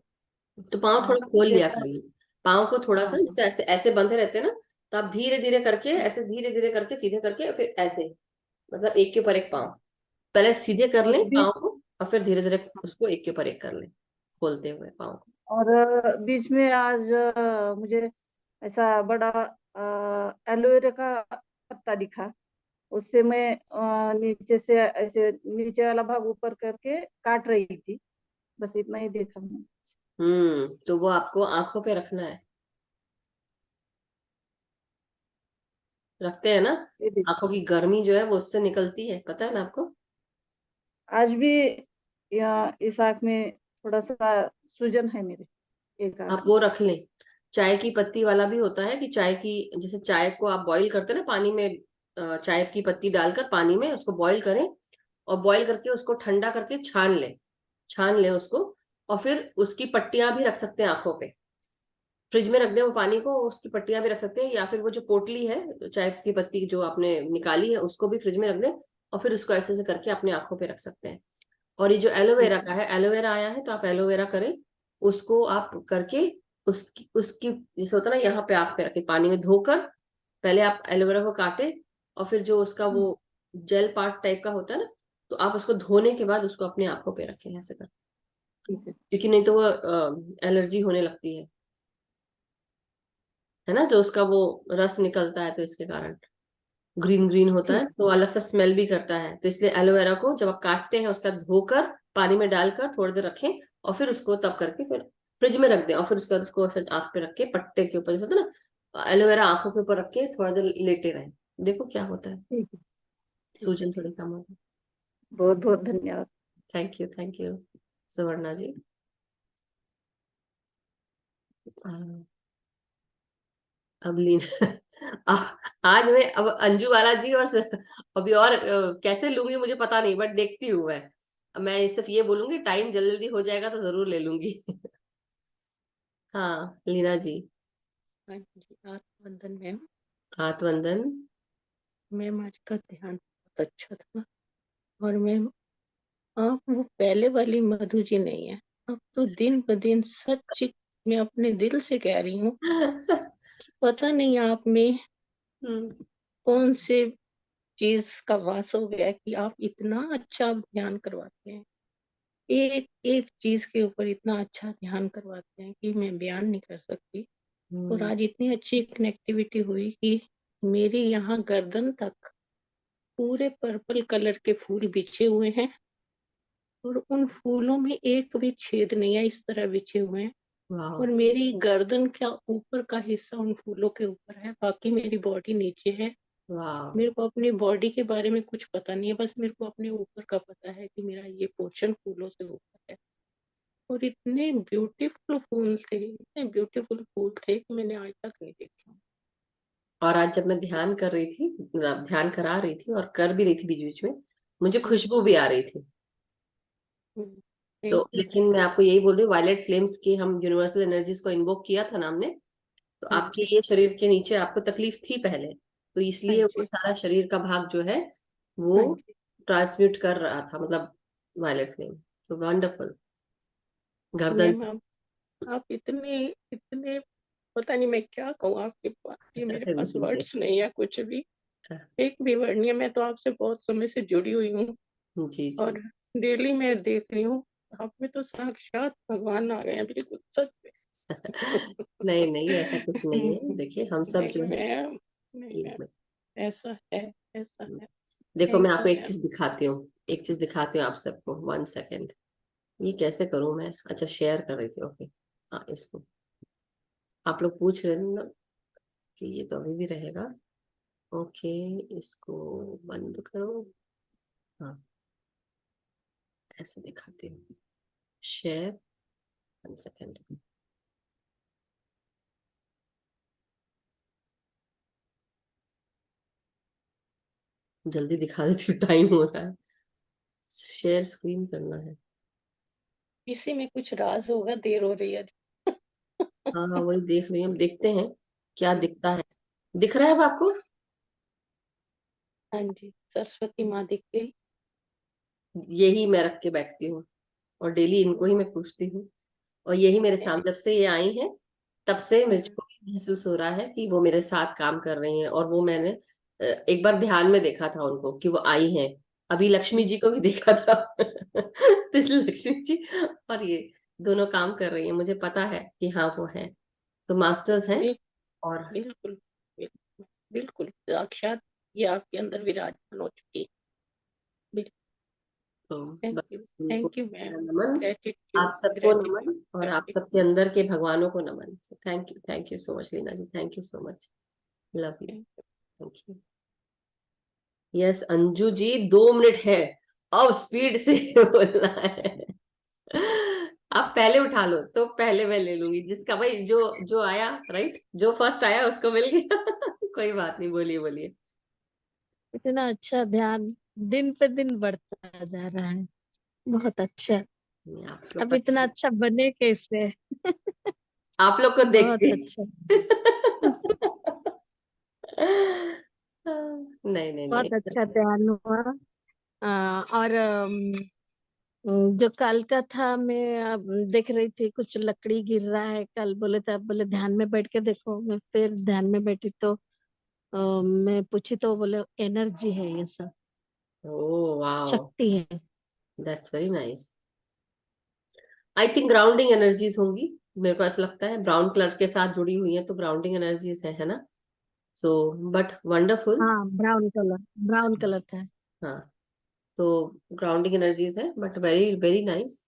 तो पाँव थोड़ा खोल लिया जैसा करिए, पाँव को थोड़ा सा, हाँ, जैसे ऐसे ऐसे बंधे रहते हैं ना, तो आप धीरे धीरे करके, ऐसे धीरे धीरे करके सीधे करके, फिर ऐसे, मतलब एक के ऊपर एक पाँव, पहले सीधे कर और लें बीच पाँव को, और फिर धीरे धीरे उसको एक के ऊपर एक कर लें, खोलते हुए पाँव को। और बीच में आज मुझे ऐसा बड़ा एलोवेरा का पत्ता दिखा, उससे मैं नीचे से ऐसे नीचे वाला भाग ऊपर करके काट रही थी, बस इतना ही देखा मैंने। तो वो आपको आंखों पे रखना है, रखते हैं ना, आंखों की गर्मी जो है वो उससे निकलती है, पता है ना आपको। आज भी इस आँख में थोड़ा सा सूजन है मेरे, एक आँख आप में। वो रख लें, चाय की पत्ती वाला भी होता है कि चाय की, जैसे चाय को आप बॉईल करते हैं ना पानी में, चाय की पत्ती डालकर पानी में उसको बॉईल करें, और बॉईल करके उसको ठंडा करके छान ले उसको, और फिर उसकी पट्टियां भी रख सकते हैं आंखों पे। फ्रिज में रख दें वो पानी को, उसकी पट्टियां भी रख सकते हैं, या फिर वो जो पोटली है चाय की पत्ती जो आपने निकाली है उसको भी फ्रिज में रख दें, और फिर उसको ऐसे ऐसे करके अपने आंखों पे रख सकते हैं। और ये जो एलोवेरा का है, एलोवेरा आया है तो आप एलोवेरा करें, उसको आप करके उसकी उसकी जैसे होता है ना, यहाँ पे आंख पे रखे पानी में धोकर, पहले आप एलोवेरा को काटे, और फिर जो उसका वो जेल पार्ट टाइप का होता है ना, तो आप उसको धोने के बाद उसको अपनी आंखों पे रखें ऐसे कर, क्योंकि नहीं तो वो एलर्जी होने लगती है ना, जो उसका वो रस निकलता है, तो इसके कारण ग्रीन ग्रीन होता है, तो अलग सा स्मेल भी करता है। तो इसलिए एलोवेरा को जब आप काटते हैं उसका धोकर पानी में डालकर थोड़ी देर रखें, और फिर उसको तब करके फिर फ्रिज में रख दें, और फिर उसके बाद उसको आंख पे रख के पट्टे के ऊपर, जैसे होता है ना, एलोवेरा आंखों के ऊपर रख के थोड़ा देर लेटे रहे, देखो क्या होता है, सूजन थोड़ी कम होगी। बहुत बहुत धन्यवाद। थैंक यू सुवर्णा जी। अब लीना आज मैं अब अंजू वाला जी और अभी और कैसे लूंगी मुझे पता नहीं, बट देखती हूँ मैं सिर्फ ये बोलूंगी टाइम जल्दी हो जाएगा तो जरूर ले लूंगी। हाँ लीना जी। हाँ जी, आत्मवंदन मैम। आत्मवंदन मैम, आज का ध्यान बहुत अच्छा था, और मैम आप वो पहले वाली मधु जी नहीं है, अब तो दिन ब दिन सच मैं अपने दिल से कह रही हूँ कि पता नहीं आप में कौन से चीज का वास हो गया कि आप इतना अच्छा ध्यान करवाते हैं, एक एक चीज के ऊपर इतना अच्छा ध्यान करवाते हैं कि मैं बयान नहीं कर सकती। और आज इतनी अच्छी कनेक्टिविटी हुई कि मेरे यहाँ गर्दन तक पूरे पर्पल कलर के फूल बिछे हुए हैं, और उन फूलों में एक भी छेद नहीं है, इस तरह बिछे हुए हैं। और मेरी गर्दन का ऊपर का हिस्सा उन फूलों के ऊपर है, बाकी मेरी बॉडी नीचे है। मेरे को अपनी बॉडी के बारे में कुछ पता नहीं है, बस मेरे को अपने ऊपर का पता है कि मेरा ये पोर्शन फूलों से ऊपर है। और इतने ब्यूटीफुल फूल थे कि मैंने आज तक नहीं देखे। और आज जब मैं ध्यान कर रही थी, मतलब ध्यान करा रही थी और कर भी रही थी बीच बीच में, मुझे खुशबू भी आ रही थी। तो लेकिन मैं आपको यही बोल रही हूँ, वायलेट फ्लेम्स की हम यूनिवर्सल एनर्जीज को इन्वोक किया था ना हमने, तो आपके ये शरीर के नीचे आपको तकलीफ थी पहले, तो इसलिए वो सारा शरीर का भाग जो है वो ट्रांसम्यूट कर रहा था, मतलब वायलेट फ्लेम। So wonderful. गर्दन आप इतने इतने पता नहीं मैं क्या कहूँ आपके पास, ये मेरे पास वर्ड्स नहीं है, कुछ भी एक भी वर्ड नहीं है। मैं तो आपसे बहुत समय से जुड़ी हुई हूँ, और डेली मैं देख रही हूँ आप में तो साक्षात भगवान आ गए हैं, बिल्कुल सच में। नहीं नहीं ऐसा कुछ नहीं है, देखिए हम सब जो है ऐसा है, ऐसा है। देखो मैं आपको एक चीज दिखाती हूँ आप सबको। 1 सेकेंड, ये कैसे करूं मैं? अच्छा शेयर कर रही थी, ओके। हाँ इसको आप लोग पूछ रहे थे ना कि ये तो अभी भी रहेगा, ओके इसको बंद करो। हाँ ऐसे दिखाती हूँ, शेयर। 1 सेकेंड, जल्दी दिखा देती हूँ, टाइम हो रहा है। शेयर स्क्रीन करना है। इसी में कुछ राज होगा, देर हो रही है। हाँ वही देख रही हूँ, देखते हैं क्या दिखता है। दिख रहा है अब आपको? हाँ जी, सरस्वती माँ दिख गई। यही मैं रख के बैठती हूँ, और डेली इनको ही मैं पूछती हूँ, और यही मेरे सामने जब से ये आई हैं तब से मुझको महसूस हो रहा है कि वो मेरे साथ काम कर रही हैं। और वो मैंने एक बार ध्यान में देखा था उनको कि वो आई हैं, अभी लक्ष्मी जी को भी देखा था। तो इसलिए लक्ष्मी जी और ये दोनों काम कर रही हैं, मुझे पता है कि हाँ वो है, तो मास्टर्स हैं। और बिल्कुल बिल्कुल साक्षात ये आपके अंदर विराजमान हो चुकी है। तो बस थैंक यू मैम, नमन, आप सबको नमन, और आप सबके अंदर के भगवानों को नमन। Thank you so much Leena ji, thank you so much, love you, thank you. Yes Anju ji 2 minute है, अब स्पीड से बोलना है। आप पहले उठा लो तो पहले मैं ले लूंगी, जिसका भाई जो जो आया, राइट, जो फर्स्ट आया उसको मिल गया। कोई बात नहीं, बोलिए बोलिए। इतना अच्छा ध्यान दिन पे दिन बढ़ता जा रहा है, बहुत अच्छा। आप लोग अब इतना अच्छा बने कैसे? आप लोग को देख बहुत के। अच्छा। नहीं नहीं नहीं, बहुत अच्छा ध्यान हुआ। और जो कल का था, मैं अब देख रही थी कुछ लकड़ी गिर रहा है, कल बोले थे, अब बोले ध्यान में बैठ के देखो। मैं फिर ध्यान में बैठी तो मैं पूछी तो बोले एनर्जी है ये सब, ओह वाओ, शक्ति है। That's very nice. I think grounding energies होंगी, मेरे को ऐसा लगता है ब्राउन कलर के साथ जुड़ी हुई है तो ग्राउंडिंग एनर्जीज है ना। So but wonderful. हाँ, ब्राउन कलर का है। हाँ, तो ग्राउंडिंग एनर्जीज है, बट वेरी वेरी नाइस।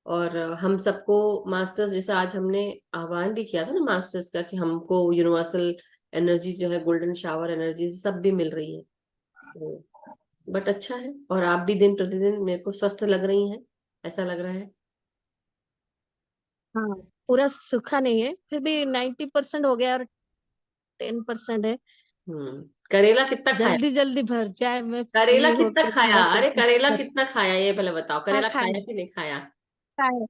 और हम सबको मास्टर्स, जैसे आज हमने आह्वान भी किया था ना मास्टर्स का, कि हमको यूनिवर्सल एनर्जी जो है, गोल्डन शावर एनर्जी सब भी मिल रही है। तो बट अच्छा है, और आप भी दिन प्रतिदिन मेरे को स्वस्थ लग रही हैं, ऐसा लग रहा है। हाँ, पूरा सूखा नहीं है, फिर भी 90% हो गया और 10% है। करेला कितना खाया? जल्दी जल्दी भर जाए, मैं करेला फ्री कितना होके खाया? पूरा अरे सब करेला कर। कितना खाया, ये पहले बताओ, हाँ, करेला खाया खाए कि नहीं खाया? खाए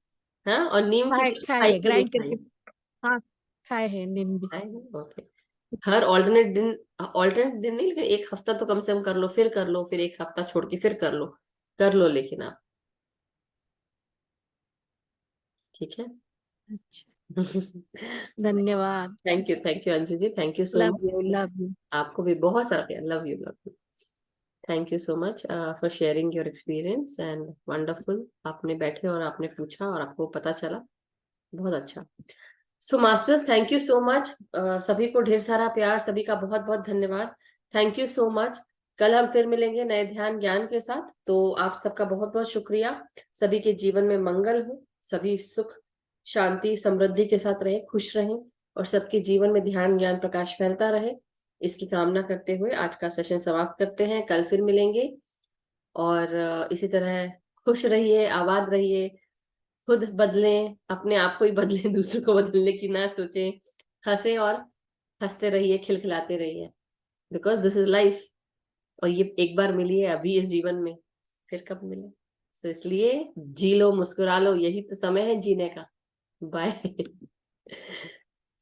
हाँ, और नीम की खाए मिर्च खाए खाई है कि नहीं ग्राइंड खाई? करके। हाँ, खाए है नीम भी। खाई है? ओके। हर ऑल्टरनेट दिन नहीं, लेकिन एक हफ्ता तो कम से कम कर लो, फिर कर लो, फिर एक हफ्ता छोड़ के फिर कर लो, कर लो, लेकिन आप, ठीक है। अच्छा, धन्यवाद। Thank you Anju ji, thank you so love much. You, love you. आपको भी बहुत सारा प्यार, love you love you. Thank you so much for sharing your experience and wonderful. आपने बैठे और आपने पूछा और आपको पता चला, बहुत अच्छा। सो masters, thank you so much. सभी को ढेर सारा प्यार, सभी का बहुत बहुत धन्यवाद। Thank you so much. कल हम फिर मिलेंगे नए ध्यान ज्ञान के साथ। तो आप सबका बहुत बहुत शुक्रिया। सभी के जीवन में मंगल हो, सभी सुख शांति समृद्धि के साथ रहे, खुश रहें, और सबके जीवन में ध्यान ज्ञान प्रकाश फैलता रहे, इसकी कामना करते हुए आज का सेशन समाप्त करते हैं। कल फिर मिलेंगे, और इसी तरह खुश रहिए, आबाद रहिए, खुद बदलें, अपने आप को ही बदलें, दूसरों को बदलने की ना सोचें, हंसे और हंसते रहिए, खिलखिलाते रहिए, बिकॉज दिस इज लाइफ। और ये एक बार मिली है अभी इस जीवन में, फिर कब मिले। सो इसलिए जी लो, मुस्कुरा लो, यही तो समय है जीने का। बाय।